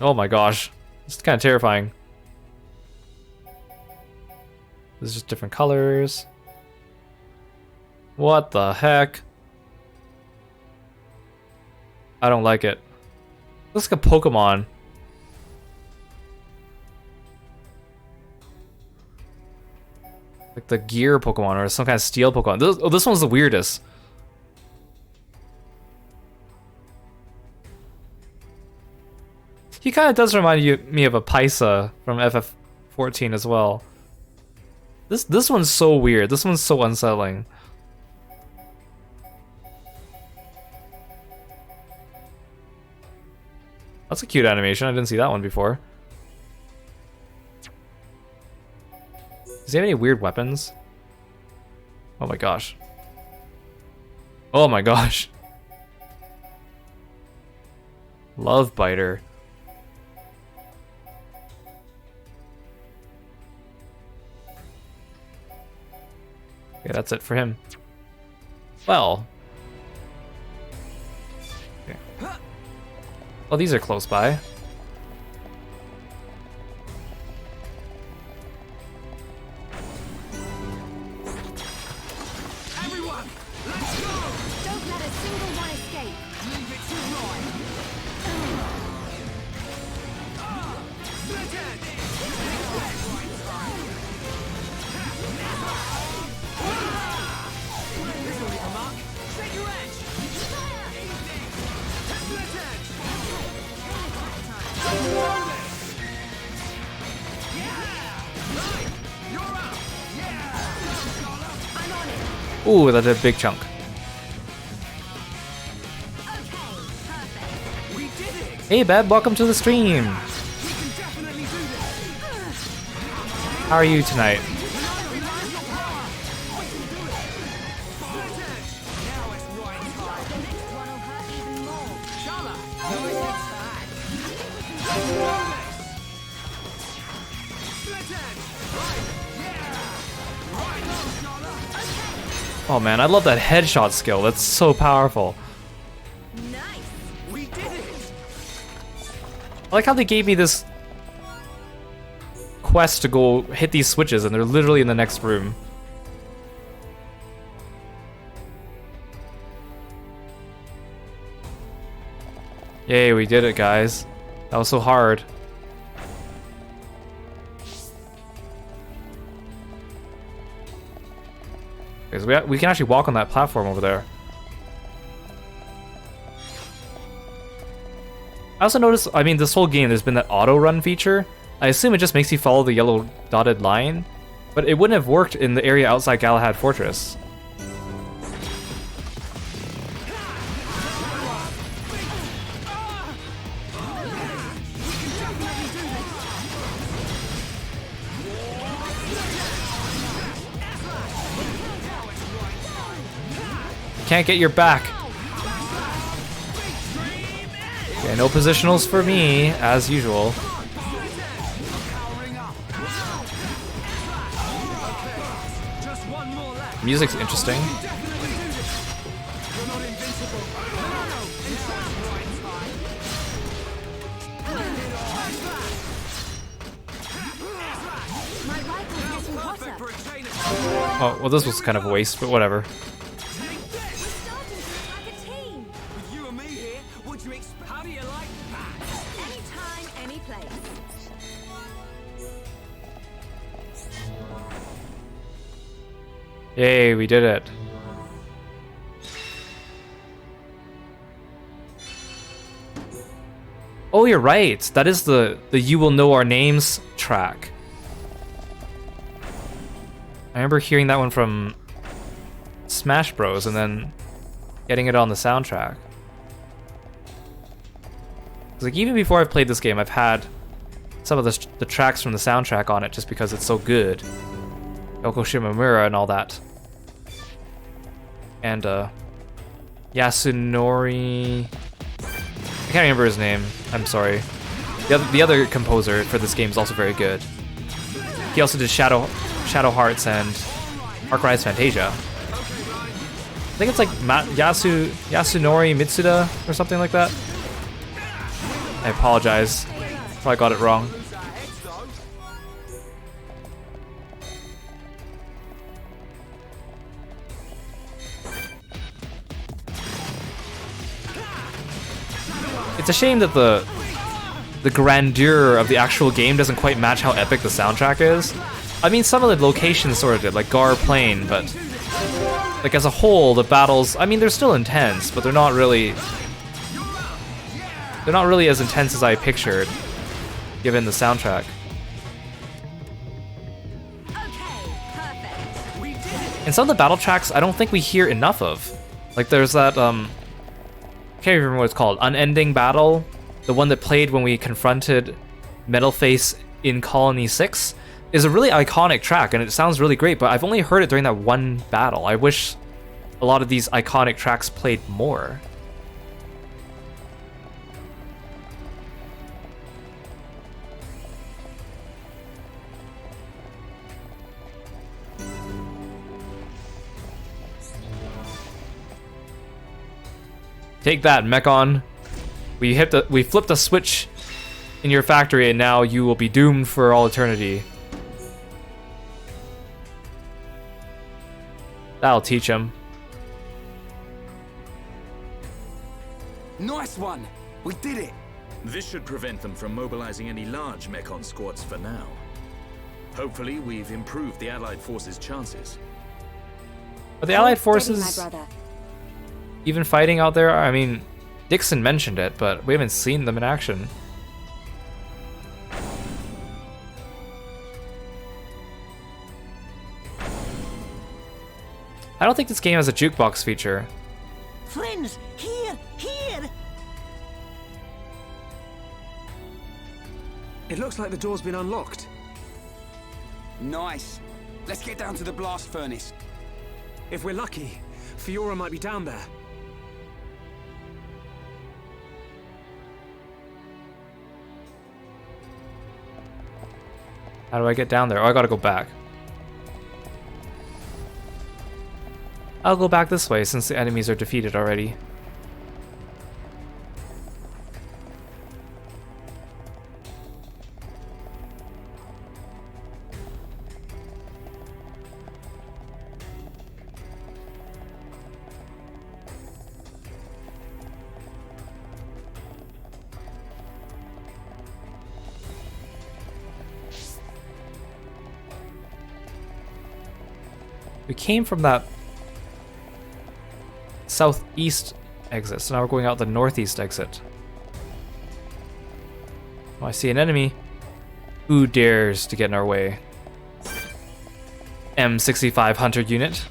Oh my gosh, it's kind of terrifying. There's just different colors. What the heck? I don't like it. Looks like a Pokemon. Like the gear Pokemon or some kind of steel Pokemon. This one's the weirdest. He kind of does remind me of a Paisa from FF14 as well. This one's so weird. This one's so unsettling. That's a cute animation. I didn't see that one before. Does he have any weird weapons? Oh my gosh. Oh my gosh. Love biter. Okay, that's it for him. Well. Okay. Oh, these are close by. Everyone, let's go! Don't let a single one escape. Leave it to Roy. Split edge! This'll leave a mark. Set your edge! Split edge! Yeah! Right! You're up! Yeah! I'm on it! Ooh, that's a big chunk. We did it! Hey, Beb, welcome to the stream. We can definitely do this! How are you tonight? Oh man, I love that headshot skill. That's so powerful. Nice! We did it! I like how they gave me this quest to go hit these switches and they're literally in the next room. Yay, we did it, guys. That was so hard. Because we can actually walk on that platform over there. I also noticed, I mean, this whole game there's been that auto run feature. I assume it just makes you follow the yellow dotted line, but it wouldn't have worked in the area outside Galahad Fortress. Can't get your back. Okay, no positionals for me, as usual. Music's interesting. Oh, well, this was kind of a waste, but whatever. Yay, we did it. Oh, you're right. That is the You Will Know Our Names track. I remember hearing that one from Smash Bros. And then getting it on the soundtrack. 'Cause, like, even before I've played this game, I've had some of the tracks from the soundtrack on it just because it's so good. Yoko Shimomura and all that. And Yasunori, I can't remember his name, I'm sorry. The other composer for this game is also very good. He also did Shadow Hearts and Arc Rise Fantasia. I think it's like Yasunori Mitsuda or something like that. I apologize, probably got it wrong. It's a shame that the grandeur of the actual game doesn't quite match how epic the soundtrack is. I mean, some of the locations sort of did, like Gar Plain, but like as a whole, the battles, I mean, they're still intense, but they're not really as intense as I pictured, given the soundtrack. And some of the battle tracks, I don't think we hear enough of. Like there's that I can't remember what it's called. Unending Battle, the one that played when we confronted Metalface in Colony 6, is a really iconic track, and it sounds really great, but I've only heard it during that one battle. I wish a lot of these iconic tracks played more. Take that, Mechon. We flipped a switch in your factory, and now you will be doomed for all eternity. That'll teach him. Nice one! We did it! This should prevent them from mobilizing any large Mechon squads for now. Hopefully, we've improved the Allied forces' chances. Are the Allied forces My brother. even fighting out there? I mean, Dixon mentioned it, but we haven't seen them in action. I don't think this game has a jukebox feature. Friends, here, here! It looks like the door's been unlocked. Nice. Let's get down to the blast furnace. If we're lucky, Fiora might be down there. How do I get down there? Oh, I gotta go back. I'll go back this way since the enemies are defeated already. We came from that southeast exit, so now we're going out the northeast exit. Oh, I see an enemy. Who dares to get in our way? M65 Hunter unit.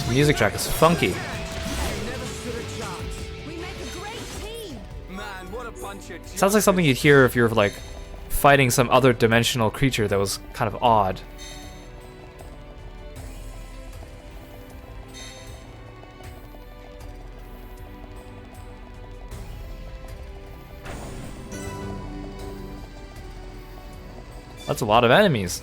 The music track is funky. Sounds like something you'd hear if you're like fighting some other dimensional creature that was kind of odd. That's a lot of enemies.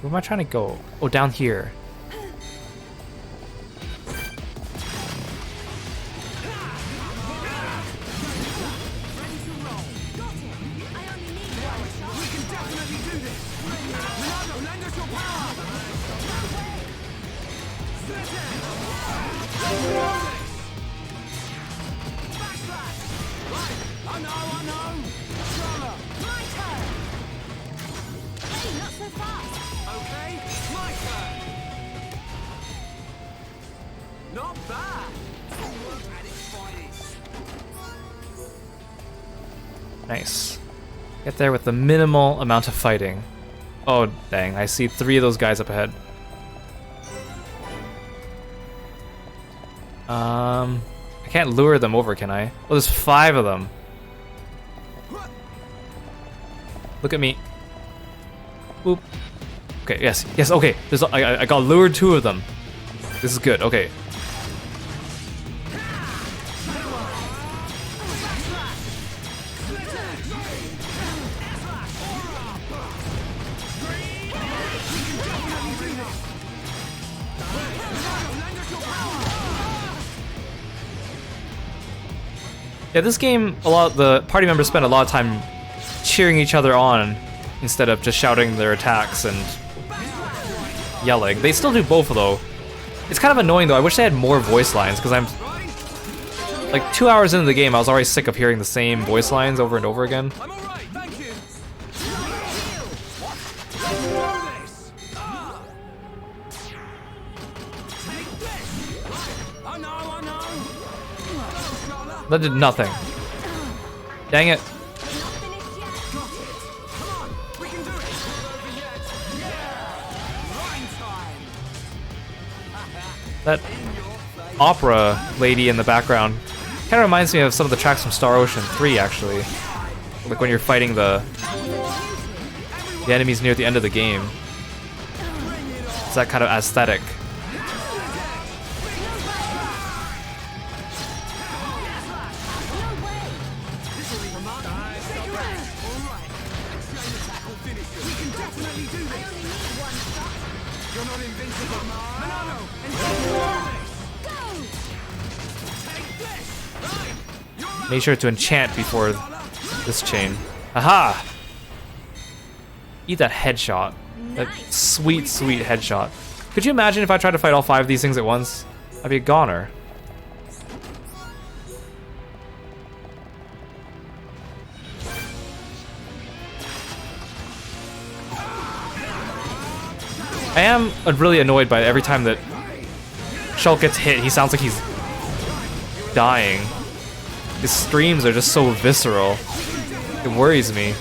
Where am I trying to go? Oh, down here. Nice. Get there with the minimal amount of fighting. Oh, dang. I see 3 of those guys up ahead. I can't lure them over, can I? Oh, there's 5 of them. Look at me. Boop. Okay, yes, yes, okay. There's, I got lured 2 of them. This is good, okay. Yeah, this game, the party members spend a lot of time cheering each other on instead of just shouting their attacks and yelling. They still do both though. It's kind of annoying though. I wish they had more voice lines because Like 2 hours into the game, I was already sick of hearing the same voice lines over and over again. I'm all right, thank you. That did nothing. Dang it. That opera lady in the background kind of reminds me of some of the tracks from Star Ocean 3, actually. Like when you're fighting the enemies near the end of the game. It's that kind of aesthetic. Make sure to enchant before this chain. Aha! Eat that headshot. That sweet, sweet headshot. Could you imagine if I tried to fight all 5 of these things at once? I'd be a goner. I am really annoyed by every time that Shulk gets hit, he sounds like he's dying. His screams are just so visceral. It worries me.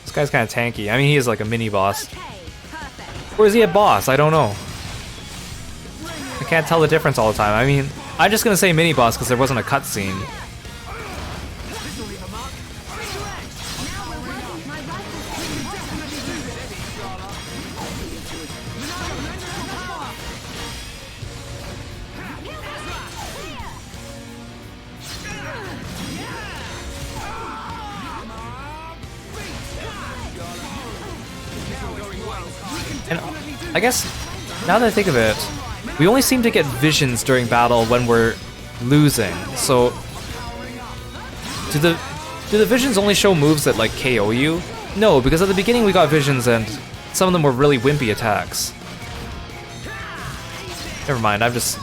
This guy's kind of tanky. I mean, he is like a mini boss. Or is he a boss? I don't know. I can't tell the difference all the time. I mean, I'm just gonna say mini boss because there wasn't a cutscene. And I guess, now that I think of it, we only seem to get visions during battle when we're losing. So, do the visions only show moves that like KO you? No, because at the beginning we got visions and some of them were really wimpy attacks. Never mind, I'm just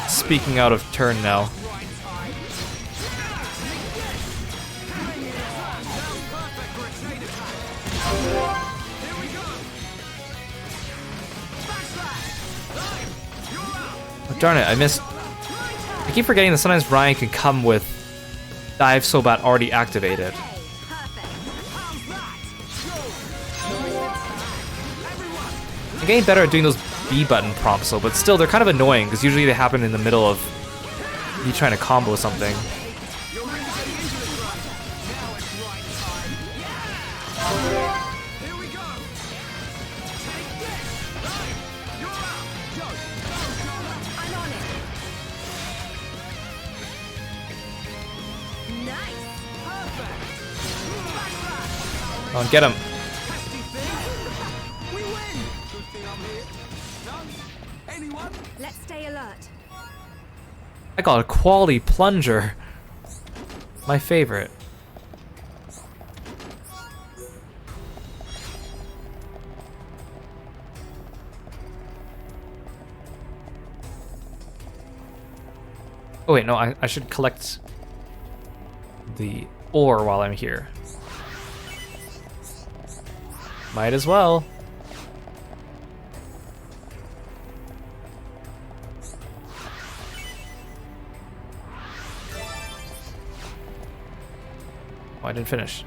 speaking out of turn now. Darn it, I missed. I keep forgetting that sometimes Ryan can come with Dive So Bad already activated. I'm getting better at doing those B button prompts though, but still they're kind of annoying because usually they happen in the middle of me trying to combo something. Come on, get him. Let's stay alert. I got a quality plunger. My favorite. Oh wait, no, I should collect the ore while I'm here. Might as well. Oh, I didn't finish.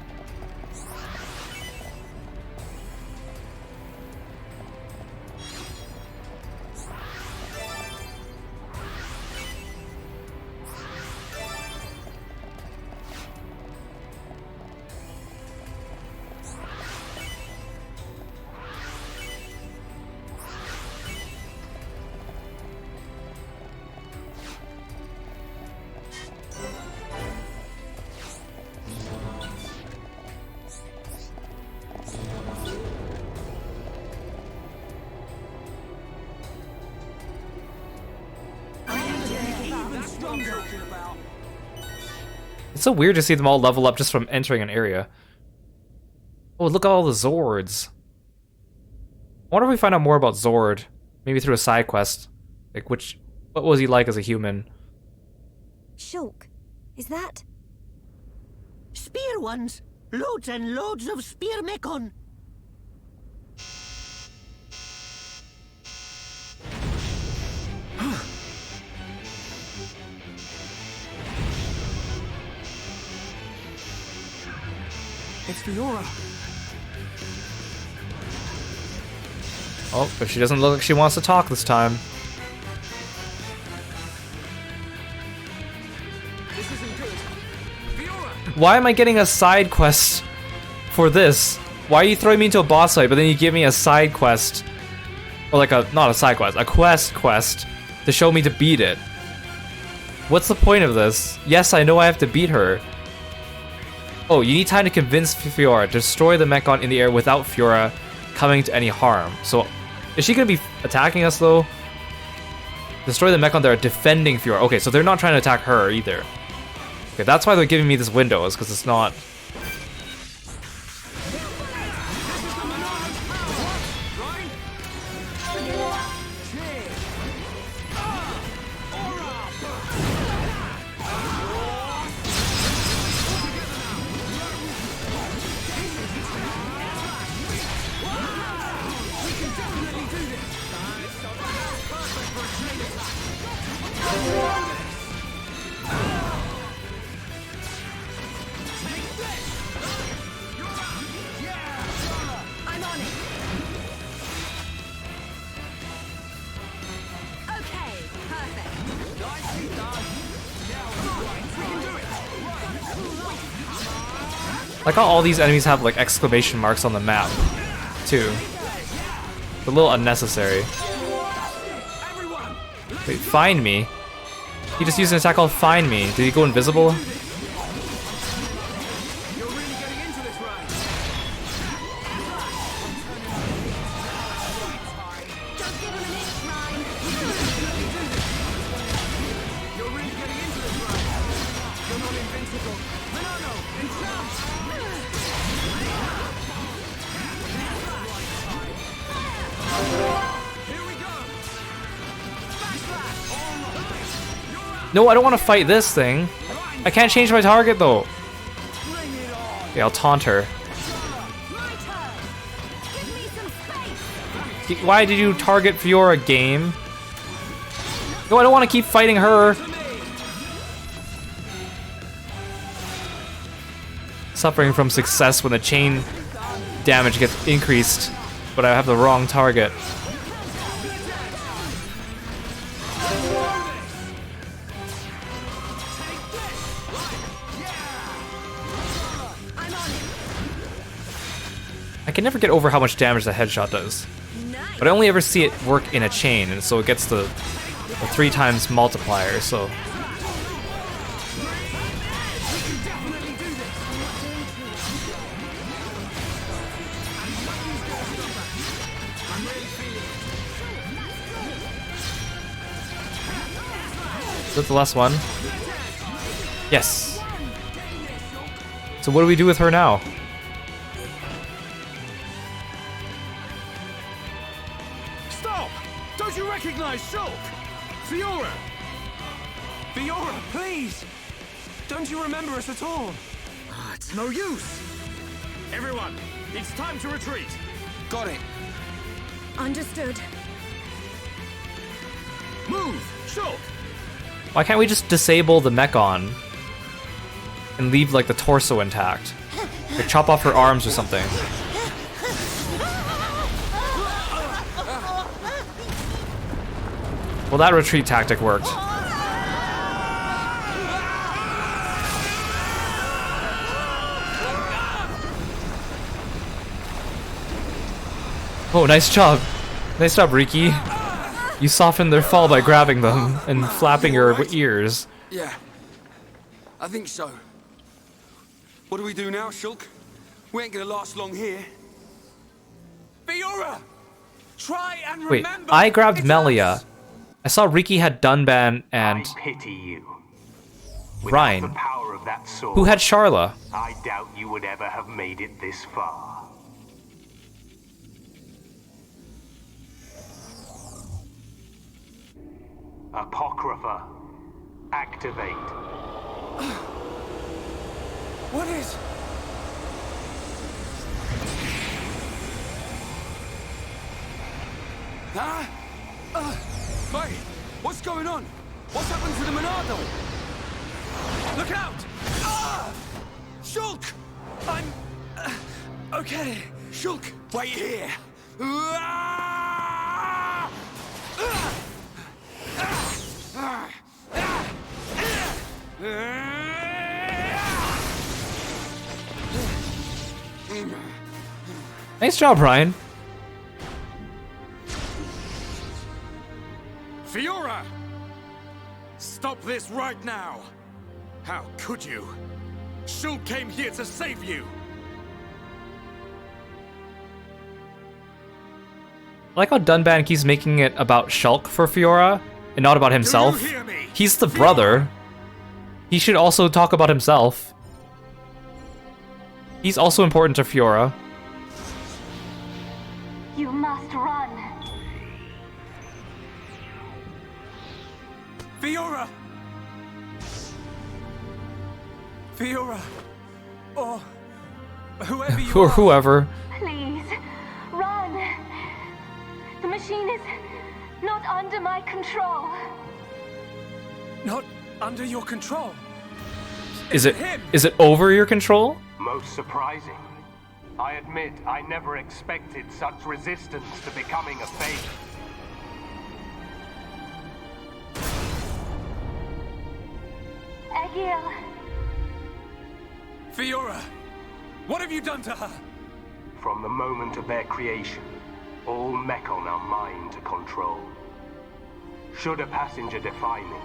It's so weird to see them all level up just from entering an area. Oh, look at all the Zords. I wonder if we find out more about Zord. Maybe through a side quest. Like, what was he like as a human? Shulk, is that? Spear ones! Loads and loads of spear mechon! It's Fiora. Oh, but she doesn't look like she wants to talk this time. This isn't good. Fiora! Why am I getting a side quest for this? Why are you throwing me into a boss fight, but then you give me a side quest? Or like not a side quest, a quest to show me to beat it. What's the point of this? Yes, I know I have to beat her. Oh, you need time to convince Fiora to destroy the Mechon in the air without Fiora coming to any harm. So, is she gonna be attacking us though? Destroy the Mechon that are defending Fiora. Okay, so they're not trying to attack her either. Okay, that's why they're giving me this window, is because it's not... Like how all these enemies have like exclamation marks on the map, too. It's a little unnecessary. Wait, find me? He just used an attack called Find Me. Did he go invisible? No, I don't want to fight this thing. I can't change my target though. Okay, I'll taunt her. Why did you target Fiora, game? No, I don't want to keep fighting her. Suffering from success when the chain damage gets increased, but I have the wrong target. I can never get over how much damage the headshot does. But I only ever see it work in a chain, and so it gets the 3 times multiplier, so... Is that the last one? Yes! So what do we do with her now? Stop! Don't you recognize Shulk? Fiora! Fiora, please! Don't you remember us at all? It's no use! Everyone, it's time to retreat! Got it. Understood. Move! Shulk! Why can't we just disable the Mechon and leave like the torso intact? Like chop off her arms or something. Well, that retreat tactic worked. Oh, nice job. Nice job, Riki. You softened their fall by grabbing them and flapping your ears. Yeah. I think so. What do we do now, Shulk? We ain't gonna last long here. Fiora! Try and Wait, remember! I grabbed It's Melia. us. I saw Riki had Dunban and I pity you. Without Ryan, the power of that sword, who had Sharla. I doubt you would ever have made it this far. Apocrypha, activate. What is... Huh? Mate, what's going on? What's happened to the Monado? Look out! Shulk! I'm... okay. Shulk, wait here. Nice job, Ryan. Fiora! Stop this right now! How could you? Shulk came here to save you! I like how Dunban keeps making it about Shulk for Fiora and not about himself. Do you hear me? He's the brother. He should also talk about himself. He's also important to Fiora. You must run. Fiora! Fiora! Or... whoever you Or are. whoever. Please, run. The machine is not under my control. Not under your control. Is it him? is it over your control? Most surprising. I admit I never expected such resistance to becoming a fate. Egil. Fiora! What have you done to her? From the moment of their creation, all Mechon are mine to control. Should a passenger defy me,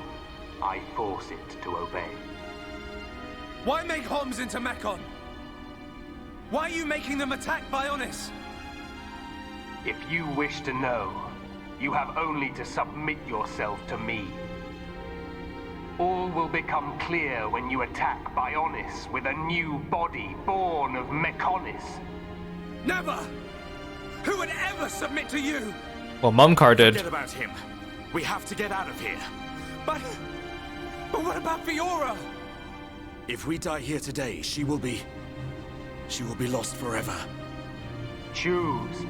I force it to obey. Why make Homs into Mechon? Why are you making them attack Bionis? If you wish to know, you have only to submit yourself to me. All will become clear when you attack Bionis with a new body born of Mechonis. Never! Who would ever submit to you? Well, Mumkar did. Forget about him. We have to get out of here. But what about Fiora? If we die here today, she will be lost forever. Choose.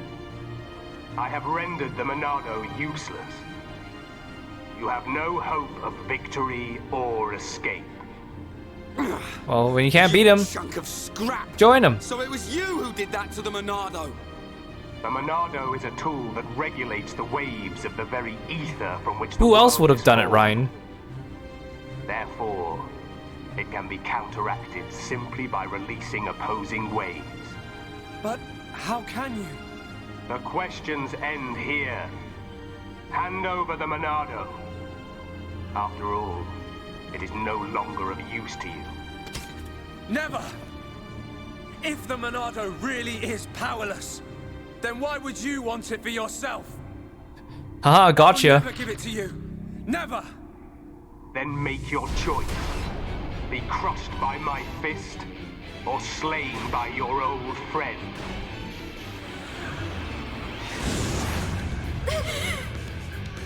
I have rendered the Monado useless. You have no hope of victory or escape. Well, when you can't beat him, Chunk of scrap. join him. So it was you who did that to the Monado. The Monado is a tool that regulates the waves of the very ether from which the Who else world would have is done it, formed. Ryan? Therefore, it can be counteracted simply by releasing opposing waves. But how can you? The questions end here. Hand over the Monado. After all, it is no longer of use to you. Never! If the Monado really is powerless, then why would you want it for yourself? Haha, I'll gotcha. never give it to you. Never! Then make your choice. Be crushed by my fist, or slain by your old friend.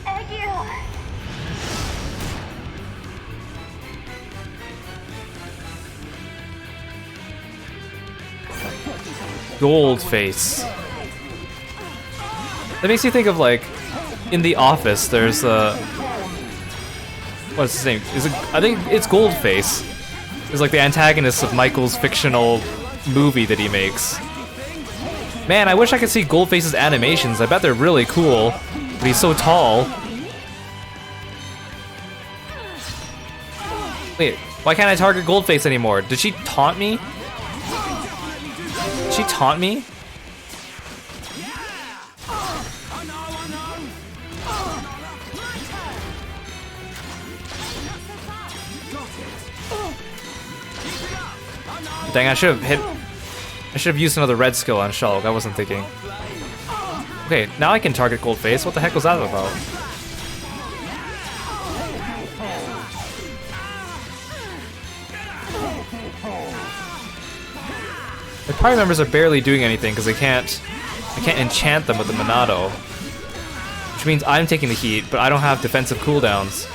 Egil. Goldface. That makes me think of like in The Office. There's what's his name? I think it's Goldface. It's like the antagonist of Michael's fictional movie that he makes. Man, I wish I could see Goldface's animations. I bet they're really cool. But he's so tall. Wait, why can't I target Goldface anymore? Did she taunt me? Did she taunt me? Dang, I should have used another red skill on Shulk. I wasn't thinking. Okay, now I can target Goldface. What the heck was that about? The party members are barely doing anything because I can't enchant them with the Monado. Which means I'm taking the heat, but I don't have defensive cooldowns.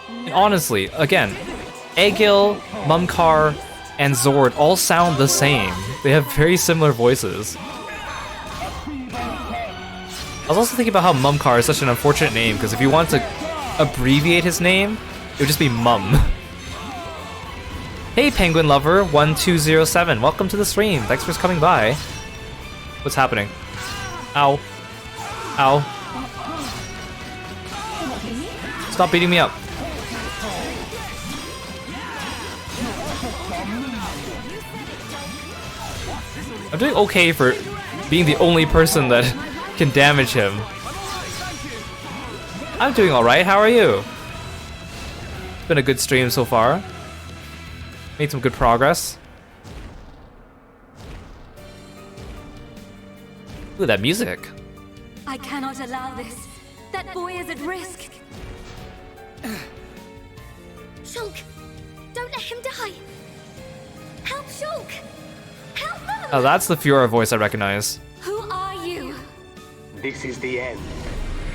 And honestly, again, Egil, Mumkar, and Zord all sound the same. They have very similar voices. I was also thinking about how Mumkar is such an unfortunate name, because if you want to abbreviate his name, it would just be Mum. Hey Penguin Lover 1207, welcome to the stream. Thanks for coming by. What's happening? Ow. Ow. Stop beating me up. I'm doing okay for being the only person that can damage him. I'm doing alright, how are you? It's been a good stream so far. Made some good progress. Ooh, that music. I cannot allow this. That boy is at risk. Shulk, don't let him die. Help Shulk. Help him. Oh, that's the Fiora voice I recognize. Who are you? This is the end.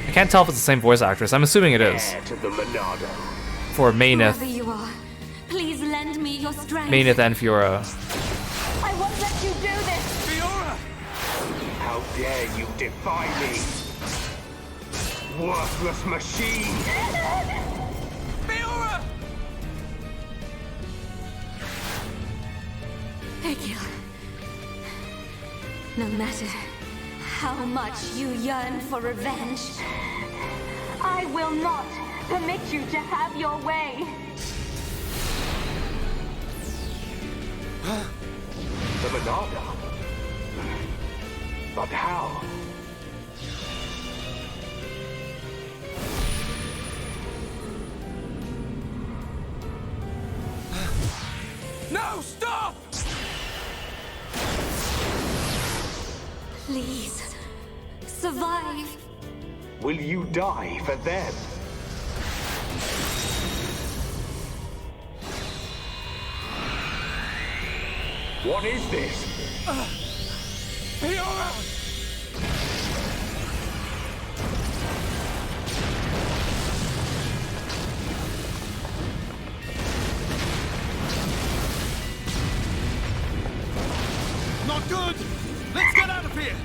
I can't tell if it's the same voice actress. I'm assuming it is. Heir to the Monado. For Mayneth. Whoever you are, please lend me your strength. Mayneth and Fiora. I won't let you do this. Fiora! How dare you defy me? Worthless machine! Fiora! Egil. No matter how much you yearn for revenge, I will not permit you to have your way. The Monado? But how? No, stop! Please, survive. Will you die for them? What is this? Fiora! Not good! Let's get out of here!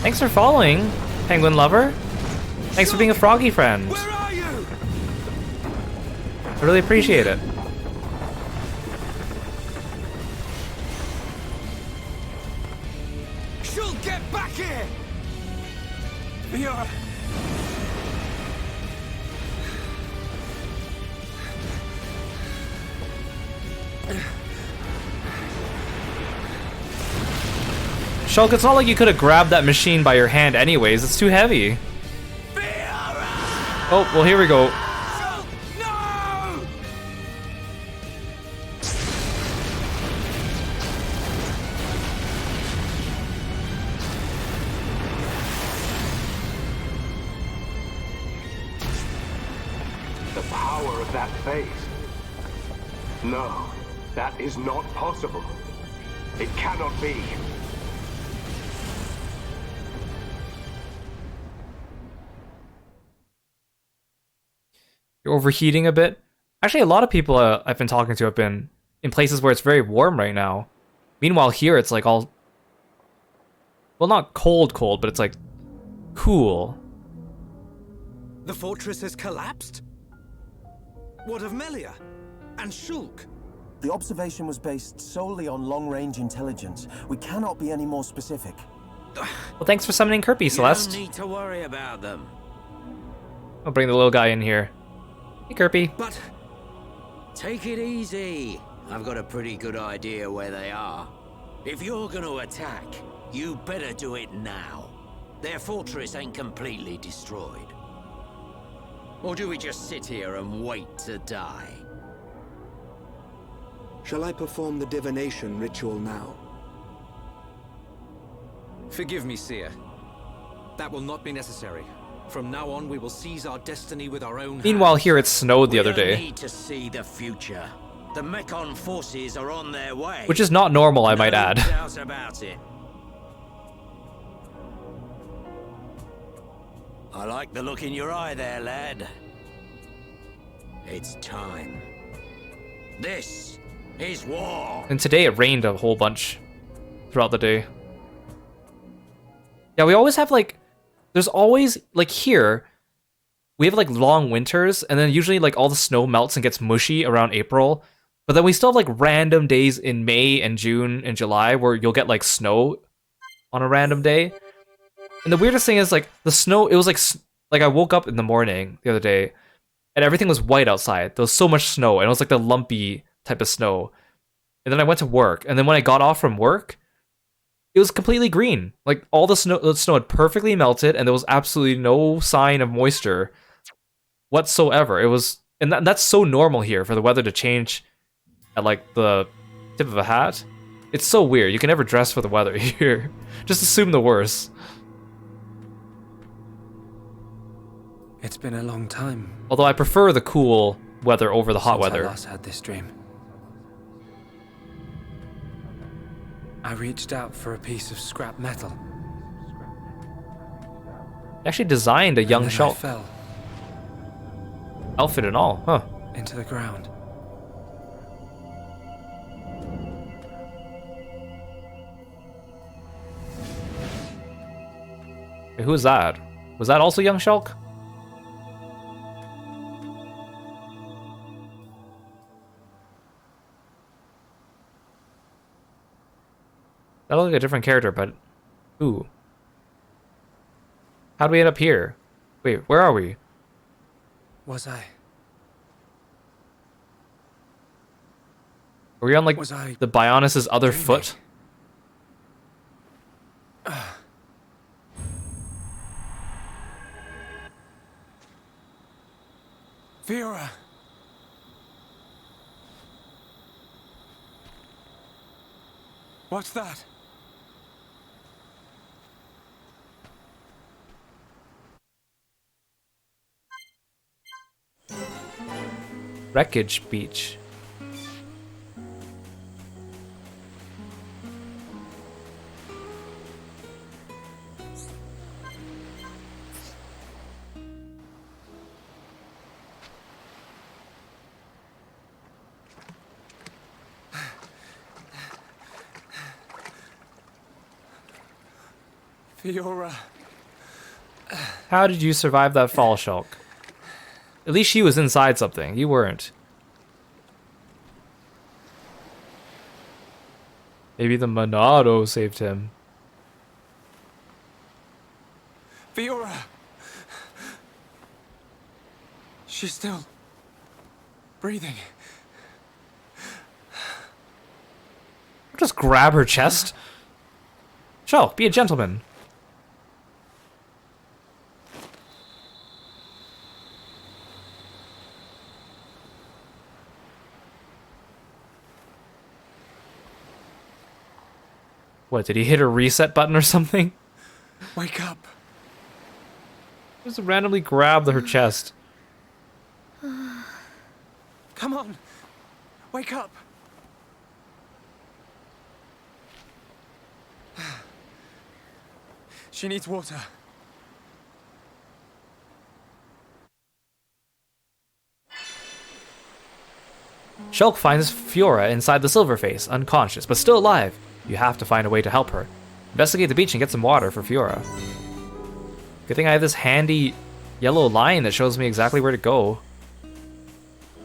Thanks for following, Penguin Lover. Thanks for being a froggy friend. Where are you? I really appreciate it. She'll get back here! Fiora! Shulk, it's not like you could have grabbed that machine by your hand anyways. It's too heavy. Oh, well, here we go. No! power of that face. No, that is not possible. It cannot be. You're overheating a bit. Actually, a lot of people I've been talking to have been in places where it's very warm right now. Meanwhile, here it's like all... Well, not cold, but it's like cool. The fortress has collapsed? What of Melia? And Shulk? The observation was based solely on long-range intelligence. We cannot be any more specific. Well, thanks for summoning Kirby, Celeste. You don't need to worry about them. I'll bring the little guy in here. Hey, Kirby. But take it easy. I've got a pretty good idea where they are. If you're going to attack, you better do it now. Their fortress ain't completely destroyed. Or do we just sit here and wait to die? Shall I perform the divination ritual now? Forgive me, Seer. That will not be necessary. From now on, we will seize our destiny with our own Meanwhile, here it snowed the other We don't day. need to see the future. The Mechon forces are on their way. Which is not normal, I might add. No doubt about it. I like the look in your eye there, lad. It's time. This is war. And today it rained a whole bunch throughout the day. Yeah, we always have like... There's always, like here, we have like long winters, and then usually like all the snow melts and gets mushy around April. But then we still have like random days in May and June and July where you'll get like snow on a random day. And the weirdest thing is like the snow, it was like I woke up in the morning the other day and everything was white outside. There was so much snow and it was like the lumpy type of snow. And then I went to work, and then when I got off from work, it was completely green. Like all the snow had perfectly melted, and there was absolutely no sign of moisture whatsoever. It was, and that's so normal here for the weather to change at like the tip of a hat. It's so weird. You can never dress for the weather here. Just assume the worst. It's been a long time. Although I prefer the cool weather over the hot weather. I last had this dream. I reached out for a piece of scrap metal. They actually designed a young Shulk. Fell outfit and all, huh? Into the ground. Wait, who was that? Was that also young Shulk? That looked like a different character, but who? How do we end up here? Wait, where are we? Was I? Are we on like the Bionis' other foot? Fiora! What's that? Wreckage Beach. Fiora. How did you survive that fall, Shulk? At least she was inside something. You weren't. Maybe the Monado saved him. Fiora! She's still breathing. Just grab her chest. Shulk, be a gentleman. What, did he hit a reset button or something? Wake up. Just randomly grabbed her chest. on. Wake up. She needs water. Shulk finds Fiora inside the silver face, unconscious, but still alive. You have to find a way to help her. Investigate the beach and get some water for Fiora. Good thing I have this handy yellow line that shows me exactly where to go.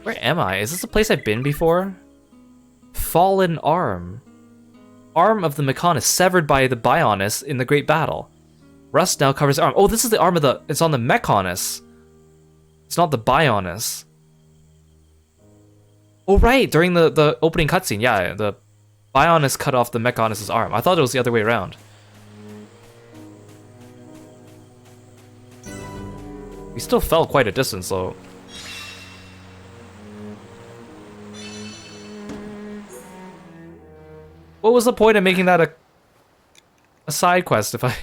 Where am I? Is this a place I've been before? Fallen Arm. Arm of the Mechon is severed by the Bionis in the Great Battle. Rust now covers the arm. Oh, this is the arm of the... It's on the Mechonis. It's not the Bionis. Oh, right. During the opening cutscene. Yeah, the Bionis cut off the Mechonis' arm. I thought it was the other way around. We still fell quite a distance, though. What was the point of making that a side quest if I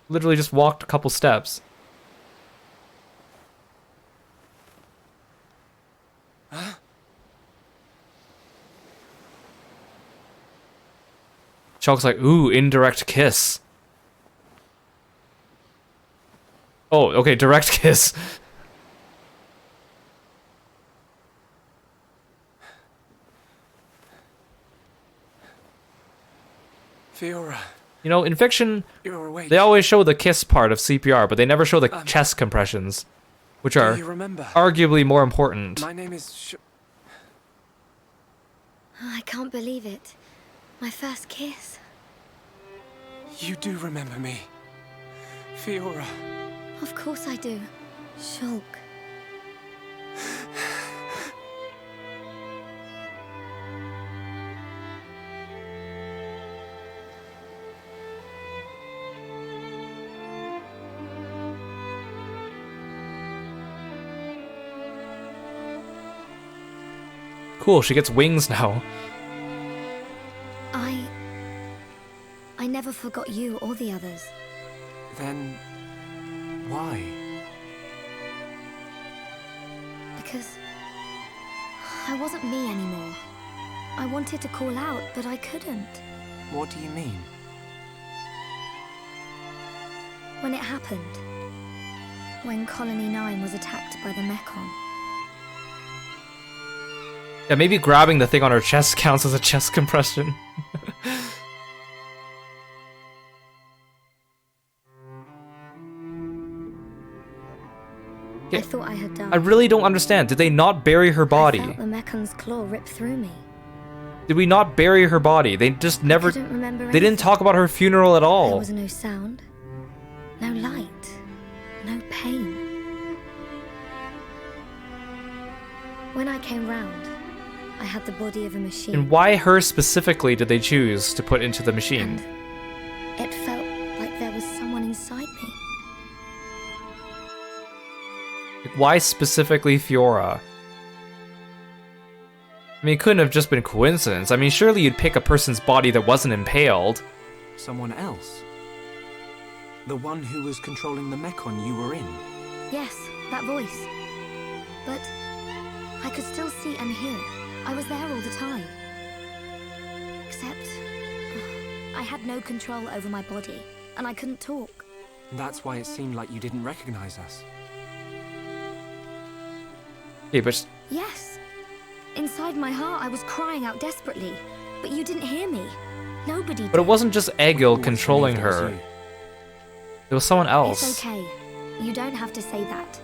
literally just walked a couple steps? Huh? Shulk's like, ooh, indirect kiss. Oh, okay, direct kiss. Fiora. You know, in fiction, You're awake. they always show the kiss part of CPR, but they never show the chest compressions, which are you remember? arguably more important. My name is I can't believe it. My first kiss. You do remember me. Fiora. Of course I do. Shulk. Cool, she gets wings now. I never forgot you or the others. Then... why? Because I wasn't me anymore. I wanted to call out, but I couldn't. What do you mean? When it happened, when Colony 9 was attacked by the Mechon. Yeah, maybe grabbing the thing on her chest counts as a chest compression. I thought I had died. I really don't understand. Did they not bury her body? I felt the Mechon's claw rip through me. Did we not bury her body? They just never... I couldn't remember They didn't anything. talk about her funeral at all. There was no sound, no light, no pain. When I came round, I had the body of a machine. And why her specifically did they choose to put into the machine? It felt like there was someone inside me. Like, why specifically Fiora? I mean, it couldn't have just been coincidence. I mean, surely you'd pick a person's body that wasn't impaled. Someone else? The one who was controlling the Mechon you were in? Yes, that voice. But I could still see and hear. I was there all the time. Except I had no control over my body, and I couldn't talk. That's why it seemed like you didn't recognize us. Yeah, but... Yes. Inside my heart, I was crying out desperately, but you didn't hear me. Nobody did. But it wasn't just Egil controlling her. It was someone else. It's okay. You don't have to say that.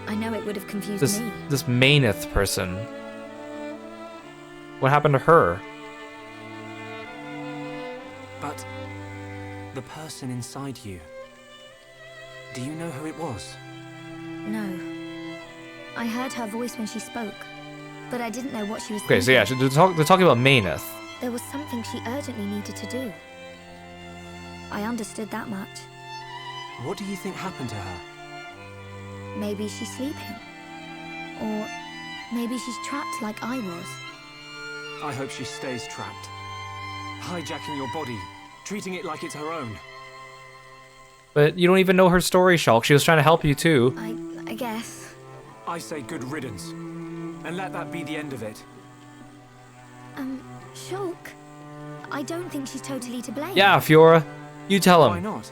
I know it would have confused me. This Maineth person. What happened to her? But the person inside you, do you know who it was? No. I heard her voice when she spoke, but I didn't know what she was Okay, so yeah, they're talking about Maineth. There was something she urgently needed to do. I understood that much. What do you think happened to her? Maybe she's sleeping. Or maybe she's trapped like I was. I hope she stays trapped. Hijacking your body, treating it like it's her own. But you don't even know her story, Shulk. She was trying to help you too. I guess. I say good riddance. And let that be the end of it. Shulk, I don't think she's totally to blame. Yeah, Fiora, you tell him. Why not?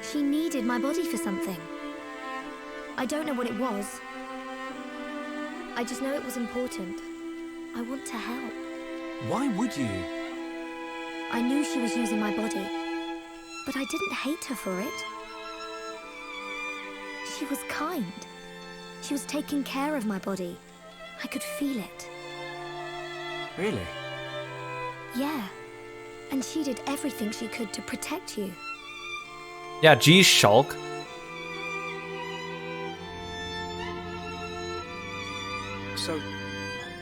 She needed my body for something. I don't know what it was. I just know it was important. I want to help. Why would you? I knew she was using my body, but I didn't hate her for it. She was kind. She was taking care of my body. I could feel it. Really? Yeah. And she did everything she could to protect you. Yeah, geez, Shulk. So,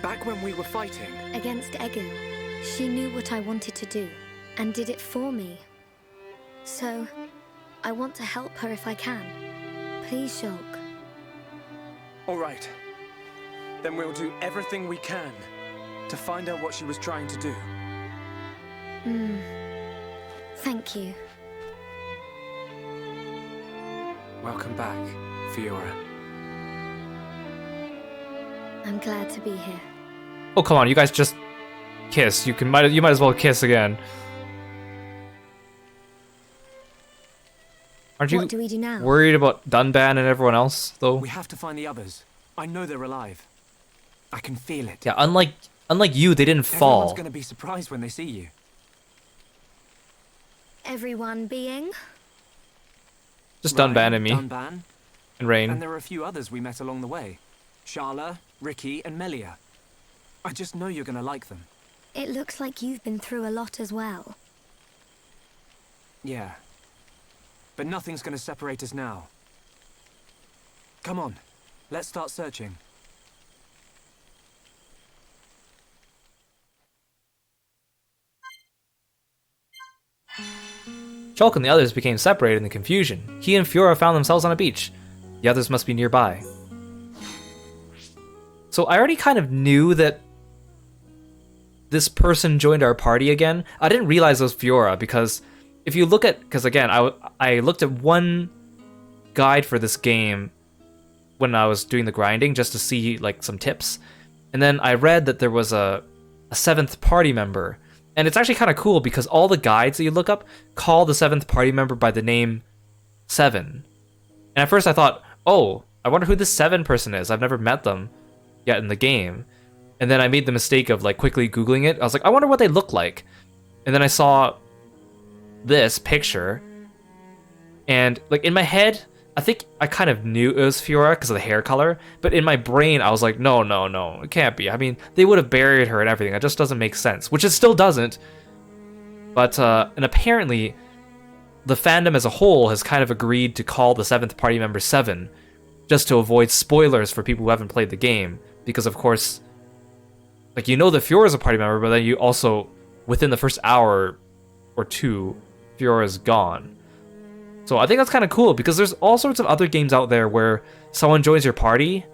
back when we were fighting... Against Egu, she knew what I wanted to do, and did it for me. So, I want to help her if I can. Please, Shulk. All right. Then we'll do everything we can to find out what she was trying to do. Thank you. Welcome back, Fiora. I'm glad to be here. Oh, come on, you guys just kiss. You might as well kiss again. Aren't you What do we do now? worried about Dunban and everyone else, though? We have to find the others. I know they're alive. I can feel it. Yeah, unlike you, they didn't fall. Everyone's gonna be surprised when they see you. Everyone being? Just Ryan, Dunban and me. Dunban. And Rain. And there are a few others we met along the way. Sharla, Ricky, and Melia. I just know you're gonna like them. It looks like you've been through a lot as well. Yeah. But nothing's gonna separate us now. Come on, let's start searching. Shulk and the others became separated in the confusion. He and Fiora found themselves on a beach. The others must be nearby. So I already kind of knew that this person joined our party again. I didn't realize it was Fiora because if you look at... Because again, I looked at one guide for this game when I was doing the grinding just to see like some tips. And then I read that there was a 7th party member. And it's actually kind of cool because all the guides that you look up call the 7th party member by the name 7. And at first I thought, oh, I wonder who this 7 person is. I've never met them yet in the game. And then I made the mistake of like quickly Googling it. I was like, I wonder what they look like. And then I saw this picture. And like in my head, I think I kind of knew it was Fiora because of the hair color. But in my brain, I was like, no, it can't be. I mean, they would have buried her and everything. It just doesn't make sense. Which it still doesn't. But, and apparently, the fandom as a whole has kind of agreed to call the 7th party member 7. Just to avoid spoilers for people who haven't played the game. Because, of course, like, you know that Fiora's a party member, but then you also, within the first hour or two, Fiora's gone. So I think that's kind of cool, because there's all sorts of other games out there where someone joins your party,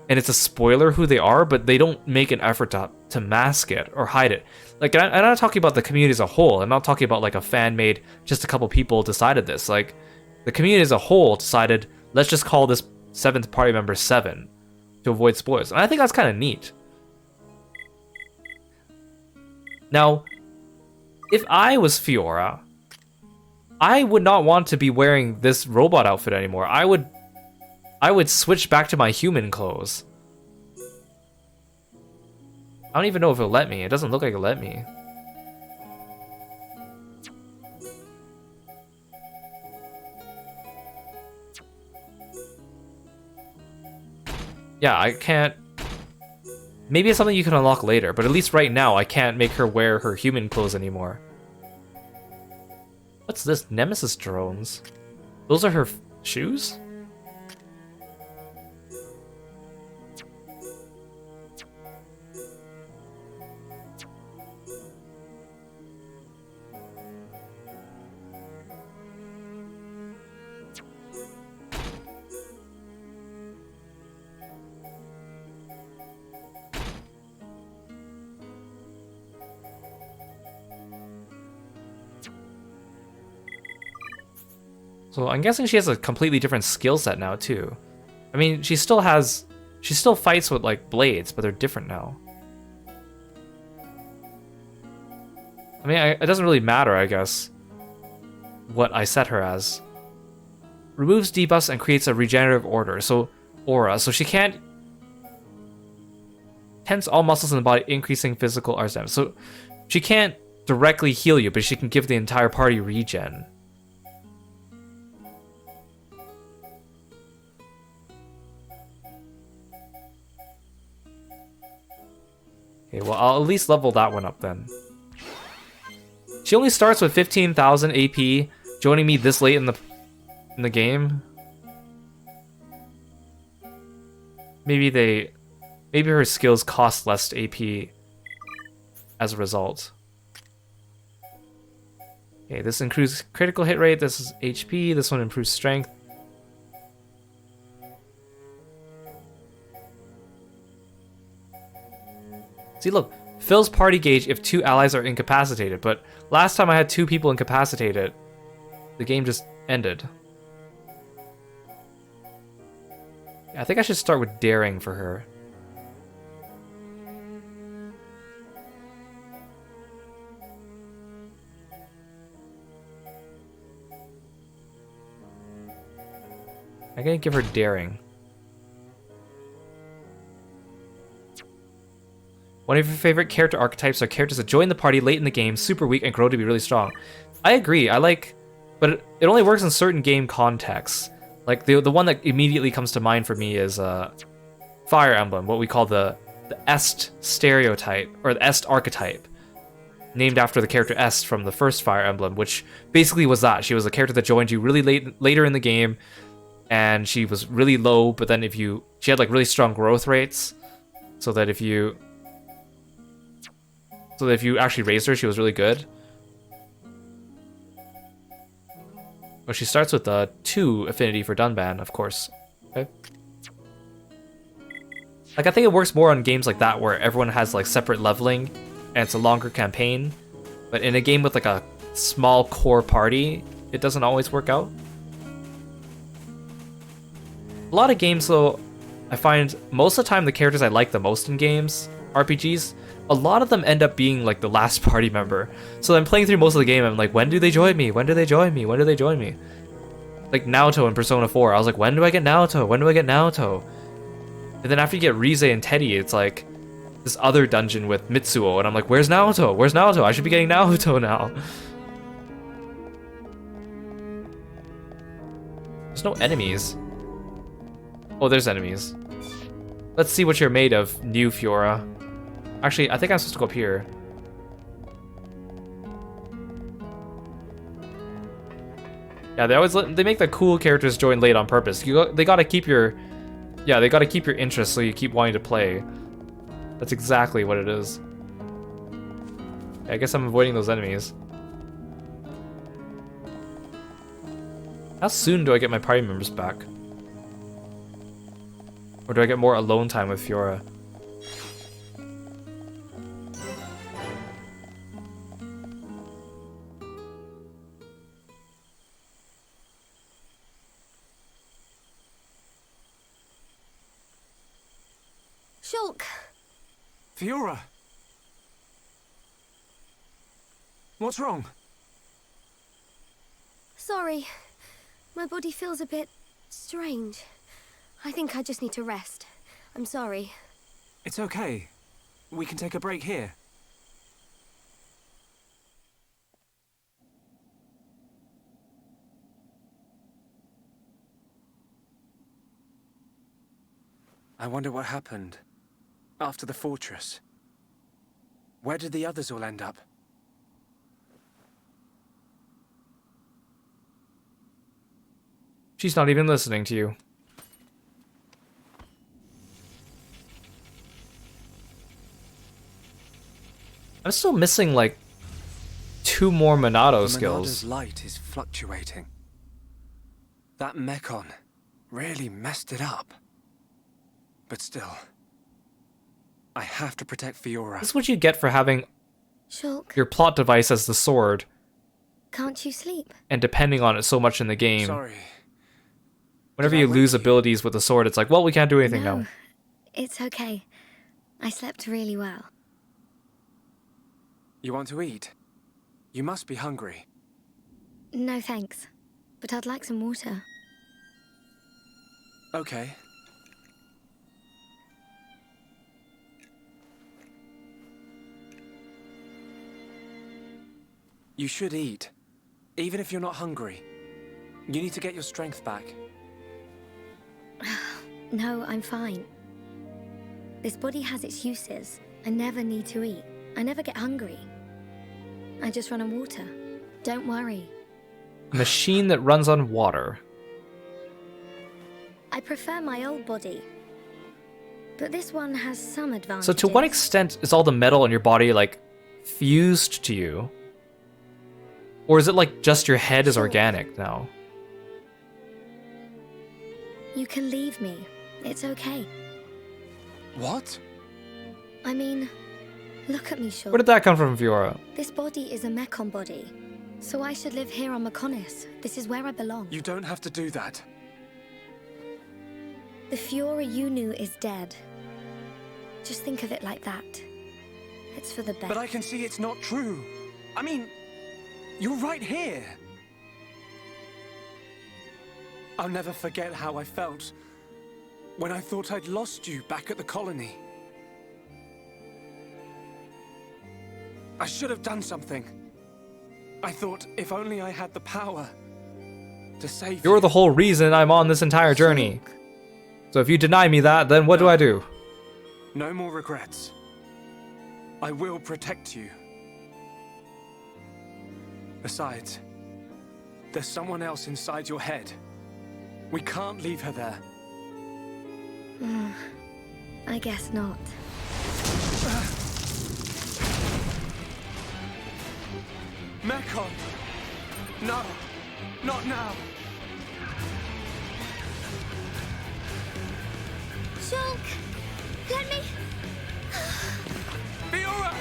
and it's a spoiler who they are, but they don't make an effort to mask it or hide it. Like, I'm not talking about the community as a whole. I'm not talking about, like, a fan-made, just a couple people decided this. Like, the community as a whole decided, let's just call this 7th party member 7 to avoid spoilers. And I think that's kind of neat. Now, if I was Fiora, I would not want to be wearing this robot outfit anymore. I would switch back to my human clothes. I don't even know if it'll let me. It doesn't look like it'll let me. Yeah, I can't... Maybe it's something you can unlock later, but at least right now I can't make her wear her human clothes anymore. What's this? Nemesis drones? Those are her shoes? So I'm guessing she has a completely different skill set now too. I mean, she still fights with like blades, but they're different now. I mean, it doesn't really matter, I guess, what I set her as. Removes debuffs and creates a regenerative aura. So she can't tense all muscles in the body, increasing physical arts damage. So she can't directly heal you, but she can give the entire party regen. Okay, well, I'll at least level that one up then. She only starts with 15,000 AP, joining me this late in the game. Maybe her skills cost less AP as a result. Okay, this improves critical hit rate, this is HP, this one improves strength. See, look, fills party gauge if 2 allies are incapacitated, but last time I had 2 people incapacitated, the game just ended. Yeah, I think I should start with daring for her. I'm gonna give her daring. One of your favorite character archetypes are characters that join the party late in the game, super weak, and grow to be really strong. I agree, but it only works in certain game contexts. Like, the one that immediately comes to mind for me is Fire Emblem, what we call the Est stereotype, or the Est archetype. Named after the character Est from the first Fire Emblem, which basically was that. She was a character that joined you really later in the game, and she was really low, but then she had like really strong growth rates, so that if you actually raised her, she was really good. Well, she starts with 2 affinity for Dunban, of course. Okay. Like, I think it works more on games like that where everyone has like separate leveling and it's a longer campaign. But in a game with like a small core party, it doesn't always work out. A lot of games though, I find most of the time the characters I like the most in games, RPGs, a lot of them end up being like the last party member. So I'm playing through most of the game, I'm like, when do they join me? When do they join me? When do they join me? Like Naoto in Persona 4, I was like, when do I get Naoto? When do I get Naoto? And then after you get Rize and Teddy, it's like this other dungeon with Mitsuo, and I'm like, where's Naoto? Where's Naoto? I should be getting Naoto now. There's no enemies. Oh, there's enemies. Let's see what you're made of, new Fiora. Actually, I think I'm supposed to go up here. Yeah, they make the cool characters join late on purpose. They gotta keep your interest, so you keep wanting to play. That's exactly what it is. Yeah, I guess I'm avoiding those enemies. How soon do I get my party members back? Or do I get more alone time with Fiora? Shulk! Fiora! What's wrong? Sorry. My body feels a bit strange. I think I just need to rest. I'm sorry. It's okay. We can take a break here. I wonder what happened after the fortress. Where did the others all end up? She's not even listening to you. I'm still missing like 2 more Monado skills. The Monado's light is fluctuating. That Mechon really messed it up. But still, I have to protect Fiora. This is what you get for having Shulk. your plot device as the sword. Can't you sleep? and depending on it so much in the game. Sorry. Whenever you lose abilities with the sword, it's like, well, we can't do anything No, now. it's okay. I slept really well. You want to eat? You must be hungry. No thanks, but I'd like some water. Okay. You should eat, even if you're not hungry. You need to get your strength back. No, I'm fine. This body has its uses. I never need to eat. I never get hungry. I just run on water. Don't worry. A machine that runs on water. I prefer my old body. But this one has some advantages. So to what extent is all the metal in your body, like, fused to you? Or is it like just your head is organic now? You can leave me. It's okay. What? I mean, look at me, Shaw. Where did that come from, Fiora? This body is a Mechon body. So I should live here on Mechonis. This is where I belong. You don't have to do that. The Fiora you knew is dead. Just think of it like that. It's for the best. But I can see it's not true. I mean, you're right here. I'll never forget how I felt when I thought I'd lost you back at the colony. I should have done something. I thought if only I had the power to save you. You're the whole reason I'm on this entire journey. So if you deny me that, then what do I do? No more regrets. I will protect you. Besides, there's someone else inside your head. We can't leave her there. I guess not. Mechon! No! Not now! Shulk! Let me... Fiora!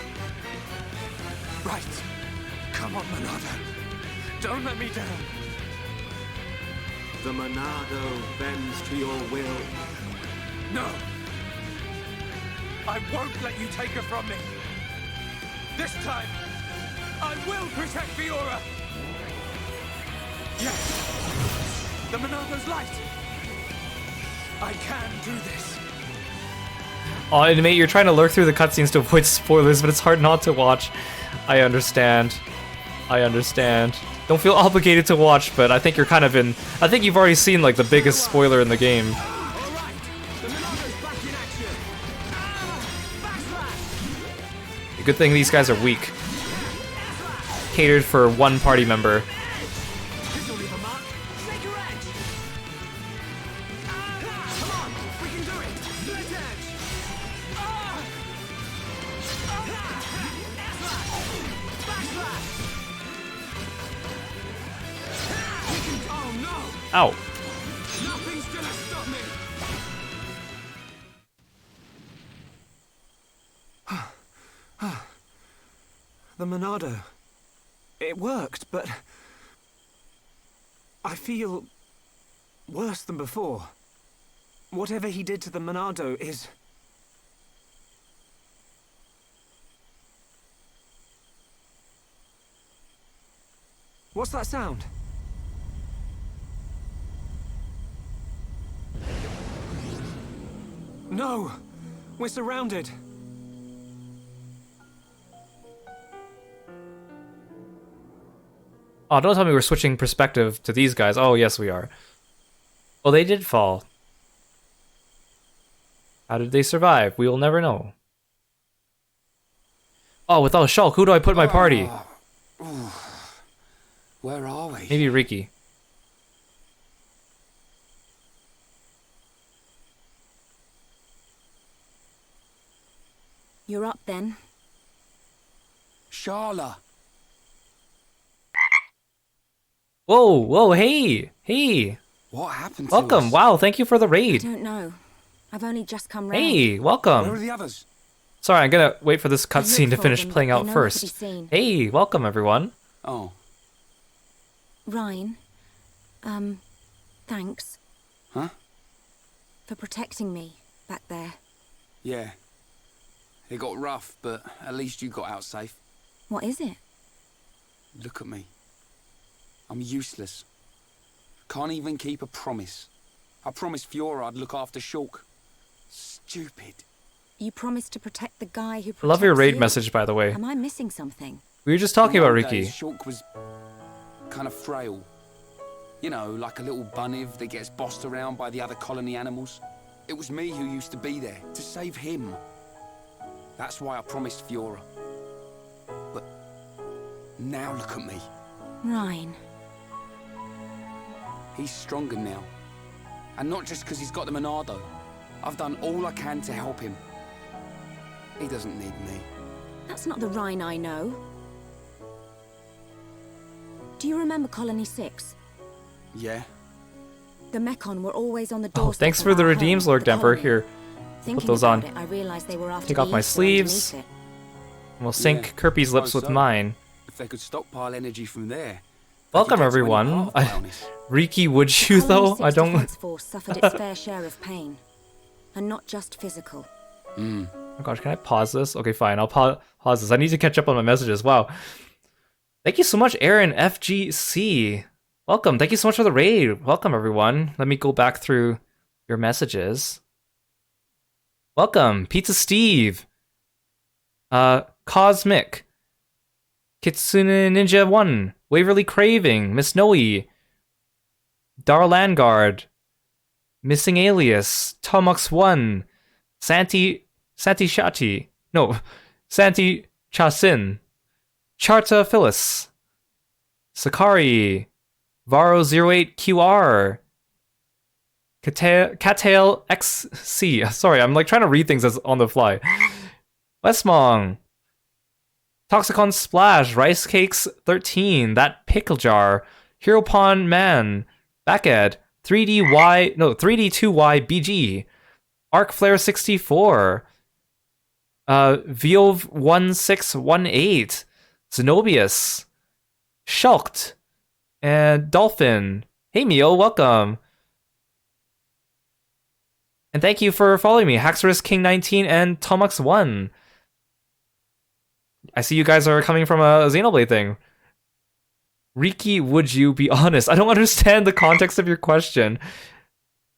Right. Come on, Monado. Don't let me down. The Monado bends to your will. No! I won't let you take her from me! This time, I will protect Fiora! Yes! The Monado's light! I can do this! Oh, and mate, you're trying to lurk through the cutscenes to avoid spoilers, but it's hard not to watch. I understand. I understand. Don't feel obligated to watch, but I think you're kind of in... I think you've already seen, like, the biggest spoiler in the game. Good thing these guys are weak. Catered for one party member. Ow. Nothing's gonna stop me! The Monado. It worked, but I feel worse than before. Whatever he did to the Monado is... What's that sound? No! We're surrounded! Oh, don't tell me we're switching perspective to these guys. Oh, yes, we are. Oh, they did fall. How did they survive? We will never know. Oh, without Shulk, who do I put in my party? Where are we? Maybe Riki. You're up then. Sharla. Whoa, whoa, hey, hey. What happened to Welcome, us? wow, thank you for the I raid. don't know. I've only just come round. Hey, welcome. Where are the others? Sorry, I'm gonna wait for this cutscene to for fix them, playing but out they're nowhere to be first. seen. Hey, welcome everyone. Oh. Ryan, thanks. Huh? For protecting me back there. Yeah. It got rough, but at least you got out safe. What is it? Look at me. I'm useless. Can't even keep a promise. I promised Fiora I'd look after Shulk. Stupid. You promised to protect the guy who protects I love your raid you? message, by the way. Am I missing something? We were just talking about In the Riki. old days, Shulk was kind of frail. You know, like a little bunniv that gets bossed around by the other colony animals. It was me who used to be there, to save him. That's why I promised Fiora. But now look at me. Ryan. He's stronger now. And not just because he's got the Monado. I've done all I can to help him. He doesn't need me. That's not the Ryan I know. Do you remember Colony 6? Yeah. The Mechon were always on the Oh, doorstep. thanks for the redeems, Lord Demper. Here, Thinking put those on. about it, I realized they were after Take the off my Ether sleeves. underneath it. And we'll sync Yeah, Kirby's lips with suppose so. mine. If they could stockpile energy from there. they could Welcome, get to any everyone. part of Bionis. Riki, would you though? Colony I 6 don't. Defense Force suffered its fair share of pain. And not just physical. Oh gosh, can I pause this? Okay, fine. I'll pause this. I need to catch up on my messages. Wow. Thank you so much, Aaron FGC. Welcome. Thank you so much for the raid. Welcome, everyone. Let me go back through your messages. Welcome, Pizza Steve. Cosmic. Kitsune Ninja 1. Waverly Craving. Miss Noe. Darlangard. Missing Alias. Tomux 1. Santi Shati. No. Santi Chasin. Charta Phyllis. Sakari. Varo08QR. Cattail XC. Sorry, I'm like trying to read things as on the fly. Westmong. Toxicon Splash. Rice Cakes 13. That Pickle Jar. Hero Pawn Man. Backed. 3D2Y BG. Arc Flare 64. Viov 1618. Zenobius. Shulked. And Dolphin. Hey Mio, welcome. And thank you for following me, Haxorus King 19 and Tomux 1. I see you guys are coming from a Xenoblade thing. Riki, would you be honest? I don't understand the context of your question.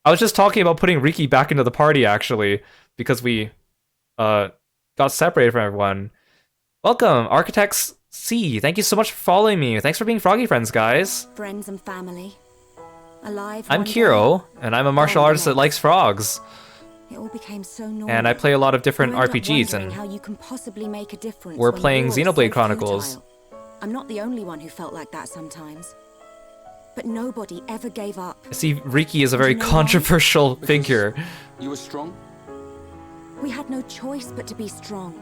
I was just talking about putting Riki back into the party, actually, because we got separated from everyone. Welcome, Architects C. Thank you so much for following me. Thanks for being Froggy Friends, guys. Friends and family. Alive. I'm one day, Kiro, and I'm a martial artist that likes frogs. It all became so normal. And I play a lot of different You end up RPGs, wondering and how you can possibly make a difference we're when playing war is so Xenoblade Chronicles. futile. I'm not the only one who felt like that sometimes. But nobody ever gave up. I see Riki is a very You know why? controversial figure. You were strong? We had no choice but to be strong.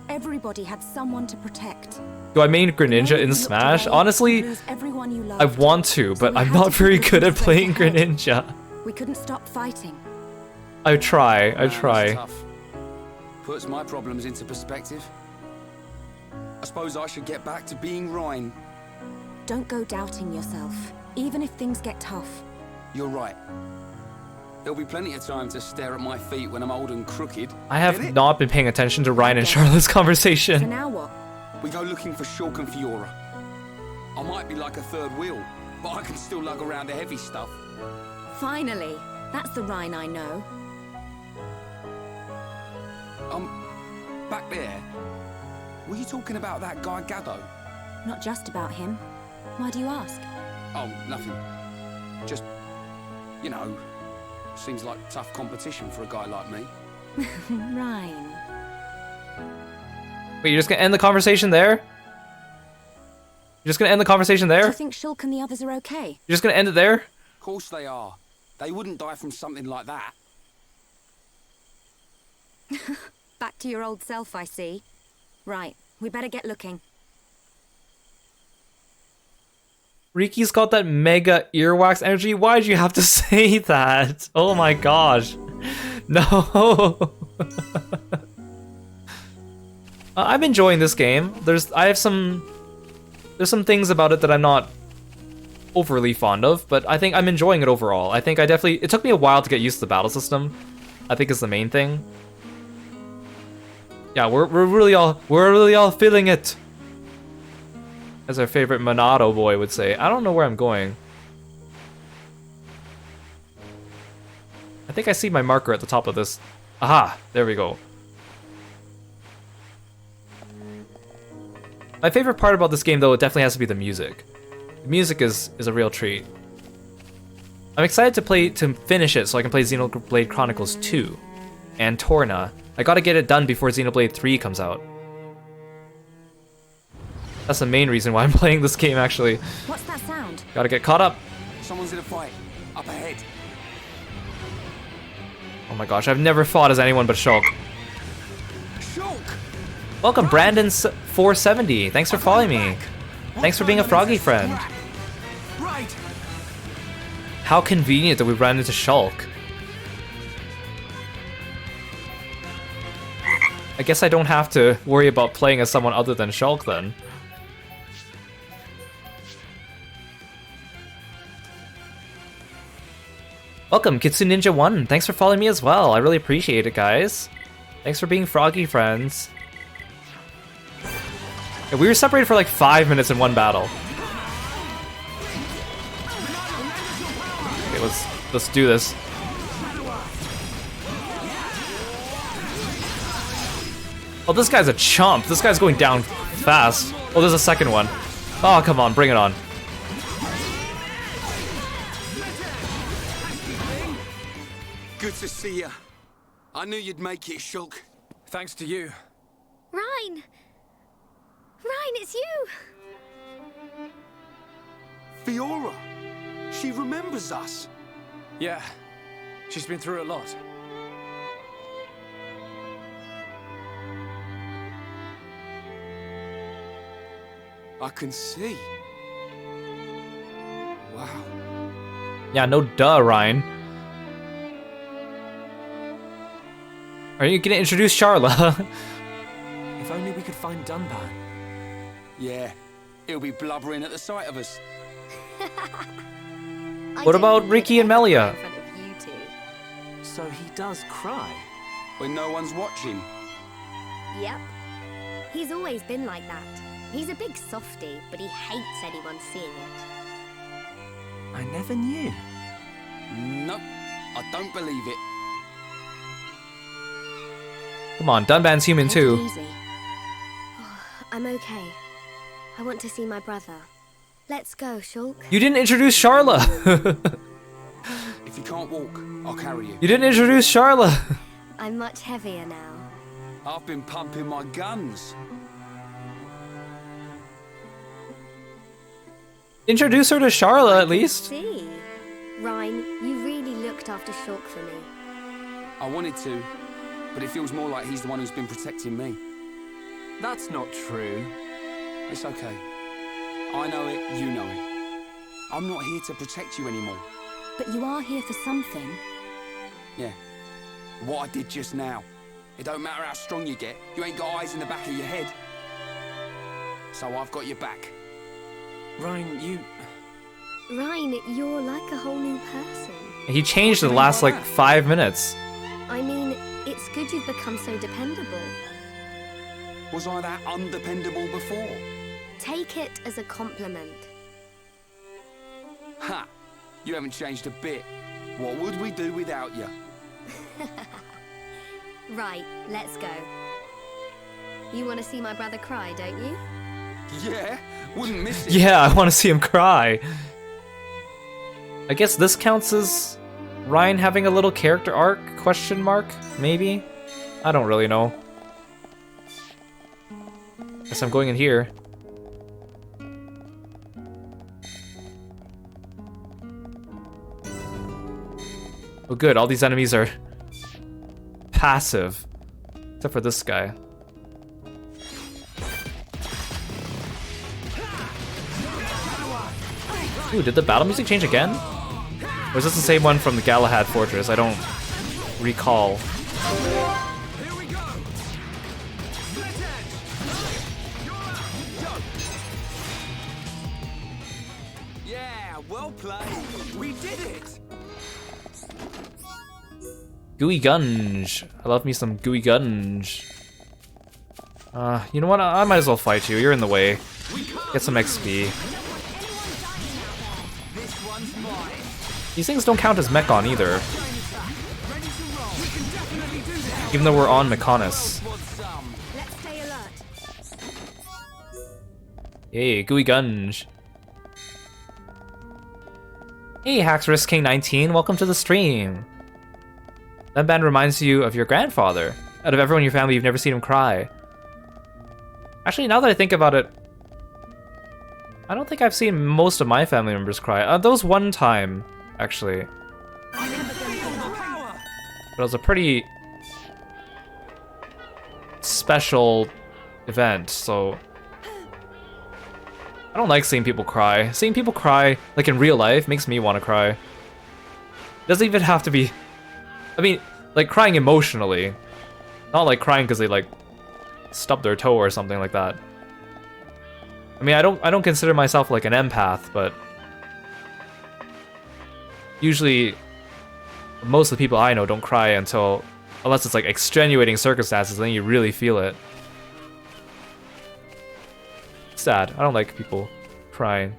Everybody had someone to protect. Do I main Greninja in Smash? Honestly, Lose everyone you loved. I want to, but we I'm had not to very keep good at moving playing ahead. Greninja. We couldn't stop fighting. I try. That's tough. Puts my problems into perspective. I suppose I should get back to being Ryan. Don't go doubting yourself, even if things get tough. You're right. There'll be plenty of time to stare at my feet when I'm old and crooked. I have Get it? not been paying attention to Ryan and Charlotte's So conversation. now what? We go looking for Shulk and Fiora. I might be like a third wheel, but I can still lug around the heavy stuff. Finally, that's the Rhine I know. Back there. Were you talking about that guy Gaddo? Not just about him. Why do you ask? Oh, nothing. Just, you know, seems like tough competition for a guy like me. Rhine. Wait, you're just gonna end the conversation there? You're just gonna end the conversation Do you there? think Shulk and the others are okay? You're just gonna end it there? Of course they are. They wouldn't die from something like that. Back to your old self, I see. Right, we better get looking. Riki's got that mega earwax energy. Why'd you have to say that? Oh my gosh. No. I'm enjoying this game. There's some things about it that I'm not overly fond of, but I think I'm enjoying it overall. I think it took me a while to get used to the battle system, I think is the main thing. Yeah, we're really all feeling it. As our favorite Monado boy would say. I don't know where I'm going. I think I see my marker at the top of this. Aha, there we go. My favorite part about this game, though, it definitely has to be the music. The music is a real treat. I'm excited to finish it so I can play Xenoblade Chronicles 2 and Torna. I gotta get it done before Xenoblade 3 comes out. That's the main reason why I'm playing this game, actually. What's that sound? Gotta get caught up. Someone's in a fight. Up ahead. Oh my gosh, I've never fought as anyone but Shulk. Shulk! Welcome, Brandon470. Thanks for following me. Thanks for being a froggy friend. Right. How convenient that we ran into Shulk. I guess I don't have to worry about playing as someone other than Shulk then. Welcome, Kitsu Ninja 1. Thanks for following me as well. I really appreciate it, guys. Thanks for being froggy friends. Yeah, we were separated for like 5 minutes in one battle. Okay, let's do this. Oh, this guy's a chump. This guy's going down fast. Oh, there's a second one. Oh, come on, bring it on. Good to see you. I knew you'd make it, Shulk. Thanks to you. Ryan! Ryan, it's you! Fiora! She remembers us. Yeah, she's been through a lot. I can see. Wow. Yeah, no duh, Ryan. Are you gonna introduce Charla? If only we could find Dunban. Yeah, he'll be blubbering at the sight of us. What about Ricky and Melia? So he does cry? When no one's watching? Yep. He's always been like that. He's a big softie, but he hates anyone seeing it. I never knew. Nope, I don't believe it. Come on, Dunban's human too. Easy. Oh, I'm okay. I want to see my brother. Let's go, Shulk. You didn't introduce Charla. If you can't walk, I'll carry you. You didn't introduce Charla. I'm much heavier now. I've been pumping my guns. Introduce her to Charla at least. See, Ryan, you really looked after Shulk for me. I wanted to, but it feels more like he's the one who's been protecting me. That's not true. It's okay. I know it, you know it. I'm not here to protect you anymore. But you are here for something. Yeah. What I did just now. It don't matter how strong you get, you ain't got eyes in the back of your head. So I've got your back. Ryan, Ryan, you're like a whole new person. He changed in the last like 5 minutes. I mean, it's good you've become so dependable. Was I that undependable before? Take it as a compliment. Ha! You haven't changed a bit. What would we do without you? Right, let's go. You want to see my brother cry, don't you? Yeah, wouldn't miss it. Yeah, I want to see him cry. I guess this counts as Ryan having a little character arc, question mark, maybe? I don't really know. Guess I'm going in here. Oh good, all these enemies are passive. Except for this guy. Ooh, did the battle music change again? Or is this the same one from the Galahad Fortress? I don't recall. Yeah, Yeah, well played. We did it. Gooey Gunge. I love me some Gooey Gunge. You know what? I might as well fight you. You're in the way. Get some XP. These things don't count as Mechon either. Even though we're on Mechonis. Hey, Gooey Gunge. Hey, Haxorus King 19, welcome to the stream. That band reminds you of your grandfather. Out of everyone in your family, you've never seen him cry. Actually, now that I think about it, I don't think I've seen most of my family members cry. There was one time, actually. But it was a pretty special event, so I don't like seeing people cry. Seeing people cry, like in real life, makes me want to cry. Doesn't even have to be... I mean, like crying emotionally. Not like crying because they like stubbed their toe or something like that. I mean, I don't consider myself like an empath, but usually most of the people I know don't cry unless it's like extenuating circumstances, then you really feel it. Sad. I don't like people crying.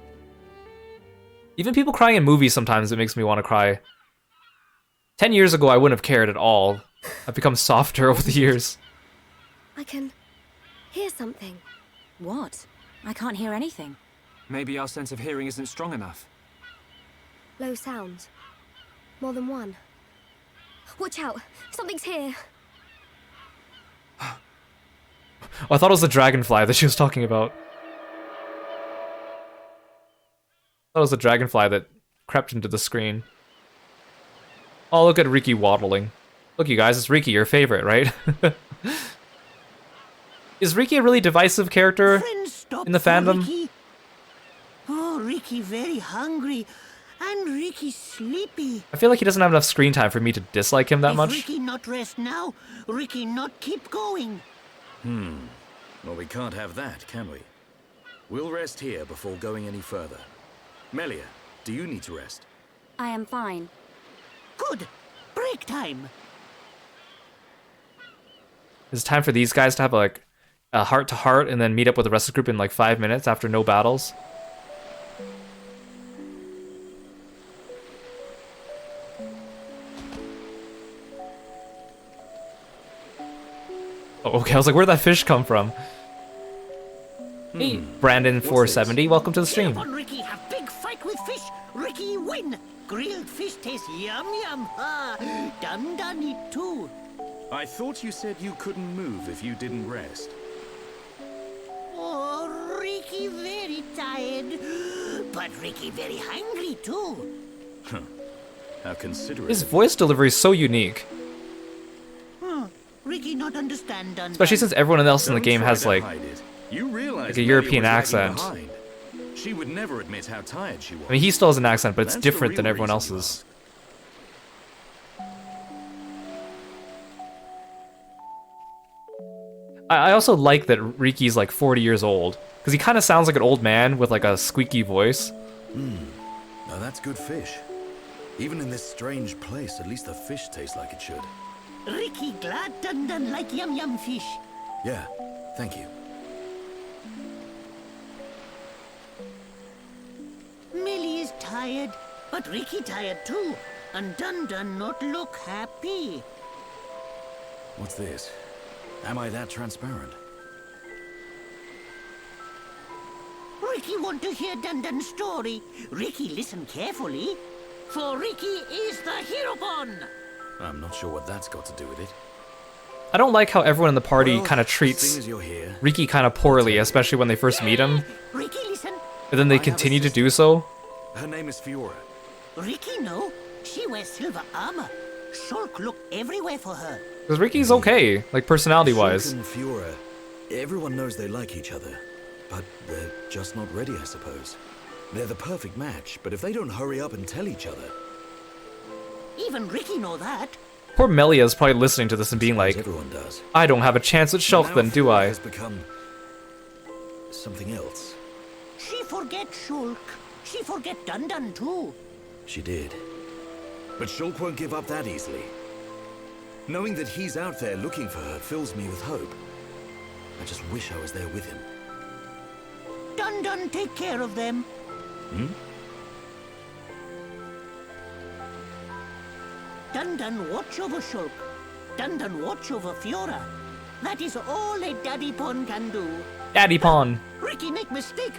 Even people crying in movies sometimes, it makes me want to cry. 10 years ago, I wouldn't have cared at all. I've become softer over the years. I can hear something. What? I can't hear anything. Maybe our sense of hearing isn't strong enough. Low sounds. More than one. Watch out! Something's here! Oh, I thought it was the dragonfly that she was talking about. I thought it was the dragonfly that crept into the screen. Oh, look at Riki waddling. Look, you guys, it's Riki, your favorite, right? Is Riki a really divisive character in the fandom? Riki. Oh, Riki very hungry, and Riki sleepy. I feel like he doesn't have enough screen time for me to dislike him that If much. Riki not rest now, Riki not keep going. Well, we can't have that, can we? We'll rest here before going any further. Melia, do you need to rest? I am fine. Good. Break time. It's time for these guys to have like a heart-to-heart and then meet up with the rest of the group in like 5 minutes after no battles. Oh, okay, I was like, where'd that fish come from? Hey, Brandon470, welcome to the stream. Upon Riki have big fight with fish. Riki win. Grilled fish tastes yum yum. Done it too. I thought you said you couldn't move if you didn't rest. Oh, Riki very tired. But Riki very hungry too. Huh. How considerate. His voice delivery is so unique. Riki not understand. Especially since everyone else in the game has like a European accent. She would never admit how tired she was. I mean, he still has an accent, but it's different than everyone else's. I also like that Riki's like 40 years old, because he kind of sounds like an old man with like a squeaky voice. Now that's good fish. Even in this strange place, at least the fish tastes like it should. Riki glad done like yum yum fish. Yeah, thank you. Millie is tired, but Riki tired too. And Dun not look happy. What's this? Am I that transparent? Riki want to hear Dun story. Riki listen carefully. For Riki is the Hierophon. I'm not sure what that's got to do with it. I don't like how everyone in the party kind of treats Riki kind of poorly, especially when they first meet him. Riki listen. And then they continue to do so. Her name is Fiora. Riki know. She wears silver armor. Shulk look everywhere for her. Because Riki's okay, like personality-wise. Shulk and Fiora, everyone knows they like each other, but they're just not ready, I suppose. They're the perfect match, but if they don't hurry up and tell each other... Even Riki know that. Poor Melia's probably listening to this and being like, everyone does. I don't have a chance at Shulk then, do I? Has become something else. She forget Shulk. She forget Dun Dun too. She did. But Shulk won't give up that easily. Knowing that he's out there looking for her fills me with hope. I just wish I was there with him. Dun Dun take care of them. Hmm? Dun Dun watch over Shulk. Dun Dun watch over Fiora. That is all a Daddy Pon can do. Daddy Pon. Ricky make mistake.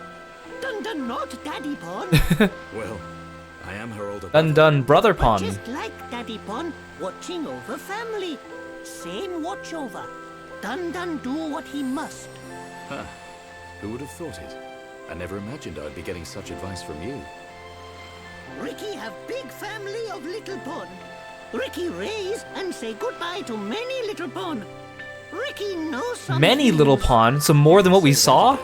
Dun Dun not Daddy Pon. Well, I am her older Dun Dun brother But Pon. just like Daddy Pon, watching over family. Same watch over. Dun Dun do what he must. Huh. Who would have thought it? I never imagined I'd be getting such advice from you. Ricky have big family of little Pon. Ricky raise and say goodbye to many little Pon. Ricky knows something. Many little Pon, so more than what we saw?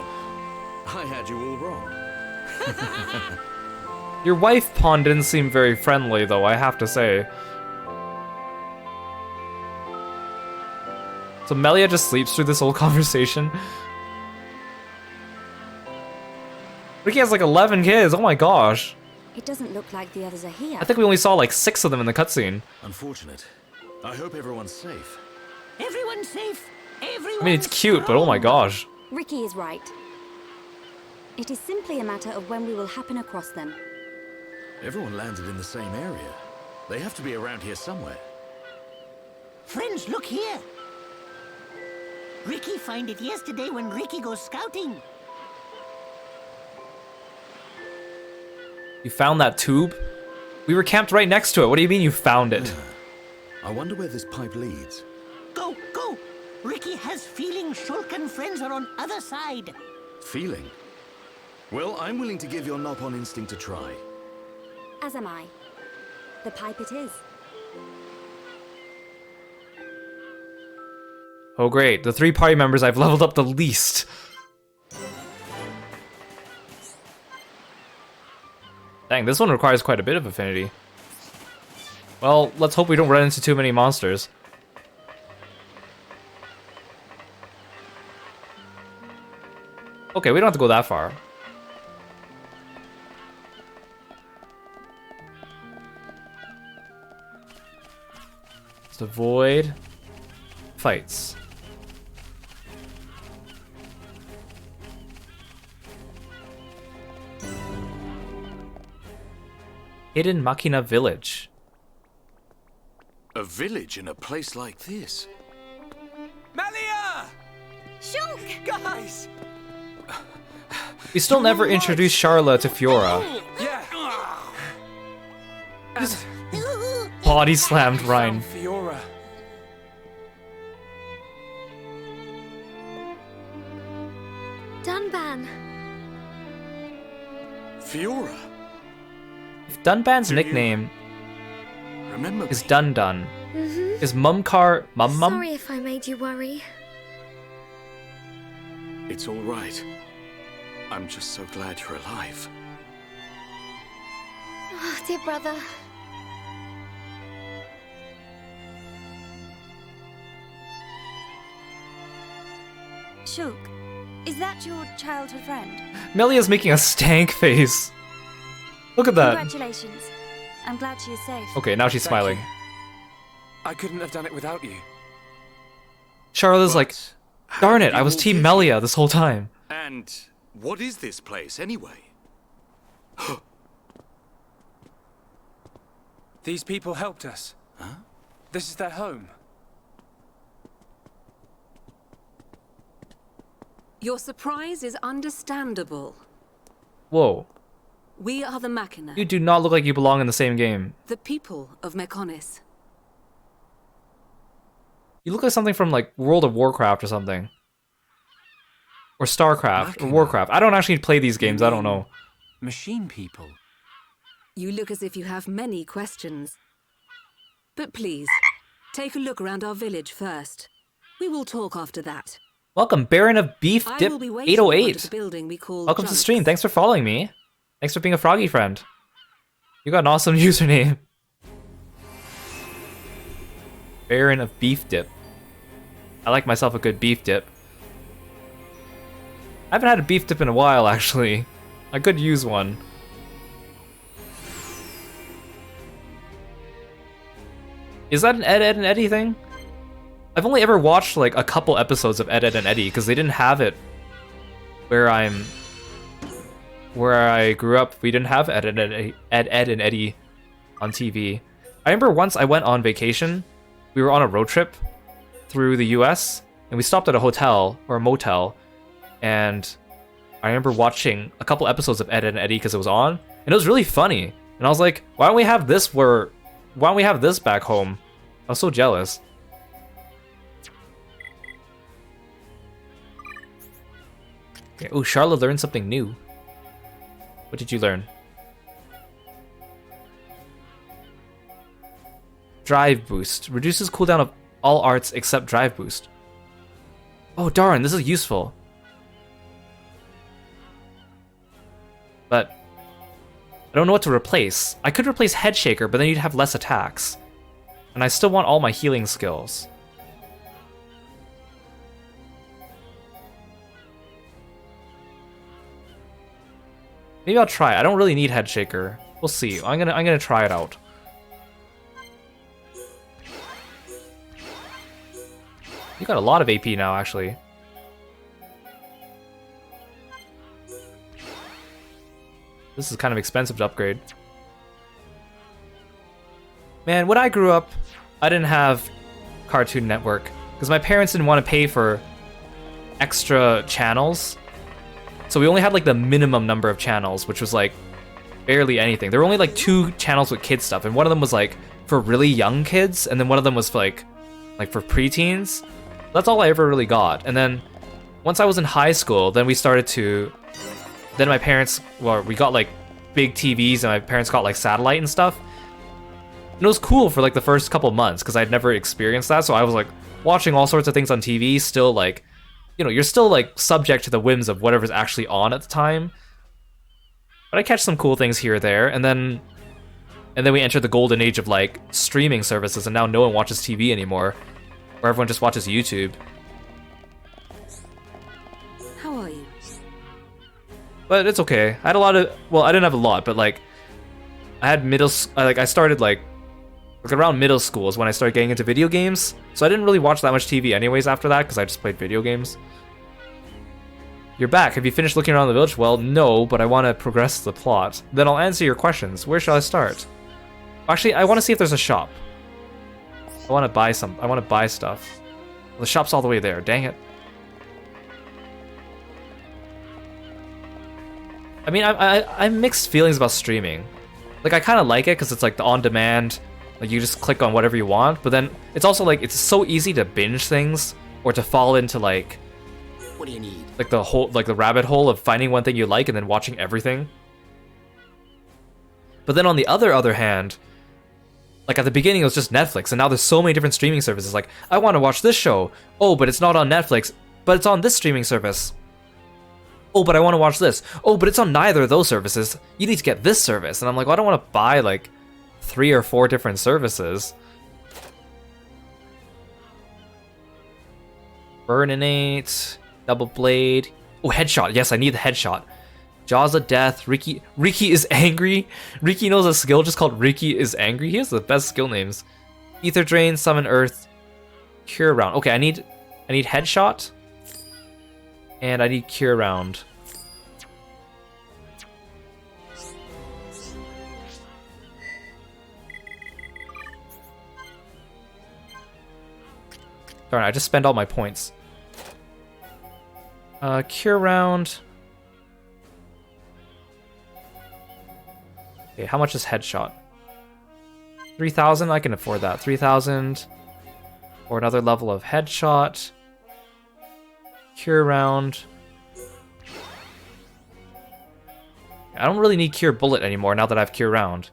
I had you all wrong. Your wife Pon didn't seem very friendly though, I have to say. So Melia just sleeps through this whole conversation. Ricky has like 11 kids, oh my gosh. It doesn't look like the others are here. I think we only saw like 6 of them in the cutscene. Unfortunate. I hope everyone's safe. Everyone's safe. Everyone. I mean, it's cute, but oh my gosh. Ricky is right. It is simply a matter of when we will happen across them. Everyone landed in the same area. They have to be around here somewhere. Friends, look here. Ricky find it yesterday when Ricky goes scouting. You found that tube? We were camped right next to it. What do you mean you found it? I wonder where this pipe leads. Go, go! Ricky has feeling Shulk and friends are on other side. Feeling? Well, I'm willing to give your knock-on instinct a try. As am I. The pipe it is. Oh great, the 3 party members I've leveled up the least. Dang, this one requires quite a bit of affinity. Well, let's hope we don't run into too many monsters. Okay, we don't have to go that far. Let's avoid fights. Hidden Machina Village. A village in a place like this? Melia! Shulk! Guys! We still never introduced Charla to Fiora. Yeah. Just body slammed Ryan. Fiora. Dunban. Fiora? If Dunban's nickname Remember is Dun Dun, Mm-hmm. is Mumcar Mum Mum? Sorry if I made you worry. It's all right. I'm just so glad you're alive. Oh, dear brother. Shulk, is that your childhood friend? Melia's making a stank face. Look at that. Congratulations. I'm glad she is safe. Okay, now she's smiling. I couldn't have done it without you. Charla's like, darn it, I was Team Melia this whole time. And what is this place, anyway? These people helped us. Huh? This is their home. Your surprise is understandable. Whoa. We are the Machina, You do not look like you belong in the same game. the people of Mechonis. You look like something from like World of Warcraft or something. Or StarCraft, or Warcraft. I don't actually play these games, I don't know. Machine people. You look as if you have many questions. But please, take a look around our village first. We will talk after that. Welcome, Baron of Beef I Dip will be waiting under 808. the building we call Welcome to the Junks. stream, thanks for following me. Thanks for being a froggy friend. You got an awesome username. Baron of Beef Dip. I like myself a good beef dip. I haven't had a beef dip in a while, actually. I could use one. Is that an Ed, Ed, and Eddie thing? I've only ever watched like a couple episodes of Ed, Ed, and Eddie because they didn't have it where I grew up. We didn't have Ed, Ed, and Eddie on TV. I remember once I went on vacation. We were on a road trip through the US and we stopped at a hotel or a motel, and I remember watching a couple episodes of Ed, Ed, and Eddie because it was on, and it was really funny. And I was like, why don't we have this back home? I was so jealous. Okay. Oh, Charlotte learned something new. What did you learn? Drive boost. Reduces cooldown of all arts except drive boost. Oh darn, this is useful. But I don't know what to replace. I could replace Head Shaker, but then you'd have less attacks. And I still want all my healing skills. Maybe I'll try it. I don't really need Head Shaker. We'll see. I'm gonna try it out. You got a lot of AP now, actually. This is kind of expensive to upgrade. Man, when I grew up, I didn't have Cartoon Network because my parents didn't want to pay for extra channels. So we only had like the minimum number of channels, which was like barely anything. There were only like 2 channels with kid stuff, and one of them was like for really young kids, and then one of them was for like for preteens. That's all I ever really got. And then once I was in high school, then we started to... Then my parents... Well, we got like big TVs, and my parents got like satellite and stuff. And it was cool for like the first couple months because I'd never experienced that. So I was like watching all sorts of things on TV, still like... You know, you're still like subject to the whims of whatever's actually on at the time. But I catch some cool things here or there. And then we entered the golden age of like streaming services, and now no one watches TV anymore. Or everyone just watches YouTube. How are you? But it's okay. I had a lot of... Well, I didn't have a lot, but like... I had I started like around middle school is when I started getting into video games. So I didn't really watch that much TV anyways after that, because I just played video games. You're back. Have you finished looking around the village? Well, no, but I want to progress the plot. Then I'll answer your questions. Where shall I start? Actually, I want to see if there's a shop. I want to buy stuff. Well, the shop's all the way there. Dang it. I mean, I mixed feelings about streaming. Like, I kind of like it because it's like the on-demand, like you just click on whatever you want. But then it's also like it's so easy to binge things or to fall into like, what do you need? Like the rabbit hole of finding one thing you like and then watching everything. But then on the other hand, like at the beginning it was just Netflix, and now there's so many different streaming services. Like, I want to watch this show. Oh, but it's not on Netflix, but it's on this streaming service. Oh, but I want to watch this. Oh, but it's on neither of those services. You need to get this service. And I'm like, well, I don't want to buy like 3 or 4 different services. Burninate, Double Blade. Oh, Headshot. Yes, I need the Headshot. Jaws of Death. Riki is angry. Riki knows a skill just called Riki is angry. He has the best skill names. Ether Drain, Summon Earth, Cure Round. Okay, I need Headshot. And I need Cure Round. Darn, I just spent all my points. Cure Round. Okay, how much is Headshot? 3,000? I can afford that. 3,000. Or another level of Headshot. Cure Round. I don't really need Cure Bullet anymore now that I have Cure Round.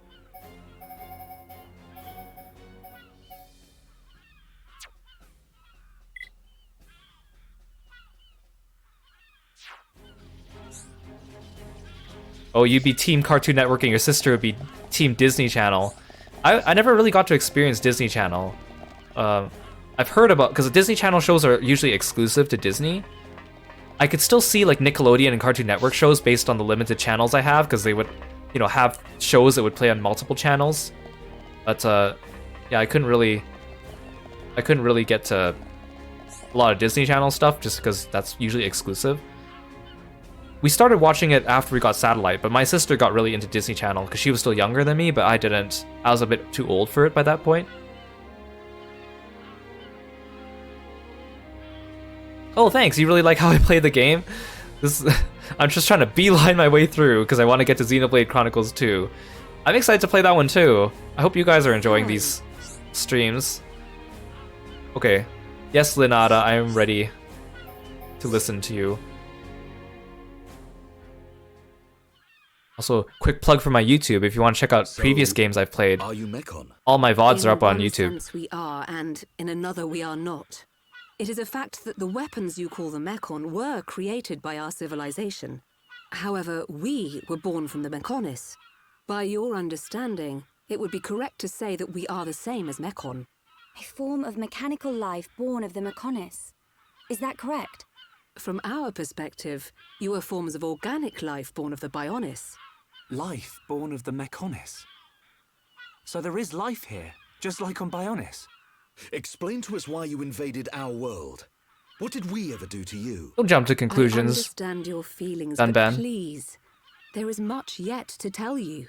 Oh, you'd be Team Cartoon Network and your sister would be Team Disney Channel. I never really got to experience Disney Channel. I've heard about, because the Disney Channel shows are usually exclusive to Disney. I could still see like Nickelodeon and Cartoon Network shows based on the limited channels I have, because they would, you know, have shows that would play on multiple channels. But yeah, I couldn't really get to a lot of Disney Channel stuff just because that's usually exclusive. We started watching it after we got satellite, but my sister got really into Disney Channel because she was still younger than me, but I didn't. I was a bit too old for it by that point. Oh, thanks. You really like how I play the game? I'm just trying to beeline my way through because I want to get to Xenoblade Chronicles 2. I'm excited to play that one too. I hope you guys are enjoying these streams. Okay. Yes, Linada, I am ready to listen to you. Also, quick plug for my YouTube if you want to check out previous games I've played. Are you Mechon? All my VODs are up on In one YouTube. sense we are, and in another we are not. It is a fact that the weapons you call the Mechon were created by our civilization. However, we were born from the Mechonis. By your understanding, it would be correct to say that we are the same as Mechon. A form of mechanical life born of the Mechonis. Is that correct? From our perspective, you are forms of organic life born of the Bionis. Life born of the Mechonis. So there is life here, just like on Bionis. Explain to us why you invaded our world. What did we ever do to you? Don't jump to I conclusions. understand your feelings, Dunban. but please, there is much yet to tell you.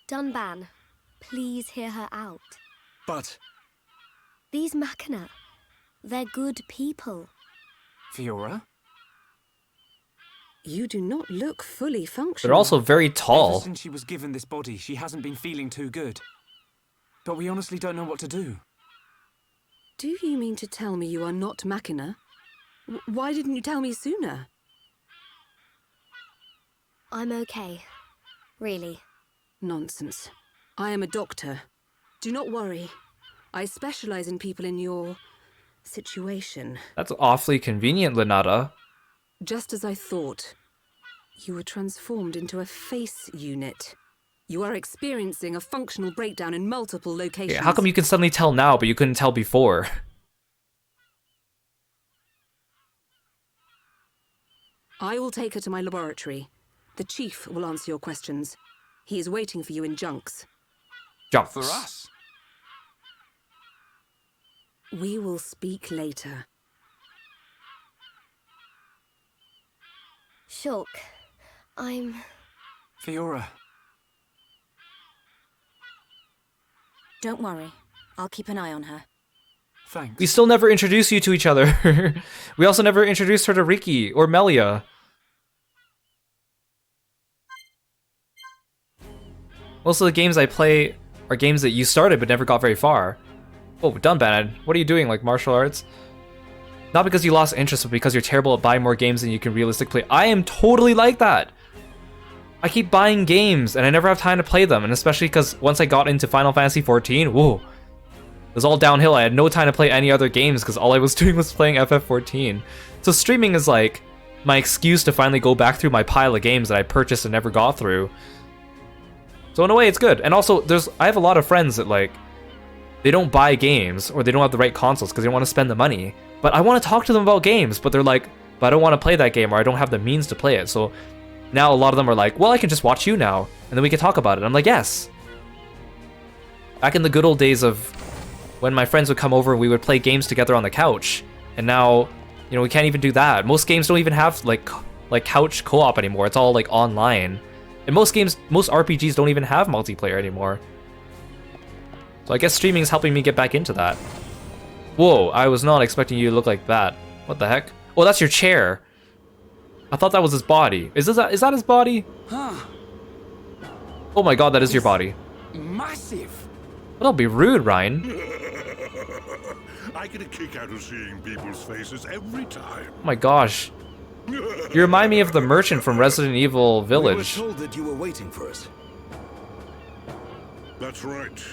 Dunban, please hear her out. But... These Machina, they're good people. Fiora? You do not look fully functional. They're also very tall. Ever since she was given this body, she hasn't been feeling too good. But we honestly don't know what to do. Do you mean to tell me you are not Machina? Why didn't you tell me sooner? I'm okay. Really. Nonsense. I am a doctor. Do not worry. I specialize in people in your situation. That's awfully convenient, Linada. Just as I thought. You were transformed into a face unit. You are experiencing a functional breakdown in multiple locations. Okay, how come you can suddenly tell now, but you couldn't tell before? I will take her to my laboratory. The chief will answer your questions. He is waiting for you in Junks. Junks. For us? We will speak later. Shulk, I'm... Fiora. Don't worry. I'll keep an eye on her. Thanks. We still never introduced you to each other. We also never introduced her to Riki or Melia. Most of the games I play are games that you started but never got very far. Oh, Dunban, what are you doing, like martial arts? Not because you lost interest, but because you're terrible at buying more games than you can realistically play. I am totally like that! I keep buying games, and I never have time to play them, and especially because once I got into Final Fantasy XIV, whoa, it was all downhill. I had no time to play any other games because all I was doing was playing FF14. So streaming is like my excuse to finally go back through my pile of games that I purchased and never got through. So in a way, it's good. And also, I have a lot of friends that like, they don't buy games or they don't have the right consoles because they don't want to spend the money. But I want to talk to them about games, but they're like, but I don't want to play that game or I don't have the means to play it. So now a lot of them are like, well, I can just watch you now and then we can talk about it. I'm like, yes. Back in the good old days of when my friends would come over and we would play games together on the couch. And now, you know, we can't even do that. Most games don't even have like couch co-op anymore. It's all like online. And most RPGs don't even have multiplayer anymore. So I guess streaming is helping me get back into that. Whoa, I was not expecting you to look like that. What the heck? Oh, that's your chair. I thought that was his body. Is that his body? Huh. Oh my god, that is your body. Massive. Well, don't be rude, Ryan. I get a kick out of seeing people's faces every time. Oh my gosh. You remind me of the merchant from Resident Evil Village. We were told that you were waiting for us. That's right.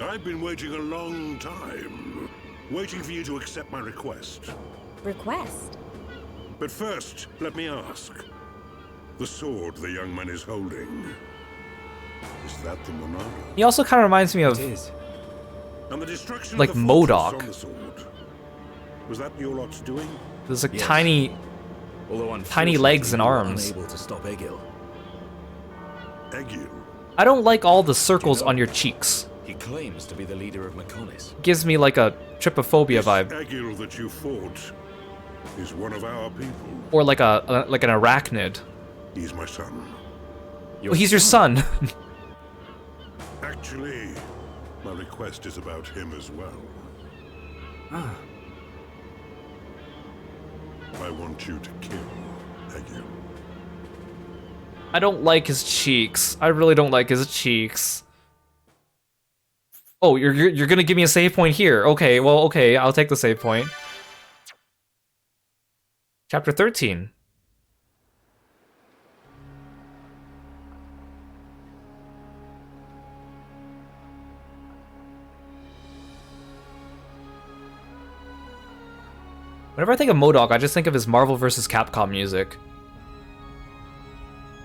I've been waiting a long time. Waiting for you to accept my request. Request? But first, let me ask. The sword the young man is holding. Is that the Monado? He also kind of reminds me of And the destruction like of the fortress MODOK. on the sword. Was that your lot's doing? There's like Yes. tiny legs and we were arms. Unable to stop Egil. Egil? I don't like all the circles on your cheeks. He claims to be the leader of Mechonis. Gives me like a trypophobia vibe. Egil that you fought is one of our people. Or like an arachnid. He's my son. Well, he's your son. Actually, my request is about him as well. Ah. I want you to kill Egil. I don't like his cheeks. I really don't like his cheeks. Oh, you're gonna give me a save point here. Okay, well, okay, I'll take the save point. Chapter 13. Whenever I think of MODOK, I just think of his Marvel vs. Capcom music.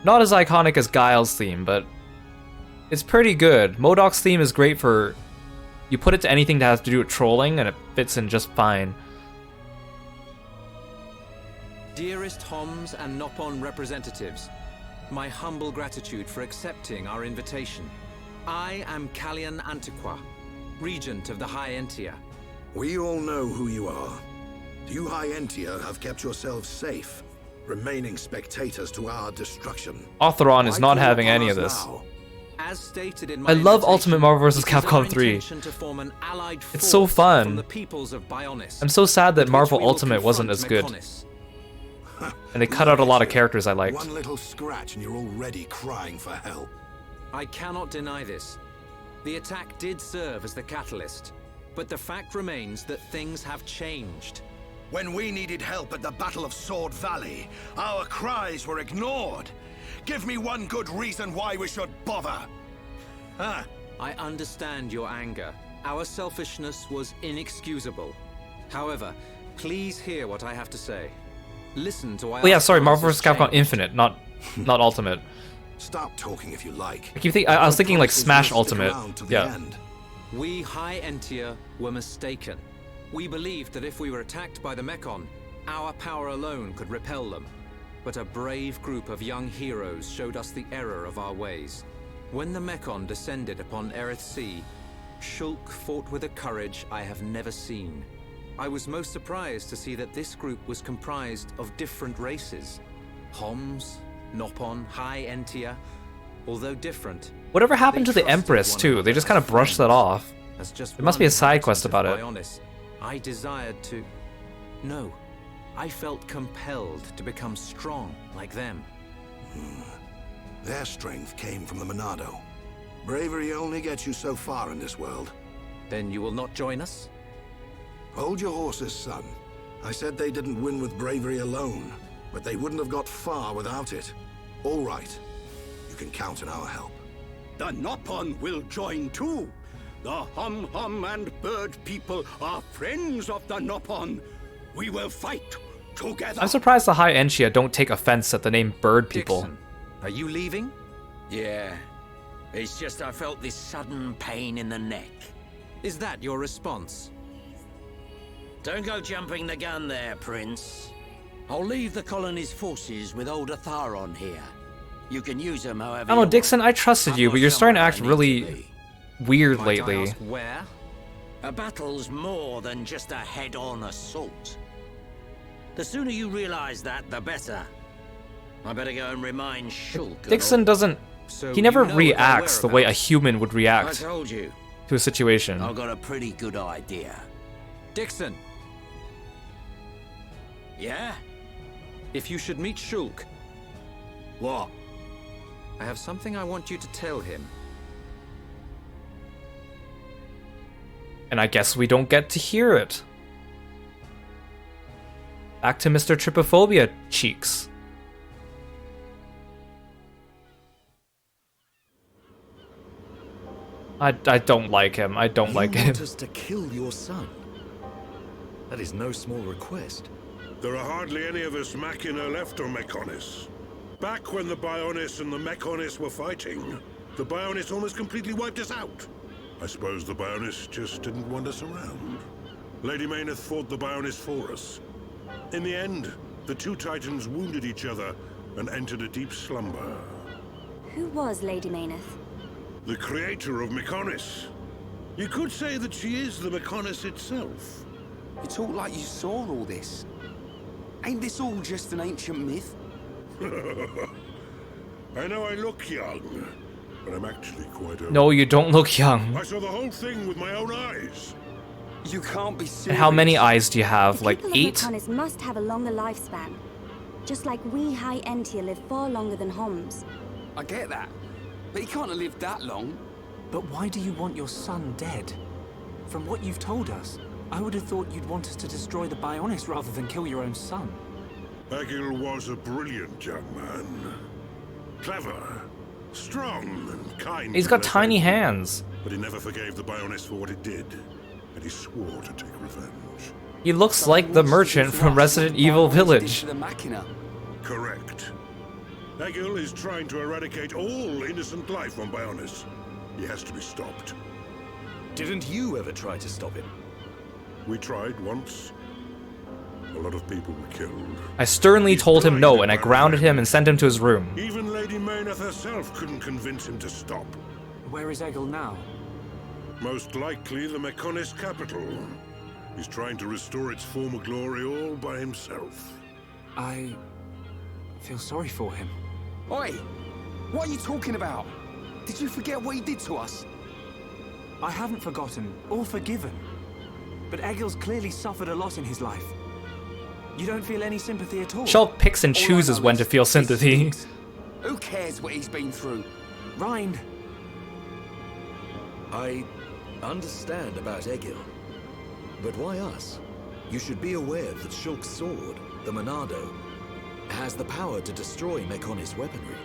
Not as iconic as Guile's theme, but it's pretty good. MODOK's theme is great for... You put it to anything that has to do with trolling, and it fits in just fine. Dearest Homs and Nopon representatives, my humble gratitude for accepting our invitation. I am Kallian Antiqua, Regent of the High Entia. We all know who you are. You High Entia have kept yourselves safe, remaining spectators to our destruction. Otheron is not having any of this. As stated in I love Ultimate Marvel vs. Capcom 3. It's so fun. I'm so sad that Marvel Ultimate wasn't as good. And they cut out a lot of characters I liked. One little scratch and you're already crying for help. I cannot deny this. The attack did serve as the catalyst, but the fact remains that things have changed. When we needed help at the Battle of Sword Valley, our cries were ignored. Give me one good reason why we should bother. Huh? I understand your anger. Our selfishness was inexcusable. However, please hear what I have to say. Listen to why. Oh yeah, sorry, Marvel vs. Capcom Infinite, not Ultimate. Stop talking if you like. I was thinking like Smash Ultimate. Yeah. We High Entia were mistaken. We believed that if we were attacked by the Mechon, our power alone could repel them. But a brave group of young heroes showed us the error of our ways. When the Mechon descended upon Aerith Sea, Shulk fought with a courage I have never seen. I was most surprised to see that this group was comprised of different races. Homs, Nopon, High Entia, although different. Whatever happened to the Empress too? They just kind of brushed that off. There must be a side quest about it. I desired to... No. I felt compelled to become strong like them. Their strength came from the Monado. Bravery only gets you so far in this world. Then you will not join us? Hold your horses, son. I said they didn't win with bravery alone, but they wouldn't have got far without it. All right. You can count on our help. The Nopon will join too. The Hum and Bird people are friends of the Nopon. We will fight together. I'm surprised the High Entia don't take offense at the name Bird People. Dixon, are you leaving? Yeah. It's just I felt this sudden pain in the neck. Is that your response? Don't go jumping the gun there, Prince. I'll leave the colony's forces with old Atharon here. You can use them however I don't know, you Dixon, want. I trusted you, but you're starting to act really weird lately. Where? A battle's more than just a head-on assault. The sooner you realize that, the better. I better go and remind Shulk. Dixon doesn't... he never reacts the way a human would I react told you. to a situation. I've got a pretty good idea. Dixon! Yeah? If you should meet Shulk... What? I have something I want you to tell him. And I guess we don't get to hear it. Back to Mr. Trypophobia cheeks. I don't like him. I don't like You him. want us to kill your son? That is no small request. There are hardly any of us Machina left on Mechonis. Back when the Bionis and the Mechonis were fighting, the Bionis almost completely wiped us out. I suppose the Bionis just didn't want us around. Lady Mayneth fought the Bionis for us. In the end, the two Titans wounded each other and entered a deep slumber. Who was Lady Mayneth? The creator of Mechonis. You could say that she is the Mechonis itself. You talk like you saw all this. Ain't this all just an ancient myth? I know I look young, but I'm actually quite old. No, you don't look young. I saw the whole thing with my own eyes. You can't be serious. And how many eyes do you have? Like People 8? of Mechonis must have a longer lifespan. Just like we High Entia live far longer than Homs. I get that, but he can't have lived that long. But why do you want your son dead? From what you've told us, I would have thought you'd want us to destroy the Bionis rather than kill your own son. Egil was a brilliant young man. Clever, strong, and kind. He's got tiny hands. But he never forgave the Bionis for what it did, and he swore to take revenge. He looks like the merchant from Resident Evil Village. Correct. Egil is trying to eradicate all innocent life on Bionis. He has to be stopped. Didn't you ever try to stop him? We tried once. A lot of people were killed. I sternly told him no, and I grounded him and sent him to his room. Even Lady Mayneth herself couldn't convince him to stop. Where is Egil now? Most likely the Mechonis capital. He's trying to restore its former glory all by himself. I feel sorry for him. Oi! What are you talking about? Did you forget what he did to us? I haven't forgotten or forgiven. But Egil's clearly suffered a lot in his life. You don't feel any sympathy at all. Shulk picks and chooses when to feel sympathy. Who cares what he's been through? Rind. I understand about Egil. But why us? You should be aware that Shulk's sword, the Monado, has the power to destroy Mechonis weaponry.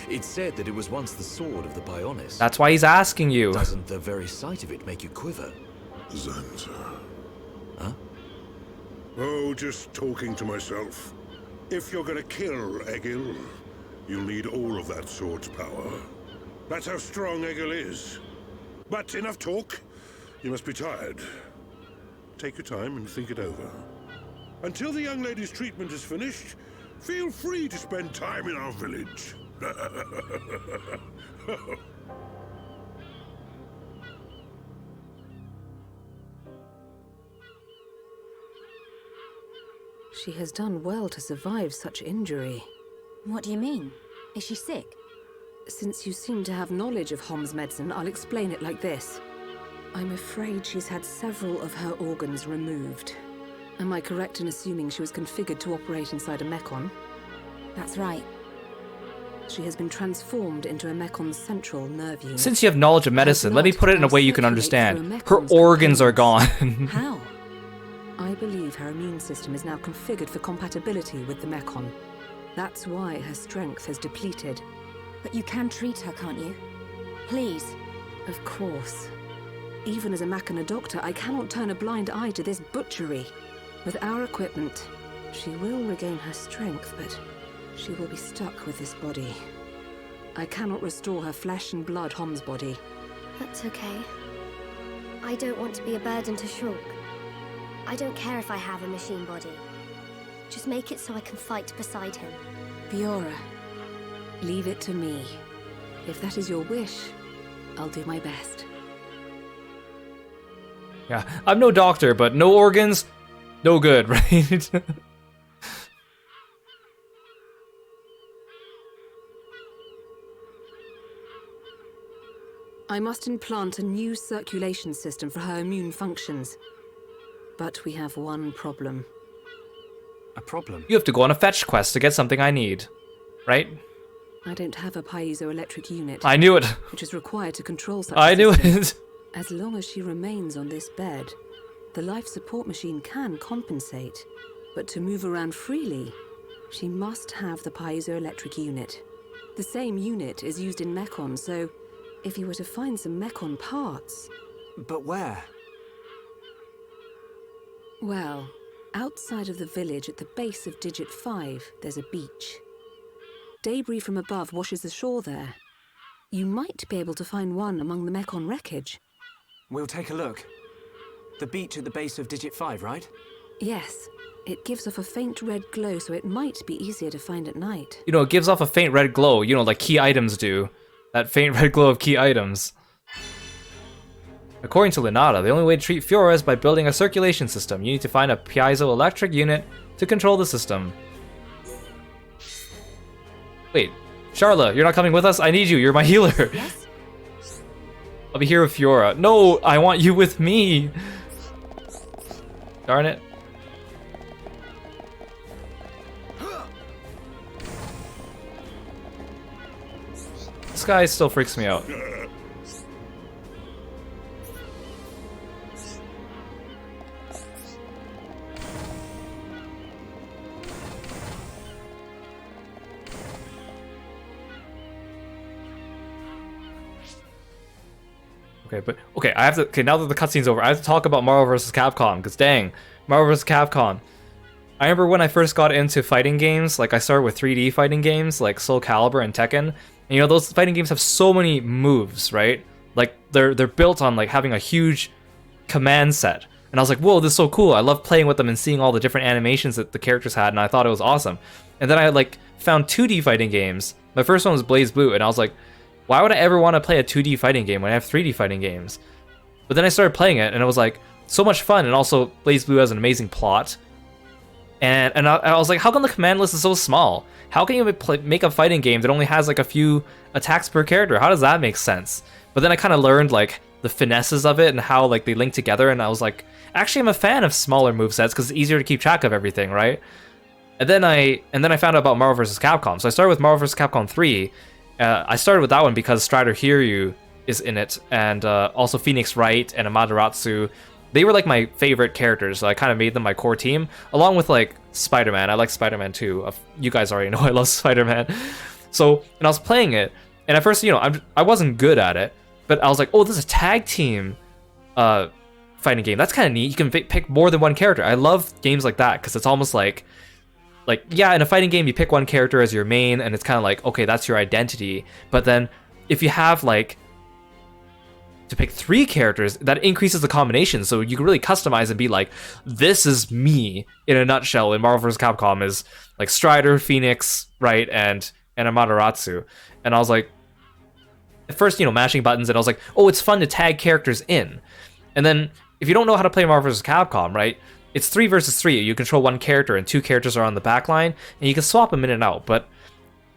It's said that it was once the sword of the Bionis. That's why he's asking you. Doesn't the very sight of it make you quiver? Xanta. Huh? Oh, just talking to myself. If you're gonna kill Egil, you'll need all of that sword's power. That's how strong Egil is. But enough talk. You must be tired. Take your time and think it over. Until the young lady's treatment is finished, feel free to spend time in our village. She has done well to survive such injury. What do you mean? Is she sick? Since you seem to have knowledge of Hom's medicine, I'll explain it like this. I'm afraid she's had several of her organs removed. Am I correct in assuming she was configured to operate inside a Mechon? That's right. She has been transformed into a Mecon's central nerve unit. Since you have knowledge of medicine, let me put it in a way you can understand. Her organs are gone. How? I believe her immune system is now configured for compatibility with the Mechon. That's why her strength has depleted. But you can treat her, can't you? Please. Of course. Even as a Machina doctor, I cannot turn a blind eye to this butchery. With our equipment, she will regain her strength, but she will be stuck with this body. I cannot restore her flesh and blood Hom's body. That's okay. I don't want to be a burden to Shulk. I don't care if I have a machine body. Just make it so I can fight beside him. Fiora, leave it to me. If that is your wish, I'll do my best. Yeah, I'm no doctor, but no organs, no good, right? I must implant a new circulation system for her immune functions. But we have one problem. A problem? You have to go on a fetch quest to get something I need, right? I don't have a piezoelectric unit. I knew it. Which is required to control such I knew system. it. As long as she remains on this bed, the life support machine can compensate. But to move around freely, she must have the piezoelectric unit. The same unit is used in Mechon, so if you were to find some Mechon parts... But where? Well, outside of the village at the base of Digit 5, there's a beach. Debris from above washes ashore there. You might be able to find one among the Mechon wreckage. We'll take a look. The beach at the base of Digit 5, right? Yes. It gives off a faint red glow, so it might be easier to find at night. You know, it gives off a faint red glow, you know, like key items do. That faint red glow of key items. According to Linata, the only way to treat Fiora is by building a circulation system. You need to find a piezoelectric unit to control the system. Wait, Charla, you're not coming with us? I need you, you're my healer. Yes? I'll be here with Fiora. No, I want you with me. Darn it. This guy still freaks me out. Okay, but okay, I have to. Okay, now that the cutscene's over, I have to talk about Marvel vs. Capcom. Because dang, Marvel vs. Capcom. I remember when I first got into fighting games. Like I started with 3D fighting games, like Soul Calibur and Tekken. And you know those fighting games have so many moves, right? Like they're built on like having a huge command set. And I was like, whoa, this is so cool. I love playing with them and seeing all the different animations that the characters had, and I thought it was awesome. And then I like found 2D fighting games. My first one was Blaze Blue, and I was like, why would I ever want to play a 2D fighting game when I have 3D fighting games? But then I started playing it, and it was like so much fun, and also Blaze Blue has an amazing plot. And I was like, how come the command list is so small? How can you make a fighting game that only has like a few attacks per character? How does that make sense? But then I kind of learned like the finesses of it and how like they link together, and I was like, actually I'm a fan of smaller movesets because it's easier to keep track of everything, right? And then I found out about Marvel vs. Capcom. So I started with Marvel vs. Capcom 3. I started with that one because Strider Hiryu is in it, and also Phoenix Wright and Amaterasu. They were like my favorite characters, so I kind of made them my core team, along with like Spider-Man. I like Spider-Man too. You guys already know I love Spider-Man. So, and I was playing it, and at first, you know, I wasn't good at it, but I was like, oh, this is a tag team fighting game. That's kind of neat. You can pick more than one character. I love games like that because it's almost like yeah, in a fighting game you pick one character as your main, and it's kind of like, okay, that's your identity. But then if you have like to pick 3 characters, that increases the combination, so you can really customize and be like, this is me in a nutshell. In Marvel vs. Capcom is like Strider, Phoenix, right, and Amaterasu. And I was like, at first, you know, mashing buttons, and I was like, oh, it's fun to tag characters in. And then if you don't know how to play Marvel vs. Capcom, right, it's 3 versus 3. You control one character and 2 characters are on the back line, and you can swap them in and out. But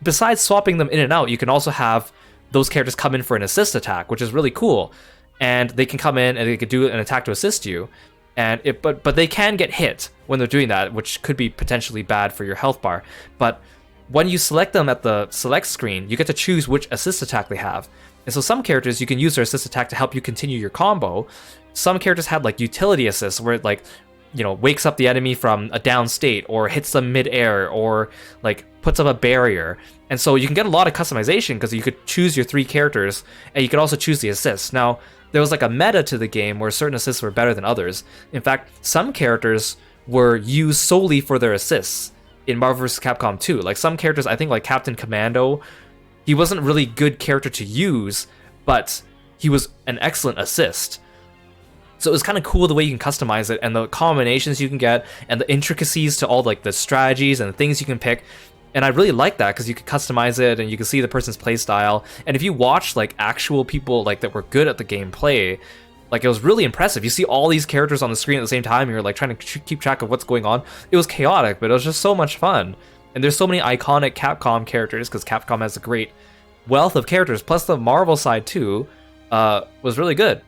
besides swapping them in and out, you can also have those characters come in for an assist attack, which is really cool. And they can come in and they could do an attack to assist you. And but they can get hit when they're doing that, which could be potentially bad for your health bar. But when you select them at the select screen, you get to choose which assist attack they have. And so some characters, you can use their assist attack to help you continue your combo. Some characters have like utility assists, where it like, you know, wakes up the enemy from a down state, or hits them mid-air, or like puts up a barrier. And so you can get a lot of customization because you could choose your 3 characters, and you could also choose the assists. Now, there was like a meta to the game where certain assists were better than others. In fact, some characters were used solely for their assists in Marvel vs. Capcom 2. Like some characters, I think like Captain Commando, he wasn't a really good character to use, but he was an excellent assist. So it was kind of cool the way you can customize it, and the combinations you can get, and the intricacies to all like the strategies and the things you can pick. And I really like that because you can customize it and you can see the person's play style. And if you watch like actual people like that were good at the gameplay, like it was really impressive. You see all these characters on the screen at the same time, and you're like trying to keep track of what's going on. It was chaotic, but it was just so much fun. And there's so many iconic Capcom characters because Capcom has a great wealth of characters. Plus the Marvel side too was really good.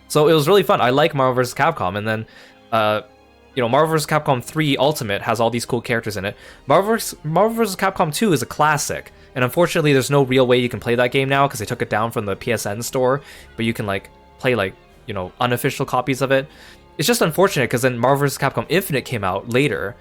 So it was really fun. I like Marvel vs. Capcom. And then you know, Marvel vs. Capcom 3 Ultimate has all these cool characters in it. Marvel vs. Capcom 2 is a classic, and unfortunately there's no real way you can play that game now because they took it down from the PSN store, but you can like play like, you know, unofficial copies of it. It's just unfortunate because then Marvel vs. Capcom Infinite came out later,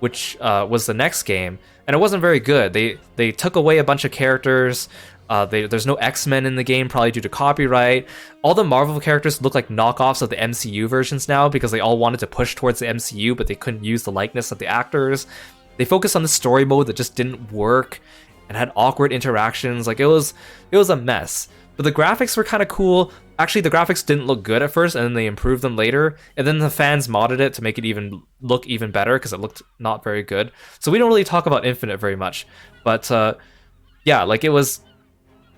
which was the next game, and it wasn't very good. They took away a bunch of characters. There's no X-Men in the game, probably due to copyright. All the Marvel characters look like knockoffs of the MCU versions now because they all wanted to push towards the MCU, but they couldn't use the likeness of the actors. They focused on the story mode that just didn't work and had awkward interactions. Like it was a mess. But the graphics were kind of cool. Actually, the graphics didn't look good at first, and then they improved them later. And then the fans modded it to make it look even better because it looked not very good. So we don't really talk about Infinite very much. But yeah, like it was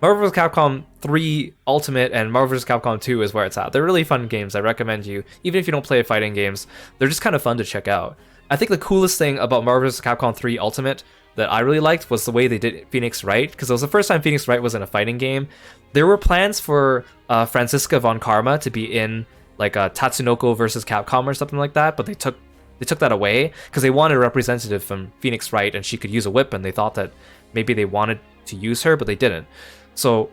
Marvel vs. Capcom 3 Ultimate and Marvel vs. Capcom 2 is where it's at. They're really fun games. I recommend you, even if you don't play fighting games, they're just kind of fun to check out. I think the coolest thing about Marvel vs. Capcom 3 Ultimate that I really liked was the way they did Phoenix Wright, because it was the first time Phoenix Wright was in a fighting game. There were plans for Franziska von Karma to be in like a Tatsunoko versus Capcom or something like that, but they took that away because they wanted a representative from Phoenix Wright and she could use a whip, and they thought that maybe they wanted to use her, but they didn't. So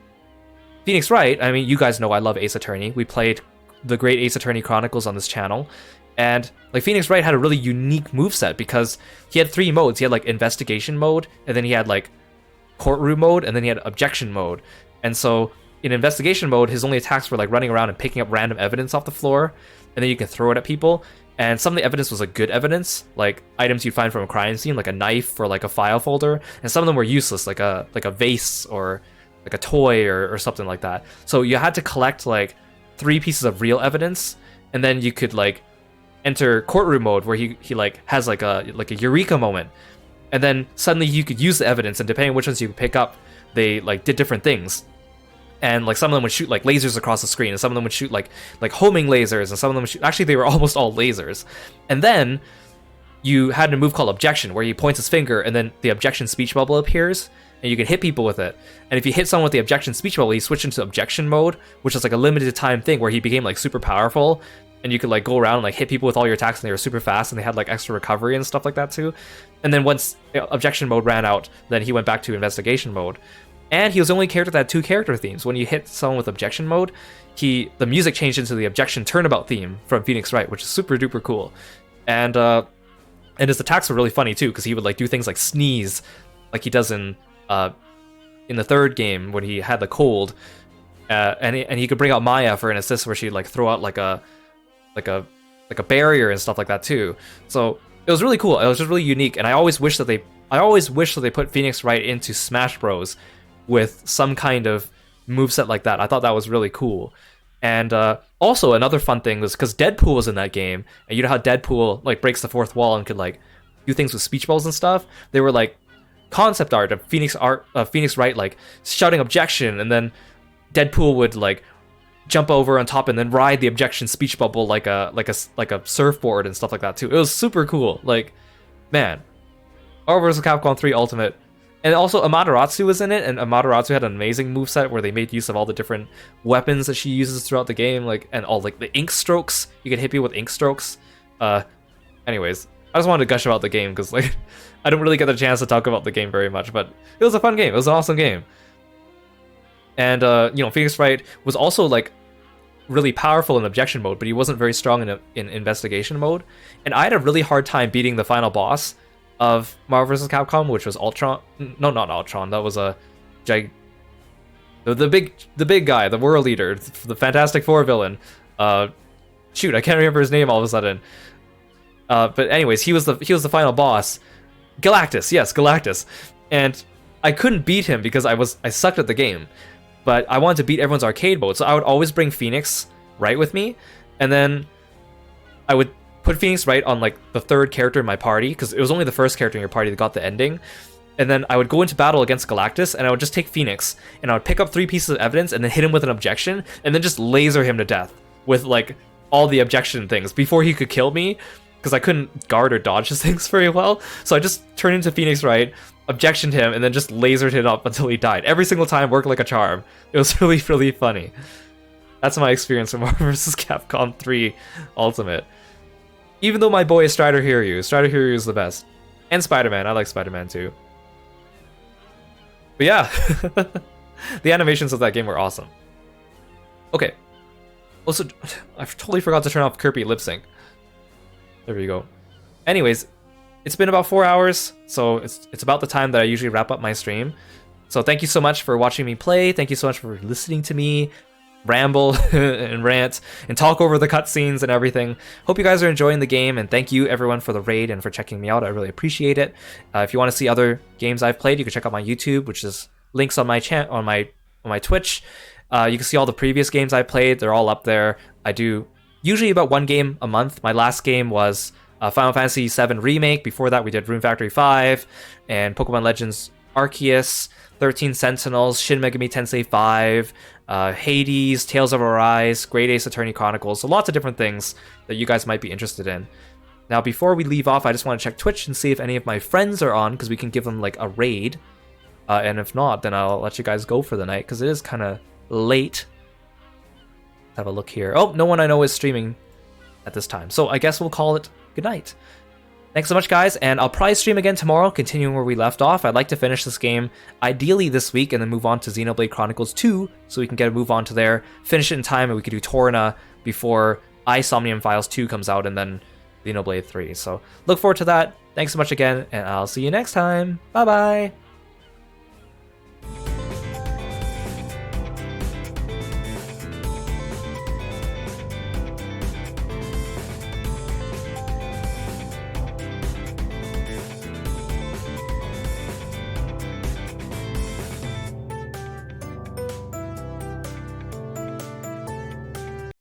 Phoenix Wright, I mean, you guys know I love Ace Attorney. We played the great Ace Attorney Chronicles on this channel, and like Phoenix Wright had a really unique moveset because he had 3 modes. He had like investigation mode, and then he had like courtroom mode, and then he had objection mode. And so in investigation mode, his only attacks were like running around and picking up random evidence off the floor, and then you can throw it at people. And some of the evidence was like good evidence, like items you'd find from a crime scene, like a knife or like a file folder, and some of them were useless, like a vase or like a toy or something like that. So you had to collect like 3 pieces of real evidence, and then you could like enter courtroom mode where he like has like a eureka moment, and then suddenly you could use the evidence, and depending on which ones you could pick up, they like did different things. And like some of them would shoot like lasers across the screen, and some of them would shoot like homing lasers, and some of them would shoot, actually they were almost all lasers. And then you had a move called objection, where he points his finger and then the objection speech bubble appears, and you can hit people with it. And if you hit someone with the objection speech bubble, he switched into objection mode, which is like a limited time thing where he became like super powerful, and you could like go around and like hit people with all your attacks, and they were super fast, and they had like extra recovery and stuff like that too. And then once objection mode ran out, then he went back to investigation mode. And he was the only character that had 2 character themes. When you hit someone with objection mode, the music changed into the objection turnabout theme from Phoenix Wright, which is super duper cool. And his attacks were really funny too, because he would like do things like sneeze, like he does in the 3rd game when he had the cold, and he could bring out Maya for an assist where she'd like throw out like a barrier and stuff like that too. So it was really cool. It was just really unique, and I always wish that they put Phoenix Wright into Smash Bros with some kind of moveset like that. I thought that was really cool. And also another fun thing was because Deadpool was in that game, and you know how Deadpool like breaks the 4th wall and could like do things with speech bubbles and stuff. They were like concept art of Phoenix Wright like shouting objection, and then Deadpool would like jump over on top and then ride the objection speech bubble like a surfboard and stuff like that too. It was super cool. Like, man, Marvel vs. Capcom 3 Ultimate. And also Amaterasu was in it, and Amaterasu had an amazing moveset where they made use of all the different weapons that she uses throughout the game, like, and all like the ink strokes. You could hit people with ink strokes. Anyways, I just wanted to gush about the game because like I don't really get the chance to talk about the game very much, but it was a fun game. It was an awesome game. And you know, Phoenix Wright was also like really powerful in objection mode, but he wasn't very strong in investigation mode. And I had a really hard time beating the final boss of Marvel vs. Capcom, which was Ultron. No, not Ultron. That was the big guy, the world leader, the Fantastic Four villain. Shoot, I can't remember his name all of a sudden. But anyways, he was the final boss. Galactus, yes, Galactus. And I couldn't beat him because I sucked at the game. But I wanted to beat everyone's arcade mode, so I would always bring Phoenix Wright with me, and then I would put Phoenix Wright on like the 3rd character in my party, because it was only the 1st character in your party that got the ending. And then I would go into battle against Galactus, and I would just take Phoenix, and I would pick up 3 pieces of evidence, and then hit him with an objection, and then just laser him to death with like all the objection things before he could kill me, because I couldn't guard or dodge his things very well. So I just turned into Phoenix Wright, objectioned him, and then just lasered him up until he died. Every single time worked like a charm. It was really, really funny. That's my experience with Marvel vs. Capcom 3 Ultimate. Even though my boy is Strider Hiryu. Strider Hiryu is the best. And Spider-Man. I like Spider-Man too. But yeah. The animations of that game were awesome. Okay. Also, I totally forgot to turn off Kirby lip sync. There we go. Anyways, it's been about 4 hours, so it's about the time that I usually wrap up my stream. So thank you so much for watching me play. Thank you so much for listening to me ramble and rant and talk over the cutscenes and everything. Hope you guys are enjoying the game, and thank you everyone for the raid and for checking me out. I really appreciate it. If you want to see other games I've played, you can check out my YouTube, which is links on my channel, on my Twitch. You can see all the previous games I played. They're all up there. I do usually about 1 game a month. My last game was Final Fantasy VII Remake. Before that, we did Rune Factory 5 and Pokemon Legends Arceus, 13 Sentinels, Shin Megami Tensei 5, Hades, Tales of Arise, Great Ace Attorney Chronicles, so lots of different things that you guys might be interested in. Now, before we leave off, I just want to check Twitch and see if any of my friends are on, because we can give them like a raid. And if not, then I'll let you guys go for the night, because it is kind of late. Let's have a look here. Oh, no one I know is streaming at this time, so I guess we'll call it good night. Thanks so much, guys, and I'll probably stream again tomorrow, continuing where we left off. I'd like to finish this game, ideally this week, and then move on to Xenoblade Chronicles 2, so we can get a move on to there, finish it in time, and we could do Torna before Isomnium Files 2 comes out, and then Xenoblade 3. So look forward to that. Thanks so much again, and I'll see you next time. Bye-bye!